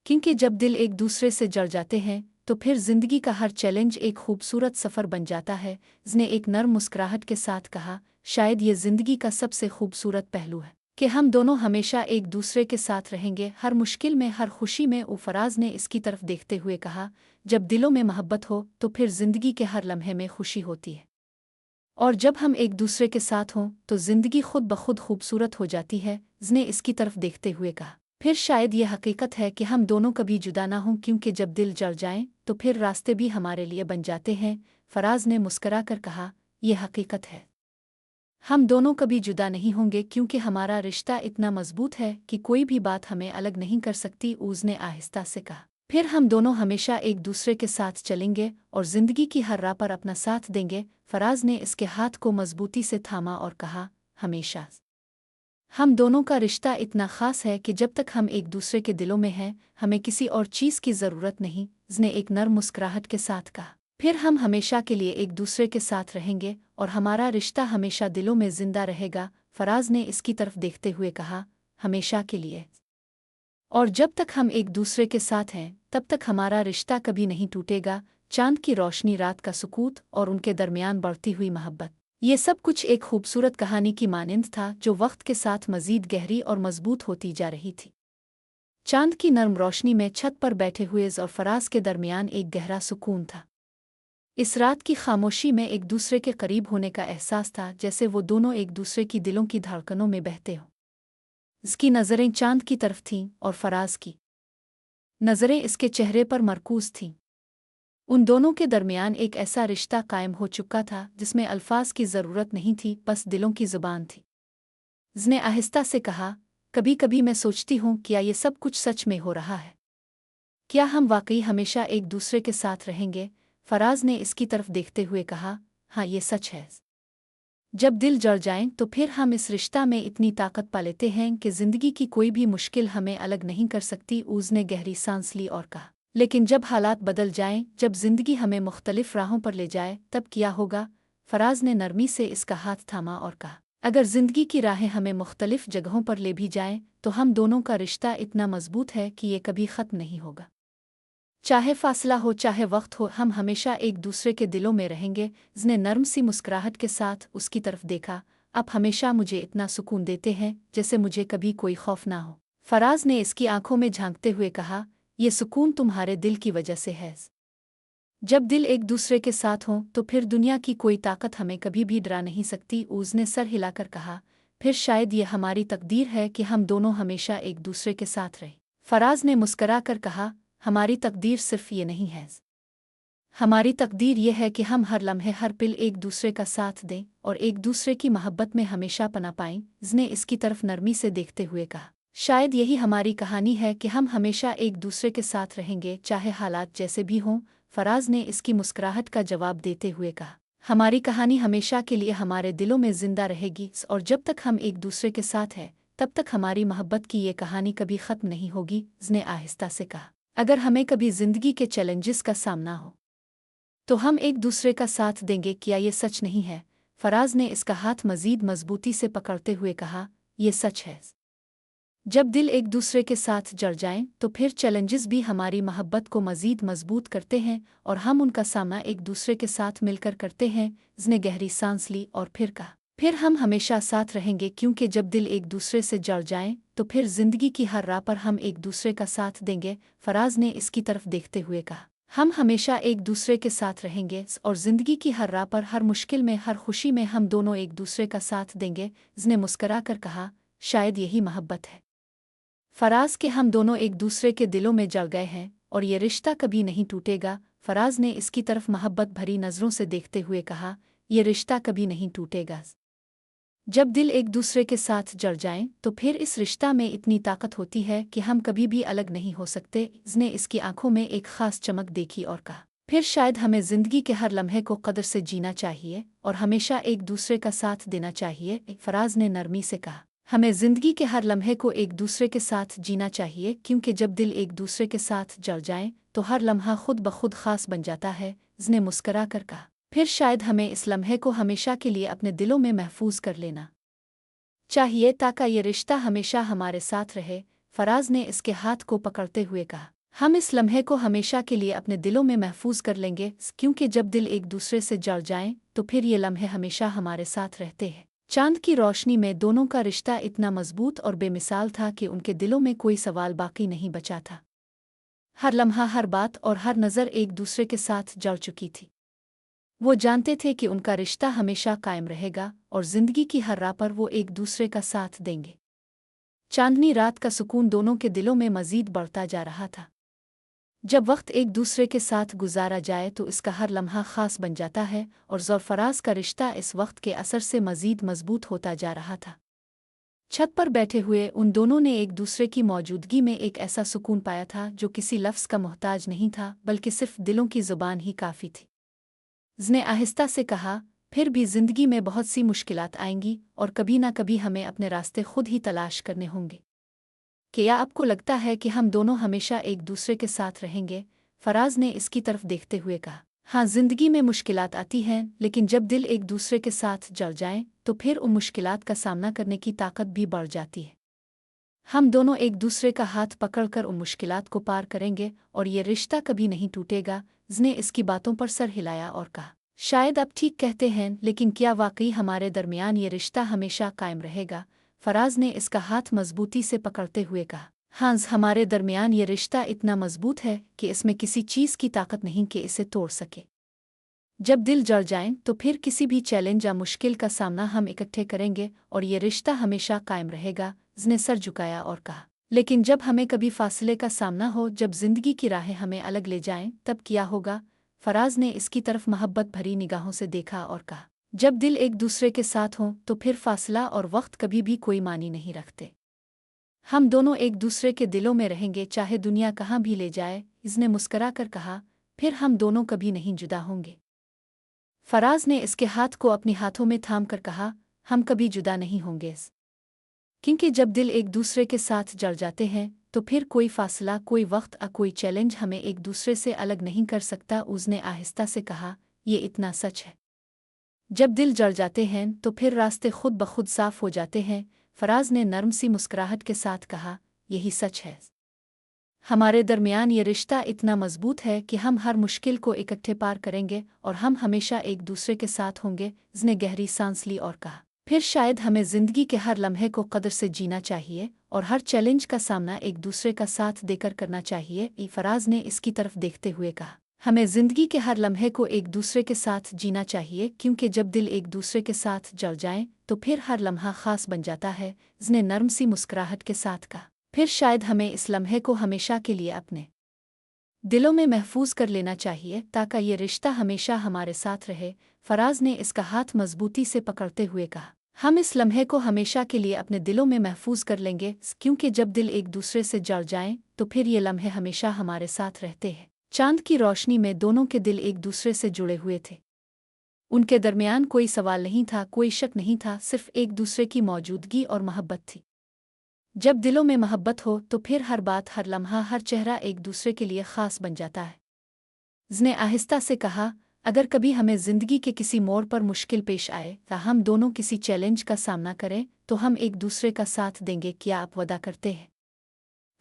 क्योंकि जब दिल एक दूसरे से जड़ जाते हैं तो फिर जिंदगी का हर चैलेंज एक खूबसूरत सफ़र बन जाता है। उसने एक नर्म मुस्कुराहट के साथ कहा, शायद ये जिंदगी का सबसे खूबसूरत पहलू है कि हम दोनों हमेशा एक दूसरे के साथ रहेंगे, हर मुश्किल में, हर खुशी में। फराज ने इसकी तरफ देखते हुए कहा, जब दिलों में मोहब्बत हो तो फिर जिंदगी के हर लम्हे में खुशी होती है, और जब हम एक दूसरे के साथ हों तो जिंदगी खुद ब खुद खूबसूरत हो जाती है। उसने इसकी तरफ देखते हुए कहा, फिर शायद ये हकीकत है कि हम दोनों कभी जुदा ना हों, क्योंकि जब दिल जड़ जाएं तो फिर रास्ते भी हमारे लिए बन जाते हैं। फराज ने मुस्करा कर कहा, यह हकीकत है। हम दोनों कभी जुदा नहीं होंगे क्योंकि हमारा रिश्ता इतना मजबूत है कि कोई भी बात हमें अलग नहीं कर सकती, उसने आहिस्ता से कहा। फिर हम दोनों हमेशा एक दूसरे के साथ चलेंगे और जिंदगी की हर राह पर अपना साथ देंगे। फराज ने इसके हाथ को मजबूती से थामा और कहा, हमेशा। हम दोनों का रिश्ता इतना खास है कि जब तक हम एक दूसरे के दिलों में हैं, हमें किसी और चीज़ की ज़रूरत नहीं, उसने एक नर्म मुस्कुराहट के साथ कहा। फिर हम हमेशा के लिए एक दूसरे के साथ रहेंगे और हमारा रिश्ता हमेशा दिलों में जिंदा रहेगा। फराज ने इसकी तरफ देखते हुए कहा, हमेशा के लिए। और जब तक हम एक दूसरे के साथ हैं तब तक हमारा रिश्ता कभी नहीं टूटेगा। चांद की रोशनी, रात का सुकूत और उनके दरमियान बढ़ती हुई मोहब्बत, ये सब कुछ एक खूबसूरत कहानी की मानिंद था जो वक्त के साथ मजीद गहरी और मजबूत होती जा रही थी। चांद की नर्म रोशनी में छत पर बैठे हुए और फराज के दरमियान एक गहरा सुकून था। इस रात की खामोशी में एक दूसरे के करीब होने का एहसास था, जैसे वो दोनों एक दूसरे की दिलों की धड़कनों में बहते हों। इसकी नज़रें चांद की तरफ थीं और फराज की नज़रें इसके चेहरे पर मरकूज थीं। उन दोनों के दरमियान एक ऐसा रिश्ता कायम हो चुका था जिसमें अल्फाज की ज़रूरत नहीं थी, बस दिलों की ज़ुबान थी। उसने आहिस्ता से कहा, कभी कभी मैं सोचती हूँ क्या ये सब कुछ सच में हो रहा है? क्या हम वाकई हमेशा एक दूसरे के साथ रहेंगे? फराज ने इसकी तरफ देखते हुए कहा, हाँ, ये सच है। जब दिल जल जाएं तो फिर हम इस रिश्ता में इतनी ताकत पा लेते हैं कि जिंदगी की कोई भी मुश्किल हमें अलग नहीं कर सकती, उसने गहरी सांस ली और कहा। लेकिन जब हालात बदल जाएं, जब जिंदगी हमें मुख्तलिफ राहों पर ले जाए, तब क्या होगा? फराज ने नरमी से इसका हाथ थामा और कहा, अगर जिंदगी की राहें हमें मुख्तलिफ जगहों पर ले भी जाएं, तो हम दोनों का रिश्ता इतना मजबूत है कि ये कभी ख़त्म नहीं होगा। चाहे फासला हो, चाहे वक्त हो, हम हमेशा एक दूसरे के दिलों में रहेंगे। उसने नर्म सी मुस्कुराहट के साथ उसकी तरफ देखा। आप हमेशा मुझे इतना सुकून देते हैं जैसे मुझे कभी कोई खौफ ना हो। फराज ने इसकी आंखों में झांकते हुए कहा, ये सुकून तुम्हारे दिल की वजह से है। जब दिल एक दूसरे के साथ हों तो फिर दुनिया की कोई ताकत हमें कभी भी डरा नहीं सकती, उसने सर हिलाकर कहा। फिर शायद ये हमारी तकदीर है कि हम दोनों हमेशा एक दूसरे के साथ रहें। फराज ने मुस्करा कर कहा, हमारी तकदीर सिर्फ ये नहीं है। हमारी तकदीर ये है कि हम हर लम्हे, हर पिल एक दूसरे का साथ दें और एक दूसरे की मोहब्बत में हमेशा पना पाएं। उसने इसकी तरफ नरमी से देखते हुए कहा, शायद यही हमारी कहानी है कि हम हमेशा एक दूसरे के साथ रहेंगे, चाहे हालात जैसे भी हों। फराज ने इसकी मुस्कुराहट का जवाब देते हुए कहा, हमारी कहानी हमेशा के लिए हमारे दिलों में जिंदा रहेगी और जब तक हम एक दूसरे के साथ हैं तब तक हमारी मोहब्बत की ये कहानी कभी ख़त्म नहीं होगी। उसने आहिस्ता से कहा, अगर हमें कभी जिंदगी के चैलेंजेस का सामना हो तो हम एक दूसरे का साथ देंगे, क्या ये सच नहीं है? फराज ने इसका हाथ मजीद मजबूती से पकड़ते हुए कहा, यह सच है। जब दिल एक दूसरे के साथ जड़ जाएं तो फिर चैलेंजेस भी हमारी मोहब्बत को मजीद मजबूत करते हैं और हम उनका सामना एक दूसरे के साथ मिलकर करते हैं। उसने गहरी सांस ली और फिर कहा, फिर हम हमेशा साथ रहेंगे क्योंकि जब दिल एक दूसरे से जड़ जाएं तो फिर जिंदगी की हर राह पर हम एक दूसरे का साथ देंगे। फराज ने इसकी तरफ देखते हुए कहा, हम हमेशा एक दूसरे के साथ रहेंगे और जिंदगी की हर राह पर, हर मुश्किल में, हर खुशी में हम दोनों एक दूसरे का साथ देंगे। उसने मुस्करा कर कहा, शायद यही मोहब्बत है फराज, के हम दोनों एक दूसरे के दिलों में जल गए हैं और ये रिश्ता कभी नहीं टूटेगा। फराज ने इसकी तरफ मोहब्बत भरी नज़रों से देखते हुए कहा, ये रिश्ता कभी नहीं टूटेगा। जब दिल एक दूसरे के साथ जड़ जाएं तो फिर इस रिश्ता में इतनी ताकत होती है कि हम कभी भी अलग नहीं हो सकते। उसने इसकी आंखों में एक खास चमक देखी और कहा, फिर शायद हमें जिंदगी के हर लम्हे को कदर से जीना चाहिए और हमेशा एक दूसरे का साथ देना चाहिए। फराज ने नरमी से कहा, हमें जिंदगी के हर लम्हे को एक दूसरे के साथ जीना चाहिए क्योंकि जब दिल एक दूसरे के साथ जड़ जाएं तो हर लम्हा खुद ब खुद खास बन जाता है। उसने मुस्करा कर कहा, फिर शायद हमें इस लम्हे को हमेशा के लिए अपने दिलों में महफूज कर लेना चाहिए ताकि ये रिश्ता हमेशा हमारे साथ रहे। फराज ने इसके हाथ को पकड़ते हुए कहा, हम इस लम्हे को हमेशा के लिए अपने दिलों में महफूज कर लेंगे क्योंकि जब दिल एक दूसरे से जड़ जाएं तो फिर ये लम्हे हमेशा हमारे साथ रहते हैं। चांद की रोशनी में दोनों का रिश्ता इतना मजबूत और बेमिसाल था कि उनके दिलों में कोई सवाल बाकी नहीं बचा था। हर लम्हा, हर बात और हर नज़र एक दूसरे के साथ जड़ चुकी थी। वो जानते थे कि उनका रिश्ता हमेशा कायम रहेगा और जिंदगी की हर राह पर वो एक दूसरे का साथ देंगे। चांदनी रात का सुकून दोनों के दिलों में मजीद बढ़ता जा रहा था। जब वक्त एक दूसरे के साथ गुजारा जाए तो इसका हर लम्हा ख़ास बन जाता है और ज़ौर-फ़राज़ का रिश्ता इस वक्त के असर से मज़ीद मज़बूत होता जा रहा था। छत पर बैठे हुए उन दोनों ने एक दूसरे की मौजूदगी में एक ऐसा सुकून पाया था जो किसी लफ्ज़ का मोहताज नहीं था, बल्कि सिर्फ दिलों की ज़ुबान ही काफ़ी थी। उसने आहिस्ता से कहा, फिर भी ज़िंदगी में बहुत सी मुश्किलात आएंगी और कभी ना कभी हमें अपने रास्ते खुद ही तलाश करने होंगे। क्या आपको लगता है कि हम दोनों हमेशा एक दूसरे के साथ रहेंगे? फराज ने इसकी तरफ देखते हुए कहा। हाँ, जिंदगी में मुश्किलात आती हैं, लेकिन जब दिल एक दूसरे के साथ जड़ जाएं, तो फिर उन मुश्किलात का सामना करने की ताकत भी बढ़ जाती है। हम दोनों एक दूसरे का हाथ पकड़कर उन मुश्किलात को पार करेंगे और ये रिश्ता कभी नहीं टूटेगा। उसने इसकी बातों पर सर हिलाया और कहा, शायद आप ठीक कहते हैं, लेकिन क्या वाकई हमारे दरमियान ये रिश्ता हमेशा कायम रहेगा? फराज ने इसका हाथ मजबूती से पकड़ते हुए कहा, हाँ, हमारे दरमियान ये रिश्ता इतना मजबूत है कि इसमें किसी चीज़ की ताकत नहीं कि इसे तोड़ सके। जब दिल जड़ जाएं, तो फिर किसी भी चैलेंज या मुश्किल का सामना हम इकट्ठे करेंगे और ये रिश्ता हमेशा कायम रहेगा। उसने सर झुकाया और कहा, लेकिन जब हमें कभी फासले का सामना हो, जब जिंदगी की राहें हमें अलग ले जाएं, तब क्या होगा? फराज ने इसकी तरफ मोहब्बत भरी निगाहों से देखा और कहा, जब दिल एक दूसरे के साथ हों, तो फिर फासला और वक्त कभी भी कोई मानी नहीं रखते। हम दोनों एक दूसरे के दिलों में रहेंगे, चाहे दुनिया कहाँ भी ले जाए। इसने मुस्करा कर कहा, फिर हम दोनों कभी नहीं जुदा होंगे। फराज ने इसके हाथ को अपने हाथों में थाम कर कहा, हम कभी जुदा नहीं होंगे, क्योंकि जब दिल एक दूसरे के साथ जड़ जाते हैं, तो फिर कोई फासला, कोई वक्त या कोई चैलेंज हमें एक दूसरे से अलग नहीं कर सकता। उसने आहिस्ता से कहा, ये इतना सच है। जब दिल जड़ जाते हैं, तो फिर रास्ते खुद ब खुद साफ हो जाते हैं। फराज ने नर्म सी मुस्कुराहट के साथ कहा, यही सच है। हमारे दरमियान ये रिश्ता इतना मजबूत है कि हम हर मुश्किल को इकट्ठे पार करेंगे और हम हमेशा एक दूसरे के साथ होंगे। उसने गहरी सांस ली और कहा, फिर शायद हमें जिंदगी के हर लम्हे को कदर से जीना चाहिए और हर चैलेंज का सामना एक दूसरे का साथ देकर करना चाहिए। फराज ने इसकी तरफ देखते हुए कहा, हमें जिंदगी के हर लम्हे को एक दूसरे के साथ जीना चाहिए, क्योंकि जब दिल एक दूसरे के साथ जड़ जाएं, तो फिर हर लम्हा खास बन जाता है। उसने नर्म सी मुस्कुराहट के साथ कहा, फिर शायद हमें इस लम्हे को हमेशा के लिए अपने दिलों में महफूज कर लेना चाहिए, ताकि ये रिश्ता हमेशा हमारे साथ रहे। फराज ने इसका हाथ मजबूती से पकड़ते हुए कहा, हम इस लम्हे को हमेशा के लिए अपने दिलों में महफूज कर लेंगे, क्योंकि जब दिल एक दूसरे से जड़ जाएं, तो फिर ये लम्हे हमेशा हमारे साथ रहते हैं। चांद की रोशनी में दोनों के दिल एक दूसरे से जुड़े हुए थे। उनके दरमियान कोई सवाल नहीं था, कोई शक नहीं था, सिर्फ एक दूसरे की मौजूदगी और मोहब्बत थी। जब दिलों में मोहब्बत हो, तो फिर हर बात, हर लम्हा, हर चेहरा एक दूसरे के लिए ख़ास बन जाता है। उसने आहिस्ता से कहा, अगर कभी हमें ज़िंदगी के किसी मोड़ पर मुश्किल पेश आए या हम दोनों किसी चैलेंज का सामना करें, तो हम एक दूसरे का साथ देंगे। क्या आप वादा करते हैं?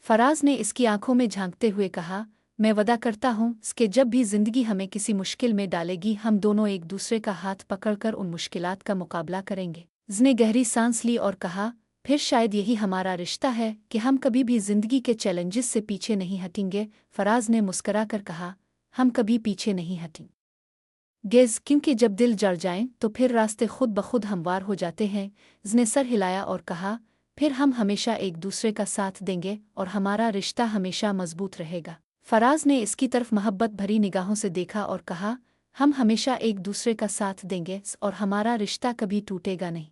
फराज ने इसकी आंखों में झांकते हुए कहा, मैं वादा करता हूँ कि जब भी जिंदगी हमें किसी मुश्किल में डालेगी, हम दोनों एक दूसरे का हाथ पकड़कर उन मुश्किलात का मुकाबला करेंगे। उसने गहरी सांस ली और कहा, फिर शायद यही हमारा रिश्ता है कि हम कभी भी जिंदगी के चैलेंजेस से पीछे नहीं हटेंगे। फराज ने मुस्करा कर कहा, हम कभी पीछे नहीं हटेंगे, क्योंकि जब दिल जड़ जाएं, तो फिर रास्ते खुद ब खुद हमवार हो जाते हैं। उसने सर हिलाया और कहा, फिर हम हमेशा एक दूसरे का साथ देंगे और हमारा रिश्ता हमेशा मजबूत रहेगा। फराज ने इसकी तरफ मोहब्बत भरी निगाहों से देखा और कहा, हम हमेशा एक दूसरे का साथ देंगे और हमारा रिश्ता कभी टूटेगा नहीं,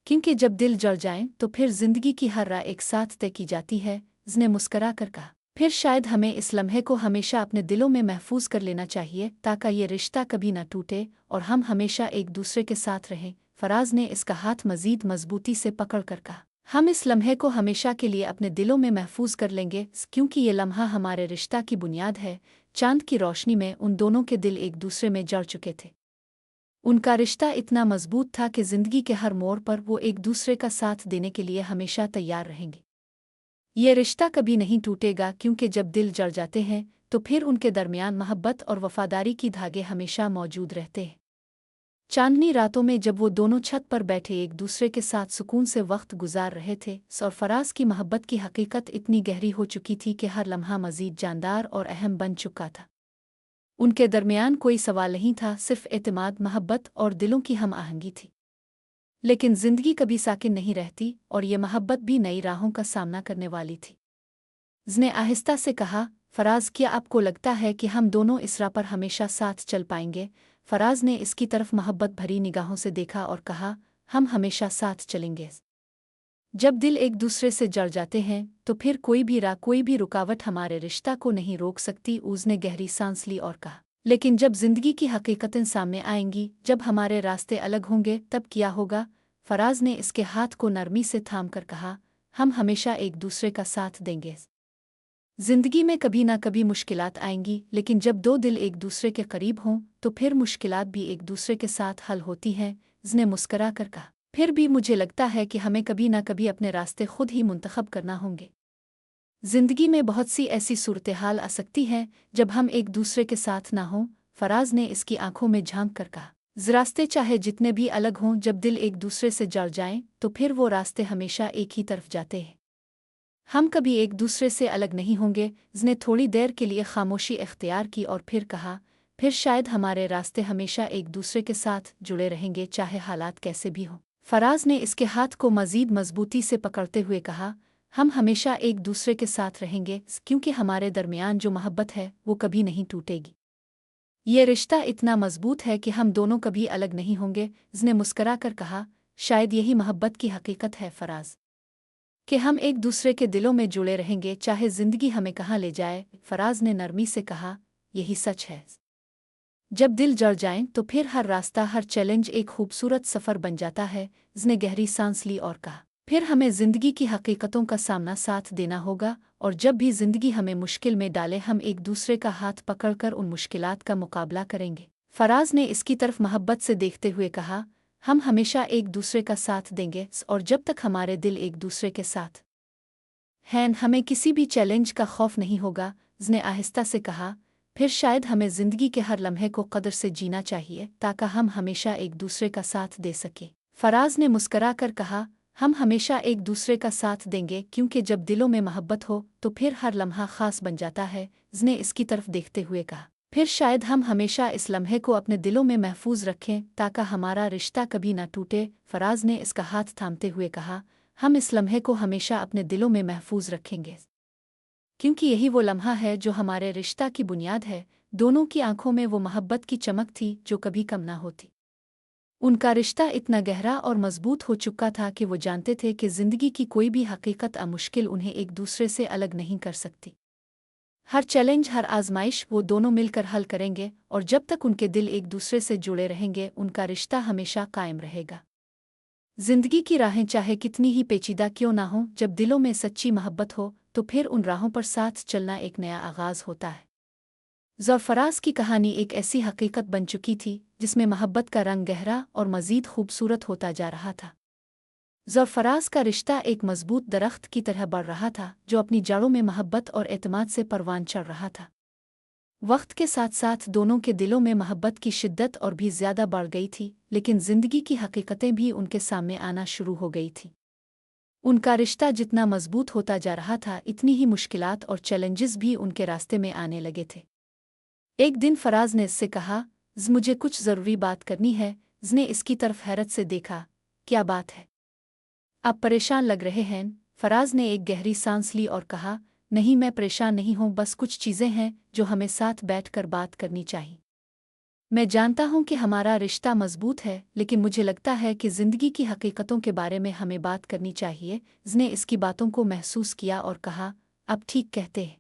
क्योंकि जब दिल जड़ जाएं, तो फिर जिंदगी की हर राह एक साथ तय की जाती है। उसने मुस्करा कर कहा, फिर शायद हमें इस लम्हे को हमेशा अपने दिलों में महफूज कर लेना चाहिए, ताकि ये रिश्ता कभी न टूटे और हम हमेशा एक दूसरे के साथ रहें। फराज ने इसका हाथ मजीद मजबूती से पकड़ कर कहा, हम इस लम्हे को हमेशा के लिए अपने दिलों में महफूज कर लेंगे, क्योंकि ये लम्हा हमारे रिश्ता की बुनियाद है। चांद की रोशनी में उन दोनों के दिल एक दूसरे में जड़ चुके थे। उनका रिश्ता इतना मजबूत था कि जिंदगी के हर मोड़ पर वो एक दूसरे का साथ देने के लिए हमेशा तैयार रहेंगे। ये रिश्ता कभी नहीं टूटेगा, क्योंकि जब दिल जड़ जाते हैं, तो फिर उनके दरमियान मोहब्बत और वफादारी की धागे हमेशा मौजूद रहते हैं। चांदनी रातों में जब वो दोनों छत पर बैठे एक दूसरे के साथ सुकून से वक्त गुजार रहे थे, और फराज की मोहब्बत की हकीकत इतनी गहरी हो चुकी थी कि हर लम्हा मजीद जानदार और अहम बन चुका था। उनके दरमियान कोई सवाल नहीं था, सिर्फ एतमाद, मोहब्बत और दिलों की हम आहंगी थी। लेकिन जिंदगी कभी साकिन नहीं रहती, और ये मोहब्बत भी नई राहों का सामना करने वाली थी। उसने आहिस्ता से कहा, फराज क्या आपको लगता है कि हम दोनों इस राह पर हमेशा साथ चल पाएंगे? फराज ने इसकी तरफ मोहब्बत भरी निगाहों से देखा और कहा, हम हमेशा साथ चलेंगे। जब दिल एक दूसरे से जड़ जाते हैं तो फिर कोई भी राह, कोई भी रुकावट हमारे रिश्ता को नहीं रोक सकती। उसने गहरी सांस ली और कहा, लेकिन जब जिंदगी की हकीकतें सामने आएंगी, जब हमारे रास्ते अलग होंगे, तब क्या होगा? फराज ने इसके हाथ को नरमी से थाम कर कहा, हम हमेशा एक दूसरे का साथ देंगे। जिंदगी में कभी ना कभी मुश्किलात आएंगी, लेकिन जब दो दिल एक दूसरे के करीब हों तो फिर मुश्किलात भी एक दूसरे के साथ हल होती हैं। उसने मुस्करा कर कहा, फिर भी मुझे लगता है कि हमें कभी ना कभी अपने रास्ते खुद ही मुंतखब करना होंगे। जिंदगी में बहुत सी ऐसी सूरत हाल आ सकती हैं जब हम एक दूसरे के साथ ना हों। फराज ने इसकी आंखों में झांक कर कहा, रास्ते चाहे जितने भी अलग हों, जब दिल एक दूसरे से जड़ जाएं तो फिर वो रास्ते हमेशा एक ही तरफ जाते हैं। हम कभी एक दूसरे से अलग नहीं होंगे। उसने थोड़ी देर के लिए खामोशी इख्तियार की और फिर कहा, फिर शायद हमारे रास्ते हमेशा एक दूसरे के साथ जुड़े रहेंगे, चाहे हालात कैसे भी हों। फराज ने इसके हाथ को मजीद मजबूती से पकड़ते हुए कहा, हम हमेशा एक दूसरे के साथ रहेंगे, क्योंकि हमारे दरमियान जो मोहब्बत है वो कभी नहीं टूटेगी। ये रिश्ता इतना मजबूत है कि हम दोनों कभी अलग नहीं होंगे। उसने मुस्करा कर कहा, शायद यही मोहब्बत की हकीकत है फराज, कि हम एक दूसरे के दिलों में जुड़े रहेंगे, चाहे जिंदगी हमें कहाँ ले जाए। फराज ने नरमी से कहा, यही सच है। जब दिल जड़ जाएं तो फिर हर रास्ता, हर चैलेंज एक खूबसूरत सफ़र बन जाता है। उसने गहरी सांस ली और कहा, फिर हमें जिंदगी की हकीकतों का सामना साथ देना होगा, और जब भी जिंदगी हमें मुश्किल में डाले, हम एक दूसरे का हाथ पकड़कर उन मुश्किलात का मुकाबला करेंगे। फराज ने इसकी तरफ मोहब्बत से देखते हुए कहा, हम हमेशा एक दूसरे का साथ देंगे, और जब तक हमारे दिल एक दूसरे के साथ हैं, हमें किसी भी चैलेंज का खौफ नहीं होगा। उसने आहिस्ता से कहा, फिर शायद हमें जिंदगी के हर लम्हे को कदर से जीना चाहिए, ताकि हम हमेशा एक दूसरे का साथ दे सकें। फराज ने मुस्करा कर कहा, हम हमेशा एक दूसरे का साथ देंगे, क्योंकि जब दिलों में मोहब्बत हो तो फिर हर लम्हा खास बन जाता है। उसने इसकी तरफ देखते हुए कहा, फिर शायद हम हमेशा इस लम्हे को अपने दिलों में महफूज रखें, ताकि हमारा रिश्ता कभी न टूटे। फराज ने इसका हाथ थामते हुए कहा, हम इस लम्हे को हमेशा अपने दिलों में महफूज रखेंगे, क्योंकि यही वो लम्हा है जो हमारे रिश्ता की बुनियाद है। दोनों की आंखों में वो मोहब्बत की चमक थी जो कभी कम ना होती। उनका रिश्ता इतना गहरा और मजबूत हो चुका था कि वो जानते थे कि जिंदगी की कोई भी हकीकत मुश्किल उन्हें एक दूसरे से अलग नहीं कर सकती। हर चैलेंज, हर आजमाइश वो दोनों मिलकर हल करेंगे, और जब तक उनके दिल एक दूसरे से जुड़े रहेंगे, उनका रिश्ता हमेशा कायम रहेगा। जिंदगी की राहें चाहे कितनी ही पेचीदा क्यों ना हो, जब दिलों में सच्ची मोहब्बत हो तो फिर उन राहों पर साथ चलना एक नया आगाज होता है। ज़रफ़राज़ की कहानी एक ऐसी हकीकत बन चुकी थी जिसमें मोहब्बत का रंग गहरा और मज़ीद खूबसूरत होता जा रहा था। ज़रफ़राज़ का रिश्ता एक मजबूत दरख्त की तरह बढ़ रहा था, जो अपनी जड़ों में मोहब्बत और एतमाद से परवान चढ़ रहा था। वक्त के साथ साथ दोनों के दिलों में मोहब्बत की शिद्दत और भी ज़्यादा बढ़ गई थी, लेकिन ज़िंदगी की हकीकतें भी उनके सामने आना शुरू हो गई थी। उनका रिश्ता जितना मजबूत होता जा रहा था, इतनी ही मुश्किलात और चैलेंजेस भी उनके रास्ते में आने लगे थे। एक दिन फराज ने इससे कहा, मुझे कुछ ज़रूरी बात करनी है। उसने इसकी तरफ हैरत से देखा, क्या बात है? आप परेशान लग रहे हैं। फराज ने एक गहरी सांस ली और कहा, नहीं, मैं परेशान नहीं हूँ, बस कुछ चीज़ें हैं जो हमें साथ बैठकर बात करनी चाहिए। मैं जानता हूँ कि हमारा रिश्ता मजबूत है, लेकिन मुझे लगता है कि ज़िंदगी की हकीकतों के बारे में हमें बात करनी चाहिए। उसने इसकी बातों को महसूस किया और कहा, आप ठीक कहते हैं,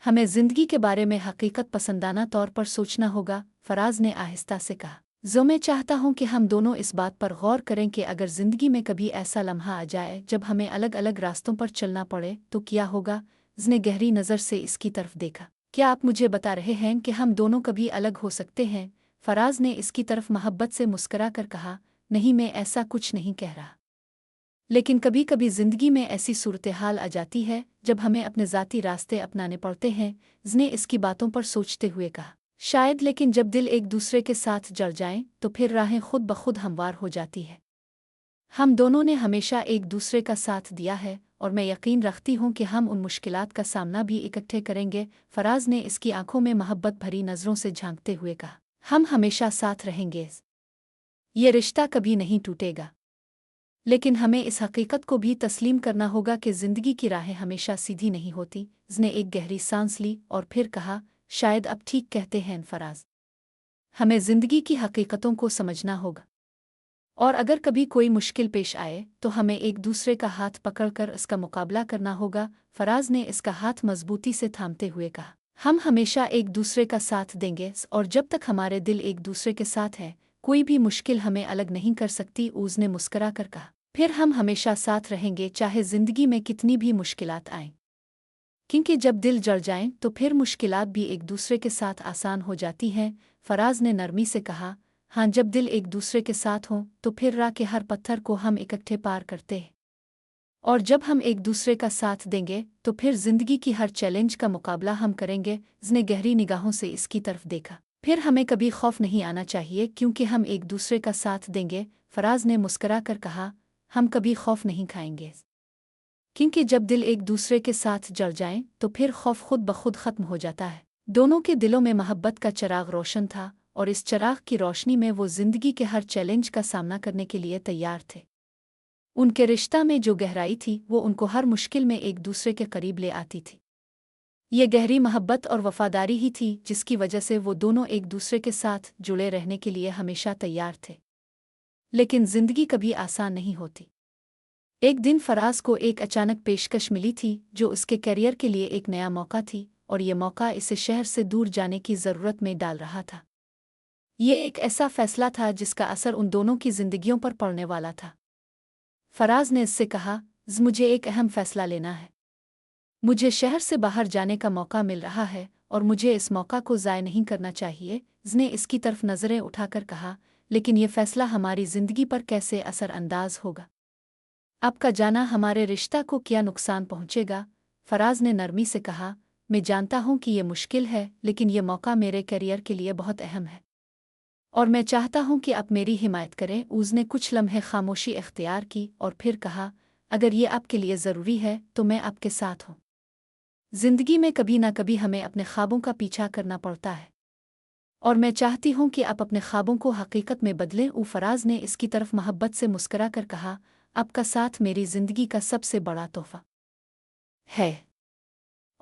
हमें ज़िंदगी के बारे में हकीकत पसंदाना तौर पर सोचना होगा। फराज ने आहिस्ता से कहा, मैं चाहता हूँ कि हम दोनों इस बात पर गौर करें कि अगर ज़िंदगी में कभी ऐसा लम्हा आ जाए जब हमें अलग अलग रास्तों पर चलना पड़े तो क्या होगा? उसने गहरी नज़र से इसकी तरफ देखा, क्या आप मुझे बता रहे हैं कि हम दोनों कभी अलग हो सकते हैं? फराज ने इसकी तरफ मोहब्बत से मुस्करा कर कहा, नहीं, मैं ऐसा कुछ नहीं कह रहा, लेकिन कभी कभी ज़िंदगी में ऐसी सूरत हाल आ जाती है जब हमें अपने ज़ाती रास्ते अपनाने पड़ते हैं। उसने इसकी बातों पर सोचते हुए कहा, शायद, लेकिन जब दिल एक दूसरे के साथ जड़ जाएं तो फिर राहें खुद ब खुद हमवार हो जाती है। हम दोनों ने हमेशा एक दूसरे का साथ दिया है, और मैं यकीन रखती हूँ कि हम उन मुश्किलात का सामना भी इकट्ठे करेंगे। फराज ने इसकी आंखों में मोहब्बत भरी नज़रों से झांकते हुए कहा, हम हमेशा साथ रहेंगे, ये रिश्ता कभी नहीं टूटेगा। लेकिन हमें इस हकीकत को भी तस्लीम करना होगा कि ज़िंदगी की राहें हमेशा सीधी नहीं होती। उसने एक गहरी सांस ली और फिर कहा, शायद अब ठीक कहते हैं फराज। हमें ज़िंदगी की हकीकतों को समझना होगा, और अगर कभी कोई मुश्किल पेश आए तो हमें एक दूसरे का हाथ पकड़कर इसका मुकाबला करना होगा। फराज ने इसका हाथ मजबूती से थामते हुए कहा, हम हमेशा एक दूसरे का साथ देंगे, और जब तक हमारे दिल एक दूसरे के साथ हैं कोई भी मुश्किल हमें अलग नहीं कर सकती। उसने मुस्करा कर कहा, फिर हम हमेशा साथ रहेंगे चाहे ज़िंदगी में कितनी भी मुश्किलात आएं, क्योंकि जब दिल जड़ जाएं तो फिर मुश्किलात भी एक दूसरे के साथ आसान हो जाती हैं। फराज ने नरमी से कहा, हाँ, जब दिल एक दूसरे के साथ हों तो फिर राह के हर पत्थर को हम इकट्ठे पार करते हैं, और जब हम एक दूसरे का साथ देंगे तो फिर ज़िंदगी की हर चैलेंज का मुकाबला हम करेंगे। उसने गहरी निगाहों से इसकी तरफ देखा, फिर हमें कभी खौफ नहीं आना चाहिए क्योंकि हम एक दूसरे का साथ देंगे। फराज ने मुस्करा कर कहा, हम कभी खौफ नहीं खाएंगे, क्योंकि जब दिल एक दूसरे के साथ जड़ जाएं तो फिर खौफ खुद ब खुद खत्म हो जाता है। दोनों के दिलों में मोहब्बत का चिराग रोशन था, और इस चिराग की रोशनी में वो ज़िंदगी के हर चैलेंज का सामना करने के लिए तैयार थे। उनके रिश्ता में जो गहराई थी वो उनको हर मुश्किल में एक दूसरे के करीब ले आती थी। ये गहरी मोहब्बत और वफादारी ही थी जिसकी वजह से वो दोनों एक दूसरे के साथ जुड़े रहने के लिए हमेशा तैयार थे। लेकिन ज़िंदगी कभी आसान नहीं होती। एक दिन फराज को एक अचानक पेशकश मिली थी जो उसके करियर के लिए एक नया मौका थी, और ये मौका इसे शहर से दूर जाने की ज़रूरत में डाल रहा था। ये एक ऐसा फैसला था जिसका असर उन दोनों की जिंदगियों पर पड़ने वाला था। फराज ने इससे कहा, मुझे एक अहम फैसला लेना है। मुझे शहर से बाहर जाने का मौका मिल रहा है और मुझे इस मौका को ज़ाय नहीं करना चाहिए। उसने इसकी तरफ नज़रें उठाकर कहा, लेकिन यह फैसला हमारी ज़िंदगी पर कैसे असरअंदाज होगा? आपका जाना हमारे रिश्ता को क्या नुकसान पहुंचेगा? फराज ने नरमी से कहा, मैं जानता हूं कि यह मुश्किल है, लेकिन यह मौका मेरे करियर के लिए बहुत अहम है और मैं चाहता हूं कि आप मेरी हिमायत करें। उसने कुछ लम्हे खामोशी इख्तियार की और फिर कहा, अगर ये आपके लिए ज़रूरी है तो मैं आपके साथ हूं। जिंदगी में कभी ना कभी हमें अपने ख्वाबों का पीछा करना पड़ता है, और मैं चाहती हूं कि आप अपने ख्वाबों को हकीकत में बदलें। फराज ने इसकी तरफ मोहब्बत से मुस्करा कर कहा, आपका साथ मेरी जिंदगी का सबसे बड़ा तोहफा है,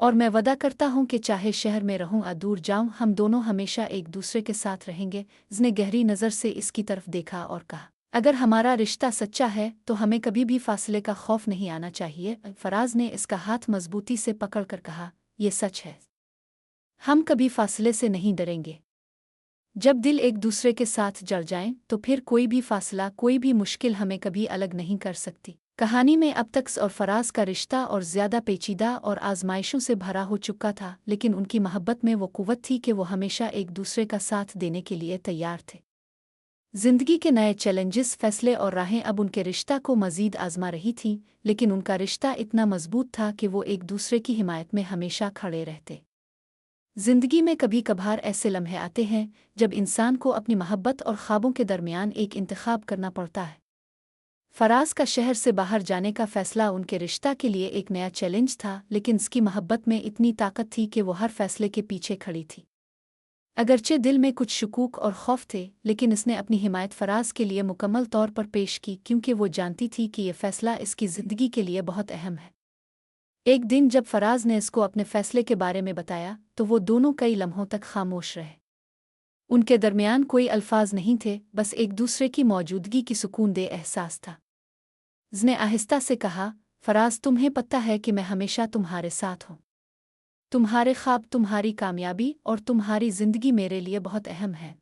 और मैं वादा करता हूं कि चाहे शहर में रहूं या दूर जाऊं, हम दोनों हमेशा एक दूसरे के साथ रहेंगे। उसने गहरी नज़र से इसकी तरफ देखा और कहा, अगर हमारा रिश्ता सच्चा है तो हमें कभी भी फासले का खौफ नहीं आना चाहिए। फराज ने इसका हाथ मजबूती से पकड़कर कहा, यह सच है, हम कभी फासले से नहीं डरेंगे। जब दिल एक दूसरे के साथ जड़ जाएं तो फिर कोई भी फासला, कोई भी मुश्किल हमें कभी अलग नहीं कर सकती। कहानी में अब तक और फराज का रिश्ता और ज़्यादा पेचीदा और आजमाइशों से भरा हो चुका था, लेकिन उनकी मोहब्बत में वो कुव्वत थी कि वो हमेशा एक दूसरे का साथ देने के लिए तैयार थे। जिंदगी के नए चैलेंजेस, फैसले और राहें अब उनके रिश्ता को मज़ीद आजमा रही थीं, लेकिन उनका रिश्ता इतना मजबूत था कि वो एक दूसरे की हिमायत में हमेशा खड़े रहते। जिंदगी में कभी कभार ऐसे लम्हे आते हैं जब इंसान को अपनी मोहब्बत और ख्वाबों के दरमियान एक इंतखाब करना पड़ता है। फराज का शहर से बाहर जाने का फैसला उनके रिश्ता के लिए एक नया चैलेंज था, लेकिन उसकी मोहब्बत में इतनी ताकत थी कि वो हर फैसले के पीछे खड़ी थी। अगरचे दिल में कुछ शुकूक और खौफ थे, लेकिन इसने अपनी हिमायत फराज के लिए मुकम्मल तौर पर पेश की, क्योंकि वो जानती थी कि यह फैसला इसकी ज़िंदगी के लिए बहुत अहम है। एक दिन जब फराज ने इसको अपने फैसले के बारे में बताया तो वो दोनों कई लम्हों तक खामोश रहे। उनके दरमियान कोई अल्फाज नहीं थे, बस एक दूसरे की मौजूदगी की सुकूनदेह एहसास था। उसने आहिस्ता से कहा, फराज, तुम्हें पता है कि मैं हमेशा तुम्हारे साथ हूँ। तुम्हारे ख्वाब, तुम्हारी कामयाबी और तुम्हारी ज़िंदगी मेरे लिए बहुत अहम है,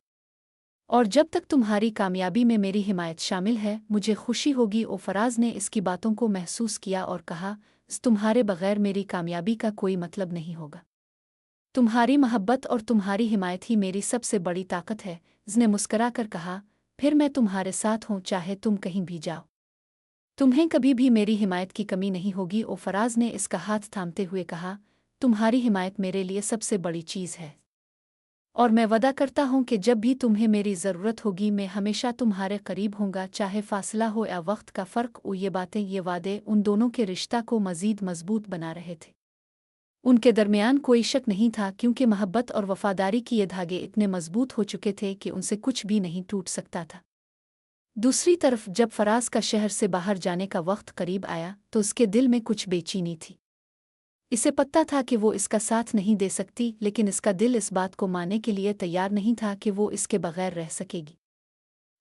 और जब तक तुम्हारी कामयाबी में मेरी हिमायत शामिल है मुझे खुशी होगी। फराज ने इसकी बातों को महसूस किया और कहा, तुम्हारे बगैर मेरी कामयाबी का कोई मतलब नहीं होगा। तुम्हारी मोहब्बत और तुम्हारी हिमायत ही मेरी सबसे बड़ी ताकत है। उसने मुस्करा कर कहा, फिर मैं तुम्हारे साथ हूँ, चाहे तुम कहीं भी जाओ। तुम्हें कभी भी मेरी हिमायत की कमी नहीं होगी। फराज ने इसका हाथ थामते हुए कहा, तुम्हारी हिमायत मेरे लिए सबसे बड़ी चीज़ है, और मैं वादा करता हूँ कि जब भी तुम्हें मेरी ज़रूरत होगी मैं हमेशा तुम्हारे करीब होऊंगा, चाहे फासला हो या वक्त का फ़र्क हो। ये बातें, ये वादे उन दोनों के रिश्ता को मज़ीद मजबूत बना रहे थे। उनके दरमियान कोई शक नहीं था, क्योंकि मोहब्बत और वफादारी की ये धागे इतने मजबूत हो चुके थे कि उनसे कुछ भी नहीं टूट सकता था। दूसरी तरफ जब फराज का शहर से बाहर जाने का वक्त करीब आया तो उसके दिल में कुछ बेचैनी थी। इसे पता था कि वो इसका साथ नहीं दे सकती, लेकिन इसका दिल इस बात को मानने के लिए तैयार नहीं था कि वो इसके बगैर रह सकेगी।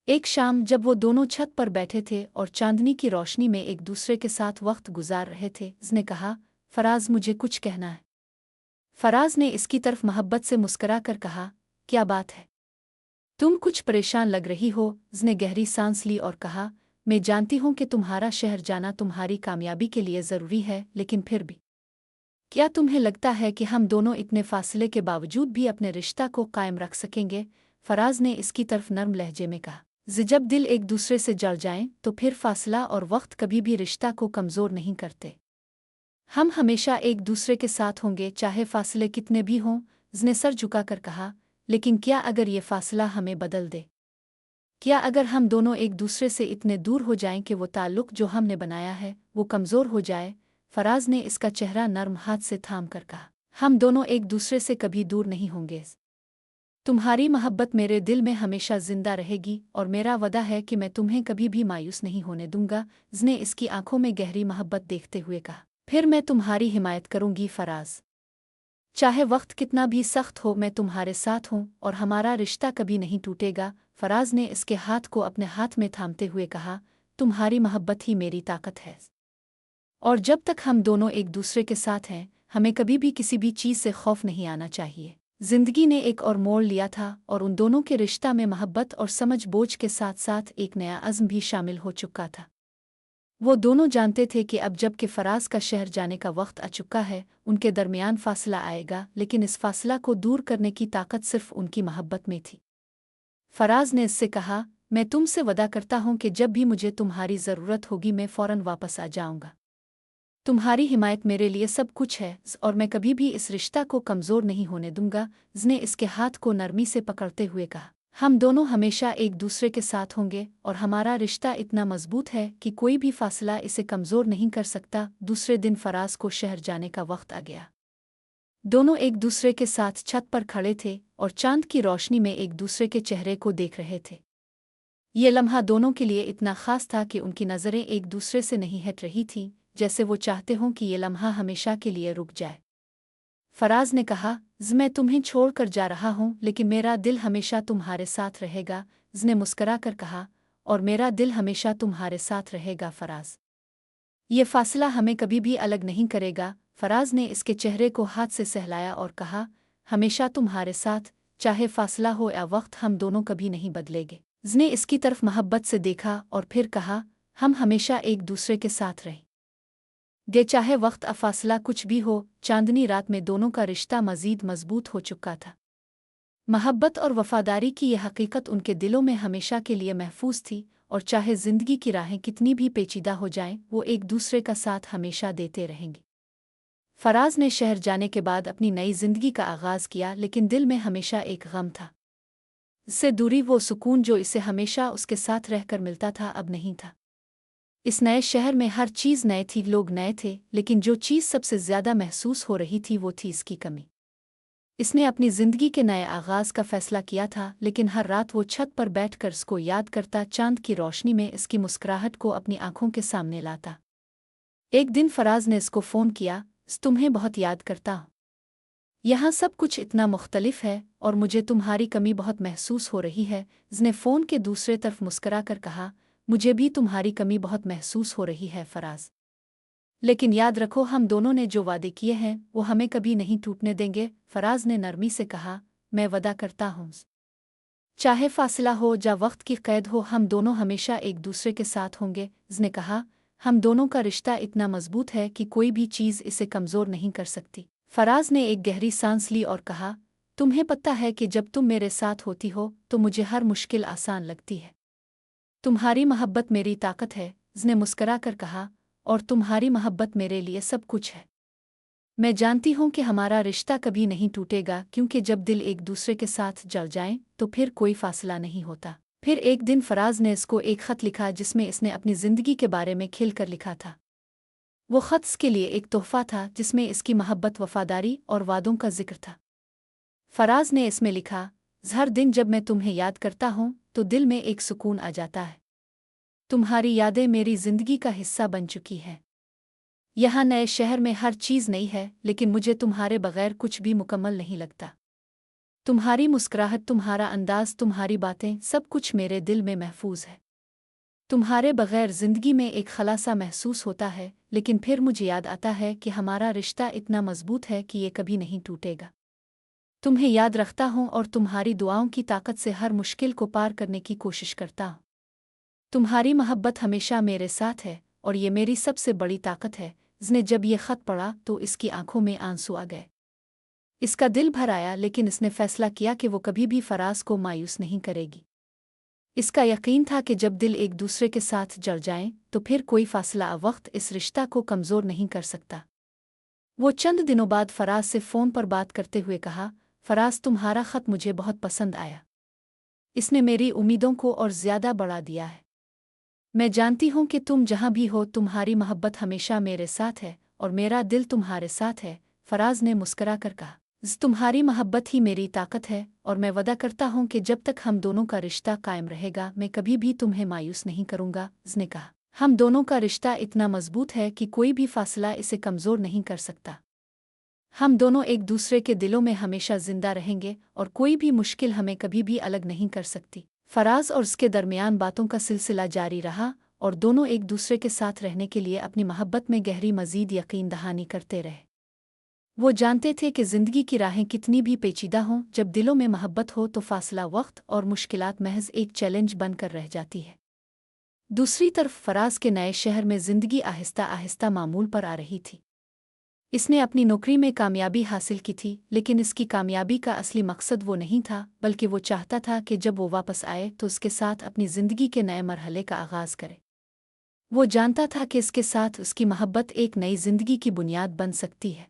एक शाम जब वो दोनों छत पर बैठे थे और चांदनी की रोशनी में एक दूसरे के साथ वक्त गुजार रहे थे, उसने कहा, फराज मुझे कुछ कहना है। फराज ने इसकी तरफ मोहब्बत से मुस्करा कर कहा, क्या बात है? तुम कुछ परेशान लग रही हो। उसने गहरी सांस ली और कहा, मैं जानती हूँ कि तुम्हारा शहर जाना तुम्हारी कामयाबी के लिए ज़रूरी है, लेकिन फिर भी क्या तुम्हें लगता है कि हम दोनों इतने फासले के बावजूद भी अपने रिश्ता को कायम रख सकेंगे? फराज ने इसकी तरफ नर्म लहजे में कहा, जब दिल एक दूसरे से जड़ जाएं तो फिर फासला और वक्त कभी भी रिश्ता को कमज़ोर नहीं करते। हम हमेशा एक दूसरे के साथ होंगे, चाहे फासले कितने भी हों। उसने सर झुकाकर कहा, लेकिन क्या अगर ये फासला हमें बदल दे? क्या अगर हम दोनों एक दूसरे से इतने दूर हो जाएं कि वो ताल्लुक जो हमने बनाया है वो कमज़ोर हो जाए? फराज ने इसका चेहरा नर्म हाथ से थाम कर कहा, हम दोनों एक दूसरे से कभी दूर नहीं होंगे। तुम्हारी मोहब्बत मेरे दिल में हमेशा जिंदा रहेगी और मेरा वादा है कि मैं तुम्हें कभी भी मायूस नहीं होने दूंगा। उसने इसकी आंखों में गहरी मोहब्बत देखते हुए कहा, फिर मैं तुम्हारी हिमायत करूंगी फराज। चाहे वक्त कितना भी सख्त हो, मैं तुम्हारे साथ हूँ और हमारा रिश्ता कभी नहीं टूटेगा। फराज ने इसके हाथ को अपने हाथ में थामते हुए कहा, तुम्हारी मोहब्बत ही मेरी ताकत है और जब तक हम दोनों एक दूसरे के साथ हैं, हमें कभी भी किसी भी चीज़ से खौफ नहीं आना चाहिए। जिंदगी ने एक और मोड़ लिया था और उन दोनों के रिश्ता में मोहब्बत और समझ बोझ के साथ साथ एक नया अज़्म भी शामिल हो चुका था। वो दोनों जानते थे कि अब जब कि फराज का शहर जाने का वक्त आ चुका है, उनके दरमियान फासला आएगा, लेकिन इस फासला को दूर करने की ताकत सिर्फ उनकी मोहब्बत में थी। फराज ने इससे कहा, मैं तुमसे वादा करता हूँ कि जब भी मुझे तुम्हारी ज़रूरत होगी मैं फ़ौरन वापस आ जाऊँगा। तुम्हारी हिमायत मेरे लिए सब कुछ है और मैं कभी भी इस रिश्ता को कमज़ोर नहीं होने दूंगा। उसने इसके हाथ को नरमी से पकड़ते हुए कहा, हम दोनों हमेशा एक दूसरे के साथ होंगे और हमारा रिश्ता इतना मजबूत है कि कोई भी फासला इसे कमज़ोर नहीं कर सकता। दूसरे दिन फराज को शहर जाने का वक्त आ गया। दोनों एक दूसरे के साथ छत पर खड़े थे और चांद की रोशनी में एक दूसरे के चेहरे को देख रहे थे। ये लम्हा दोनों के लिए इतना ख़ास था कि उनकी नज़रें एक दूसरे से नहीं हट रही थीं, जैसे वो चाहते हों कि ये लम्हा हमेशा के लिए रुक जाए। फराज ने कहा, मैं तुम्हें छोड़कर जा रहा हूँ, लेकिन मेरा दिल हमेशा तुम्हारे साथ रहेगा। उसने मुस्करा कर कहा, और मेरा दिल हमेशा तुम्हारे साथ रहेगा फराज। ये फासला हमें कभी भी अलग नहीं करेगा। फराज ने इसके चेहरे को हाथ से सहलाया और कहा, हमेशा तुम्हारे साथ, चाहे फासला हो या वक्त, हम दोनों कभी नहीं बदलेंगे। उसने इसकी तरफ मोहब्बत से देखा और फिर कहा, हम हमेशा एक दूसरे के साथ रहें गे, चाहे वक्त फासला कुछ भी हो। चांदनी रात में दोनों का रिश्ता मज़ीद मजबूत हो चुका था। मोहब्बत और वफादारी की यह हकीकत उनके दिलों में हमेशा के लिए महफूज थी और चाहे ज़िंदगी की राहें कितनी भी पेचीदा हो जाएं, वो एक दूसरे का साथ हमेशा देते रहेंगे। फराज ने शहर जाने के बाद अपनी नई ज़िंदगी का आगाज़ किया, लेकिन दिल में हमेशा एक गम था। इससे दूरी, वो सुकून जो इसे हमेशा उसके साथ रहकर मिलता था, अब नहीं था। इस नए शहर में हर चीज़ नए थी, लोग नए थे, लेकिन जो चीज़ सबसे ज़्यादा महसूस हो रही थी वो थी इसकी कमी। इसने अपनी ज़िंदगी के नए आगाज़ का फ़ैसला किया था, लेकिन हर रात वो छत पर बैठकर इसको याद करता, चांद की रोशनी में इसकी मुस्कुराहट को अपनी आंखों के सामने लाता। एक दिन फराज ने इसको फ़ोन किया, तुम्हें बहुत याद करता हूँ। यहाँ सब कुछ इतना मुख्तलिफ है और मुझे तुम्हारी कमी बहुत महसूस हो रही है। इसने फ़ोन के दूसरे तरफ मुस्करा कर कहा, मुझे भी तुम्हारी कमी बहुत महसूस हो रही है फराज, लेकिन याद रखो, हम दोनों ने जो वादे किए हैं वो हमें कभी नहीं टूटने देंगे। फराज ने नरमी से कहा, मैं वादा करता हूँ, चाहे फासला हो या वक्त की कैद हो, हम दोनों हमेशा एक दूसरे के साथ होंगे। उसने कहा, हम दोनों का रिश्ता इतना मजबूत है कि कोई भी चीज़ इसे कमज़ोर नहीं कर सकती। फराज ने एक गहरी सांस ली और कहा, तुम्हें पता है कि जब तुम मेरे साथ होती हो तो मुझे हर मुश्किल आसान लगती है। तुम्हारी मोहब्बत मेरी ताकत है। उसने मुस्करा कर कहा, और तुम्हारी मोहब्बत मेरे लिए सब कुछ है। मैं जानती हूँ कि हमारा रिश्ता कभी नहीं टूटेगा, क्योंकि जब दिल एक दूसरे के साथ जल जाएं तो फिर कोई फासला नहीं होता। फिर एक दिन फराज ने इसको एक ख़त लिखा जिसमें इसने अपनी ज़िंदगी के बारे में खिल कर लिखा था। वो ख़त इसके लिए एक तोहफ़ा था जिसमें इसकी मोहब्बत, वफ़ादारी और वादों का जिक्र था। फराज ने इसमें लिखा, हर दिन जब मैं तुम्हें याद करता हूँ तो दिल में एक सुकून आ जाता है। तुम्हारी यादें मेरी जिंदगी का हिस्सा बन चुकी हैं। यहाँ नए शहर में हर चीज़ नई है, लेकिन मुझे तुम्हारे बगैर कुछ भी मुकम्मल नहीं लगता। तुम्हारी मुस्कुराहट, तुम्हारा अंदाज, तुम्हारी बातें, सब कुछ मेरे दिल में महफूज है। तुम्हारे बगैर जिंदगी में एक खलासा महसूस होता है, लेकिन फिर मुझे याद आता है कि हमारा रिश्ता इतना मजबूत है कि ये कभी नहीं टूटेगा। तुम्हें याद रखता हूँ और तुम्हारी दुआओं की ताकत से हर मुश्किल को पार करने की कोशिश करता हूँ। तुम्हारी मोहब्बत हमेशा मेरे साथ है और ये मेरी सबसे बड़ी ताकत है। इसने जब ये खत पढ़ा तो इसकी आंखों में आंसू आ गए। इसका दिल भर आया, लेकिन इसने फैसला किया कि वो कभी भी फराज को मायूस नहीं करेगी। इसका यकीन था कि जब दिल एक दूसरे के साथ जड़ जाएं तो फिर कोई फासला वक्त इस रिश्ता को कमज़ोर नहीं कर सकता। वो चंद दिनों बाद फराज से फ़ोन पर बात करते हुए कहा, फराज, तुम्हारा ख़त मुझे बहुत पसंद आया। इसने मेरी उम्मीदों को और ज़्यादा बढ़ा दिया है। मैं जानती हूँ कि तुम जहाँ भी हो तुम्हारी मोहब्बत हमेशा मेरे साथ है और मेरा दिल तुम्हारे साथ है। फराज ने मुस्करा कर कहा, तुम्हारी मोहब्बत ही मेरी ताकत है और मैं वादा करता हूँ कि जब तक हम दोनों का रिश्ता कायम रहेगा मैं कभी भी तुम्हें मायूस नहीं करूँगा। उसने कहा, हम दोनों का रिश्ता इतना मजबूत है कि कोई भी फासला इसे कमज़ोर नहीं कर सकता। हम दोनों एक दूसरे के दिलों में हमेशा जिंदा रहेंगे और कोई भी मुश्किल हमें कभी भी अलग नहीं कर सकती। फराज और उसके दरमियान बातों का सिलसिला जारी रहा और दोनों एक दूसरे के साथ रहने के लिए अपनी मोहब्बत में गहरी मजीद यकीन दहानी करते रहे। वो जानते थे कि ज़िंदगी की राहें कितनी भी पेचीदा हों, जब दिलों में मोहब्बत हो तो फासला, वक्त और मुश्किलात महज एक चैलेंज बनकर रह जाती है। दूसरी तरफ फराज के नए शहर में ज़िंदगी आहिस्ता आहिस्ता मामूल पर आ रही थी। इसने अपनी नौकरी में कामयाबी हासिल की थी, लेकिन इसकी कामयाबी का असली मकसद वो नहीं था, बल्कि वो चाहता था कि जब वो वापस आए तो उसके साथ अपनी ज़िंदगी के नए मरहले का आगाज़ करे। वो जानता था कि इसके साथ उसकी मोहब्बत एक नई ज़िंदगी की बुनियाद बन सकती है।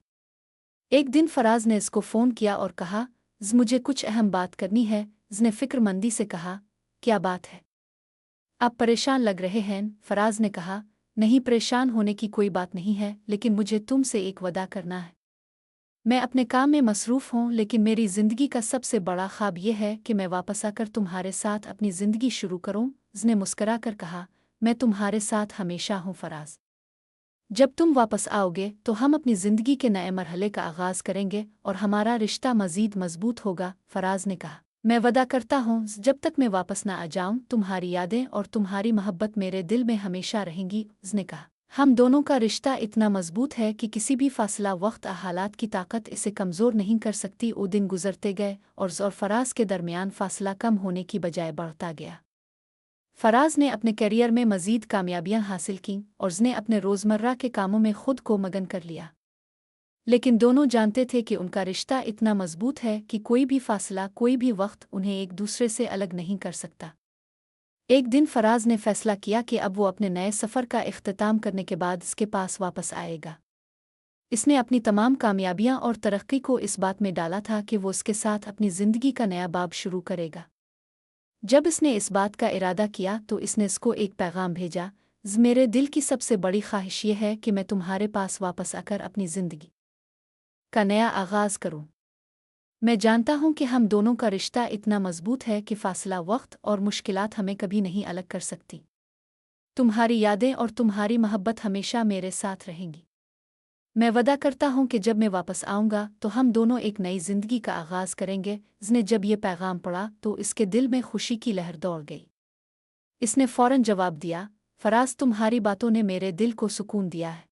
एक दिन फराज ने इसको फ़ोन किया और कहा, मुझे कुछ अहम बात करनी है। इसने फ़िक्रमंदी से कहा, क्या बात है? आप परेशान लग रहे हैं। फराज ने कहा, नहीं, परेशान होने की कोई बात नहीं है, लेकिन मुझे तुमसे एक वादा करना है। मैं अपने काम में मसरूफ़ हूँ, लेकिन मेरी ज़िंदगी का सबसे बड़ा ख्वाब यह है कि मैं वापस आकर तुम्हारे साथ अपनी ज़िंदगी शुरू करूँ। उसने मुस्करा कर कहा, मैं तुम्हारे साथ हमेशा हूँ फराज। जब तुम वापस आओगे तो हम अपनी ज़िंदगी के नए मरहले का आगाज़ करेंगे और हमारा रिश्ता मज़ीद मजबूत होगा। फराज ने कहा, मैं वादा करता हूँ जब तक मैं वापस न आ जाऊँ तुम्हारी यादें और तुम्हारी मोहब्बत मेरे दिल में हमेशा रहेंगी। उसने कहा, हम दोनों का रिश्ता इतना मजबूत है कि किसी भी फासला, वक्त या हालात की ताकत इसे कमज़ोर नहीं कर सकती। वो दिन गुजरते गए और फराज के दरमियान फासला कम होने की बजाय बढ़ता गया। फराज ने अपने करियर में मज़ीद कामयाबियां हासिल कीं और उसने अपने रोज़मर्रा के कामों में खुद को मगन कर लिया। लेकिन दोनों जानते थे कि उनका रिश्ता इतना मजबूत है कि कोई भी फासला, कोई भी वक्त उन्हें एक दूसरे से अलग नहीं कर सकता। एक दिन फराज ने फैसला किया कि अब वो अपने नए सफ़र का इख्तिताम करने के बाद इसके पास वापस आएगा। इसने अपनी तमाम कामयाबियां और तरक्की को इस बात में डाला था कि वो उसके साथ अपनी ज़िंदगी का नया बाब शुरू करेगा। जब इसने इस बात का इरादा किया तो इसने इसको एक पैगाम भेजा, मेरे दिल की सबसे बड़ी ख्वाहिश ये है कि मैं तुम्हारे पास वापस आकर अपनी ज़िंदगी का नया आगाज़ करूं। मैं जानता हूं कि हम दोनों का रिश्ता इतना मजबूत है कि फासला, वक्त और मुश्किलात हमें कभी नहीं अलग कर सकती। तुम्हारी यादें और तुम्हारी मोहब्बत हमेशा मेरे साथ रहेंगी। मैं वादा करता हूँ कि जब मैं वापस आऊँगा तो हम दोनों एक नई ज़िंदगी का आगाज़ करेंगे। इसने जब ये पैगाम पढ़ा तो इसके दिल में खुशी की लहर दौड़ गई। इसने फ़ौरन जवाब दिया, फराज, तुम्हारी बातों ने मेरे दिल को सुकून दिया है।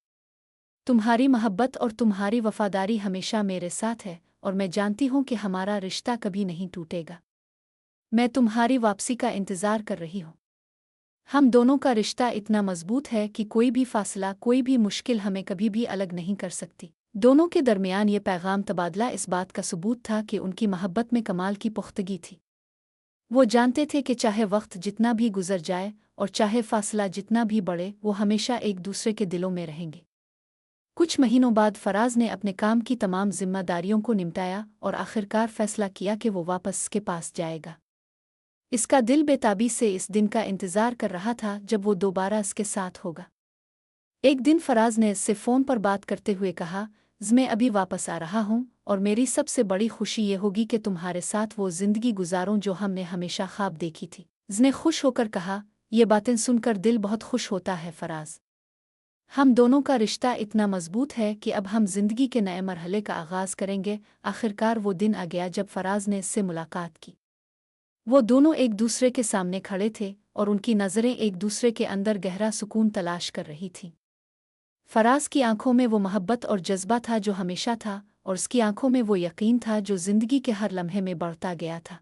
तुम्हारी मोहब्बत और तुम्हारी वफ़ादारी हमेशा मेरे साथ है और मैं जानती हूँ कि हमारा रिश्ता कभी नहीं टूटेगा। मैं तुम्हारी वापसी का इंतज़ार कर रही हूँ। हम दोनों का रिश्ता इतना मजबूत है कि कोई भी फासला, कोई भी मुश्किल हमें कभी भी अलग नहीं कर सकती। दोनों के दरमियान ये पैगाम तबादला इस बात का सबूत था कि उनकी मोहब्बत में कमाल की पुख्तगी थी। वो जानते थे कि चाहे वक्त जितना भी गुजर जाए और चाहे फासला जितना भी बढ़े, वो हमेशा एक दूसरे के दिलों में रहेंगे। कुछ महीनों बाद फराज ने अपने काम की तमाम जिम्मेदारियों को निपटाया और आखिरकार फैसला किया कि वो वापस के पास जाएगा। इसका दिल बेताबी से इस दिन का इंतज़ार कर रहा था जब वो दोबारा इसके साथ होगा। एक दिन फराज ने इससे फ़ोन पर बात करते हुए कहा, मैं अभी वापस आ रहा हूँ और मेरी सबसे बड़ी खुशी ये होगी कि तुम्हारे साथ वो ज़िंदगी गुजारूं जो हमने हमेशा ख्वाब देखी थी। उसने खुश होकर कहा, ये बातें सुनकर दिल बहुत खुश होता है फराज। हम दोनों का रिश्ता इतना मजबूत है कि अब हम जिंदगी के नए मरहले का आगाज करेंगे। आखिरकार वो दिन आ गया जब फराज ने इससे मुलाकात की। वो दोनों एक दूसरे के सामने खड़े थे और उनकी नज़रें एक दूसरे के अंदर गहरा सुकून तलाश कर रही थीं। फराज की आंखों में वो मोहब्बत और जज्बा था जो हमेशा था, और उसकी आंखों में वो यकीन था जो जिंदगी के हर लम्हे में बढ़ता गया था।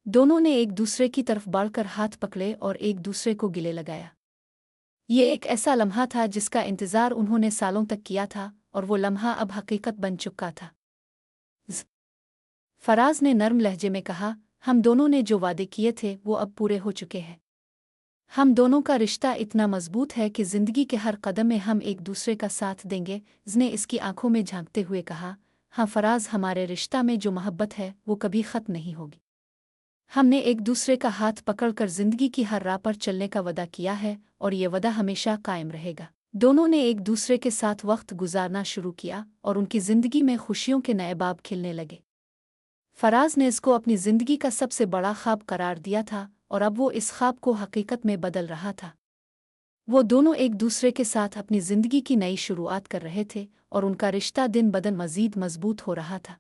दोनों ने एक दूसरे की तरफ बढ़कर हाथ पकड़े और एक दूसरे को गले लगाया। ये एक ऐसा लम्हा था जिसका इंतज़ार उन्होंने सालों तक किया था, और वो लम्हा अब हकीकत बन चुका था। फराज ने नर्म लहजे में कहा, हम दोनों ने जो वादे किए थे वो अब पूरे हो चुके हैं। हम दोनों का रिश्ता इतना मजबूत है कि जिंदगी के हर कदम में हम एक दूसरे का साथ देंगे। उसने इसकी आंखों में झांकते हुए कहा, हाँ फराज, हमारे रिश्ता में जो मोहब्बत है वो कभी ख़त्म नहीं होगी। हमने एक दूसरे का हाथ पकड़कर जिंदगी की हर राह पर चलने का वादा किया है, और ये वादा हमेशा कायम रहेगा। दोनों ने एक दूसरे के साथ वक्त गुजारना शुरू किया और उनकी जिंदगी में खुशियों के नए बाब खिलने लगे। फराज ने इसको अपनी जिंदगी का सबसे बड़ा ख्वाब करार दिया था, और अब वो इस ख्वाब को हकीकत में बदल रहा था। वो दोनों एक दूसरे के साथ अपनी जिंदगी की नई शुरुआत कर रहे थे, और उनका रिश्ता दिन बदन मजीद मजबूत हो रहा था।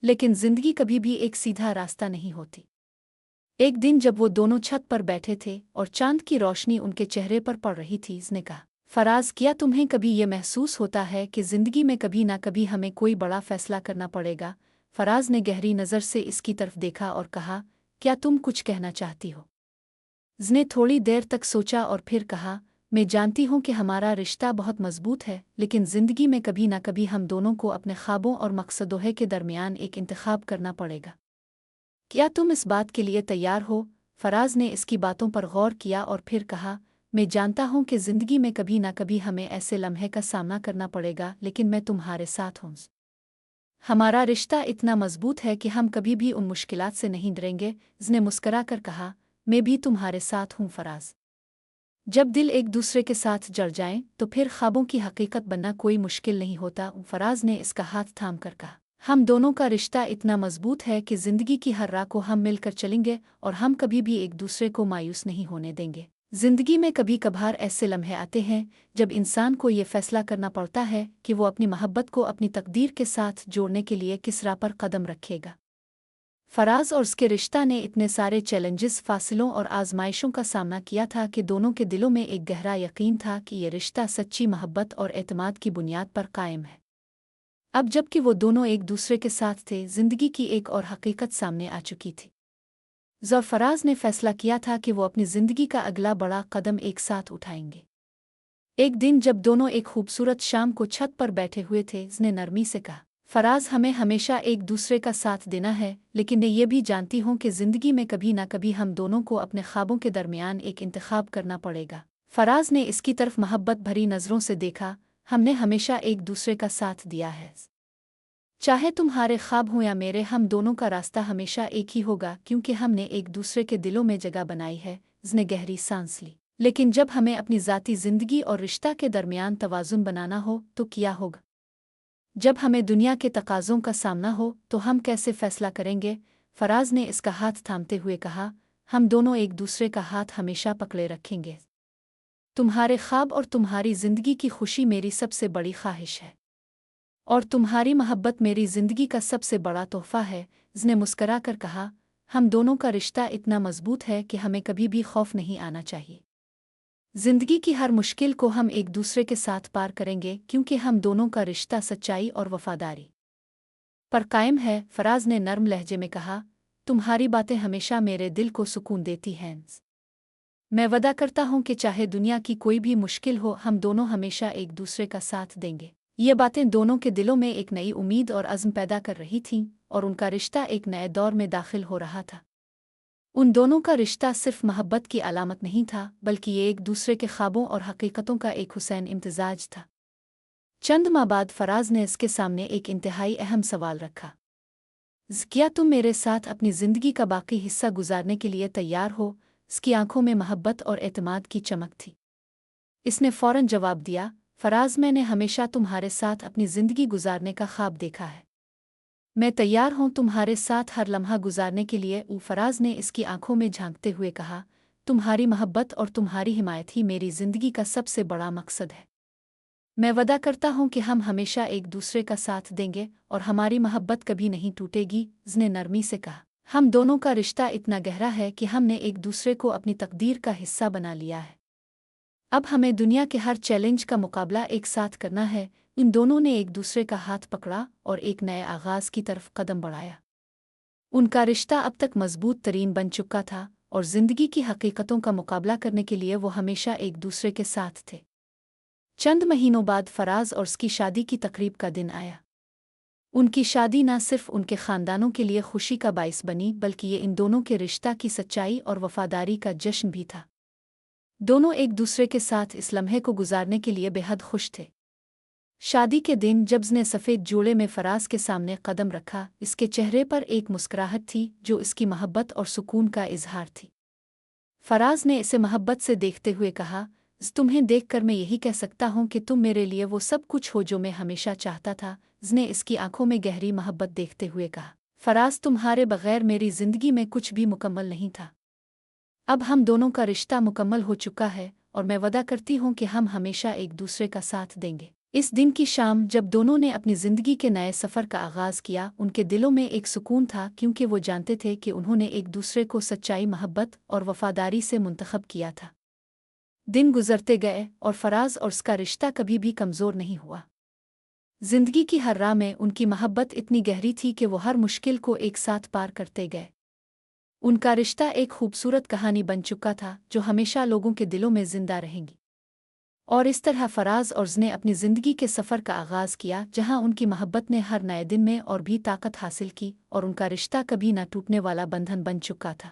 लेकिन जिंदगी कभी भी एक सीधा रास्ता नहीं होती। एक दिन जब वो दोनों छत पर बैठे थे और चांद की रोशनी उनके चेहरे पर पड़ रही थी, उसने कहा, फराज, क्या तुम्हें कभी ये महसूस होता है कि जिंदगी में कभी ना कभी हमें कोई बड़ा फैसला करना पड़ेगा? फराज ने गहरी नज़र से इसकी तरफ देखा और कहा, क्या तुम कुछ कहना चाहती हो? उसने थोड़ी देर तक सोचा और फिर कहा, मैं जानती हूँ कि हमारा रिश्ता बहुत मजबूत है, लेकिन ज़िंदगी में कभी ना कभी हम दोनों को अपने ख्वाबों और मकसदों के दरमियान एक इंतखाब करना पड़ेगा। क्या तुम इस बात के लिए तैयार हो? फराज ने इसकी बातों पर गौर किया और फिर कहा, मैं जानता हूँ कि ज़िंदगी में कभी ना कभी हमें ऐसे लम्हे का सामना करना पड़ेगा, लेकिन मैं तुम्हारे साथ हूँ। हमारा रिश्ता इतना मजबूत है कि हम कभी भी उन मुश्किलात से नहीं डरेंगे। उसने मुस्करा कर कहा, मैं भी तुम्हारे साथ हूँ फराज। जब दिल एक दूसरे के साथ जड़ जाएं तो फिर ख्वाबों की हकीकत बनना कोई मुश्किल नहीं होता। फराज ने इसका हाथ थाम कर कहा, हम दोनों का रिश्ता इतना मजबूत है कि जिंदगी की हर राह को हम मिलकर चलेंगे, और हम कभी भी एक दूसरे को मायूस नहीं होने देंगे। जिंदगी में कभी कभार ऐसे लम्हे आते हैं जब इंसान को ये फैसला करना पड़ता है कि वो अपनी मोहब्बत को अपनी तकदीर के साथ जोड़ने के लिए किस राह पर कदम रखेगा। फराज और उसके रिश्ता ने इतने सारे चैलेंजेस, फासलों और आजमाइशों का सामना किया था कि दोनों के दिलों में एक गहरा यकीन था कि ये रिश्ता सच्ची मोहब्बत और एतमाद की बुनियाद पर कायम है। अब जबकि वो दोनों एक दूसरे के साथ थे, जिंदगी की एक और हकीकत सामने आ चुकी थी। फराज ने फैसला किया था कि वो अपनी जिंदगी का अगला बड़ा कदम एक साथ उठाएंगे। एक दिन जब दोनों एक खूबसूरत शाम को छत पर बैठे हुए थे, उसने नरमी से कहा, फराज, हमें हमेशा एक दूसरे का साथ देना है, लेकिन मैं ये भी जानती हूँ कि जिंदगी में कभी ना कभी हम दोनों को अपने ख्वाबों के दरमियान एक इंतखाब करना पड़ेगा। फराज ने इसकी तरफ मोहब्बत भरी नज़रों से देखा, हमने हमेशा एक दूसरे का साथ दिया है। चाहे तुम्हारे ख्वाब हो या मेरे, हम दोनों का रास्ता हमेशा एक ही होगा, क्योंकि हमने एक दूसरे के दिलों में जगह बनाई है। उसने गहरी सांस ली। लेकिन जब हमें अपनी ज़ाती ज़िंदगी और रिश्ता के दरमियान तवाज़ुन बनाना हो तो क्या होगा? जब हमें दुनिया के तकाज़ों का सामना हो तो हम कैसे फ़ैसला करेंगे? फराज ने इसका हाथ थामते हुए कहा, हम दोनों एक दूसरे का हाथ हमेशा पकड़े रखेंगे। तुम्हारे ख्वाब और तुम्हारी ज़िंदगी की खुशी मेरी सबसे बड़ी ख्वाहिश है, और तुम्हारी मोहब्बत मेरी ज़िंदगी का सबसे बड़ा तोहफ़ा है। उसने मुस्करा कर कहा, हम दोनों का रिश्ता इतना मजबूत है कि हमें कभी भी खौफ नहीं आना चाहिए। जिंदगी की हर मुश्किल को हम एक दूसरे के साथ पार करेंगे, क्योंकि हम दोनों का रिश्ता सच्चाई और वफादारी पर कायम है। फराज ने नर्म लहजे में कहा, तुम्हारी बातें हमेशा मेरे दिल को सुकून देती हैं। मैं वादा करता हूँ कि चाहे दुनिया की कोई भी मुश्किल हो, हम दोनों हमेशा एक दूसरे का साथ देंगे। ये बातें दोनों के दिलों में एक नई उम्मीद और अज़्म पैदा कर रही थीं, और उनका रिश्ता एक नए दौर में दाखिल हो रहा था। उन दोनों का रिश्ता सिर्फ मोहब्बत की अलामत नहीं था, बल्कि ये एक दूसरे के ख्वाबों और हकीकतों का एक हुसैन इम्तिजाज था। चंद माह बाद फराज ने इसके सामने एक इंतहाई अहम सवाल रखा, क्या तुम मेरे साथ अपनी ज़िंदगी का बाकी हिस्सा गुजारने के लिए तैयार हो? इसकी आंखों में मोहब्बत और एतमाद की चमक थी। इसने फौरन जवाब दिया, फराज, मैंने हमेशा तुम्हारे साथ अपनी ज़िंदगी गुजारने का ख्वाब देखा है। मैं तैयार हूँ तुम्हारे साथ हर लम्हा गुजारने के लिए। फराज ने इसकी आंखों में झांकते हुए कहा, तुम्हारी मोहब्बत और तुम्हारी हिमायत ही मेरी ज़िंदगी का सबसे बड़ा मकसद है। मैं वादा करता हूँ कि हम हमेशा एक दूसरे का साथ देंगे और हमारी मोहब्बत कभी नहीं टूटेगी। उसने नरमी से कहा, हम दोनों का रिश्ता इतना गहरा है कि हमने एक दूसरे को अपनी तकदीर का हिस्सा बना लिया है। अब हमें दुनिया के हर चैलेंज का मुकाबला एक साथ करना है। इन दोनों ने एक दूसरे का हाथ पकड़ा और एक नए आगाज़ की तरफ कदम बढ़ाया। उनका रिश्ता अब तक मजबूत तरीन बन चुका था और ज़िंदगी की हकीकतों का मुकाबला करने के लिए वो हमेशा एक दूसरे के साथ थे। चंद महीनों बाद फराज और उसकी शादी की तकरीब का दिन आया। उनकी शादी न सिर्फ उनके ख़ानदानों के लिए खुशी का बाइस बनी, बल्कि ये इन दोनों के रिश्ता की सच्चाई और वफादारी का जश्न भी था। दोनों एक दूसरे के साथ इस लम्हे को गुजारने के लिए बेहद खुश थे। शादी के दिन जब उसने सफ़ेद जोड़े में फराज के सामने कदम रखा, इसके चेहरे पर एक मुस्कुराहट थी जो इसकी मोहब्बत और सुकून का इजहार थी। फराज ने इसे मोहब्बत से देखते हुए कहा, तुम्हें देखकर मैं यही कह सकता हूँ कि तुम मेरे लिए वो सब कुछ हो जो मैं हमेशा चाहता था। उसने इसकी आंखों में गहरी मोहब्बत देखते हुए कहा, फराज, तुम्हारे बगैर मेरी ज़िंदगी में कुछ भी मुकम्मल नहीं था। अब हम दोनों का रिश्ता मुकम्मल हो चुका है और मैं वादा करती हूँ कि हम हमेशा एक दूसरे का साथ देंगे। इस दिन की शाम जब दोनों ने अपनी ज़िंदगी के नए सफ़र का आगाज़ किया, उनके दिलों में एक सुकून था, क्योंकि वो जानते थे कि उन्होंने एक दूसरे को सच्चाई, मोहब्बत और वफ़ादारी से मुंतखब किया था। दिन गुजरते गए और फराज और उसका रिश्ता कभी भी कमज़ोर नहीं हुआ। ज़िंदगी की हर राह में उनकी मोहब्बत इतनी गहरी थी कि वो हर मुश्किल को एक साथ पार करते गए। उनका रिश्ता एक खूबसूरत कहानी बन चुका था जो हमेशा लोगों के दिलों में जिंदा रहेंगी। और इस तरह फराज और उसने अपनी ज़िंदगी के सफ़र का आगाज़ किया, जहां उनकी मोहब्बत ने हर नए दिन में और भी ताकत हासिल की और उनका रिश्ता कभी न टूटने वाला बंधन बन चुका था।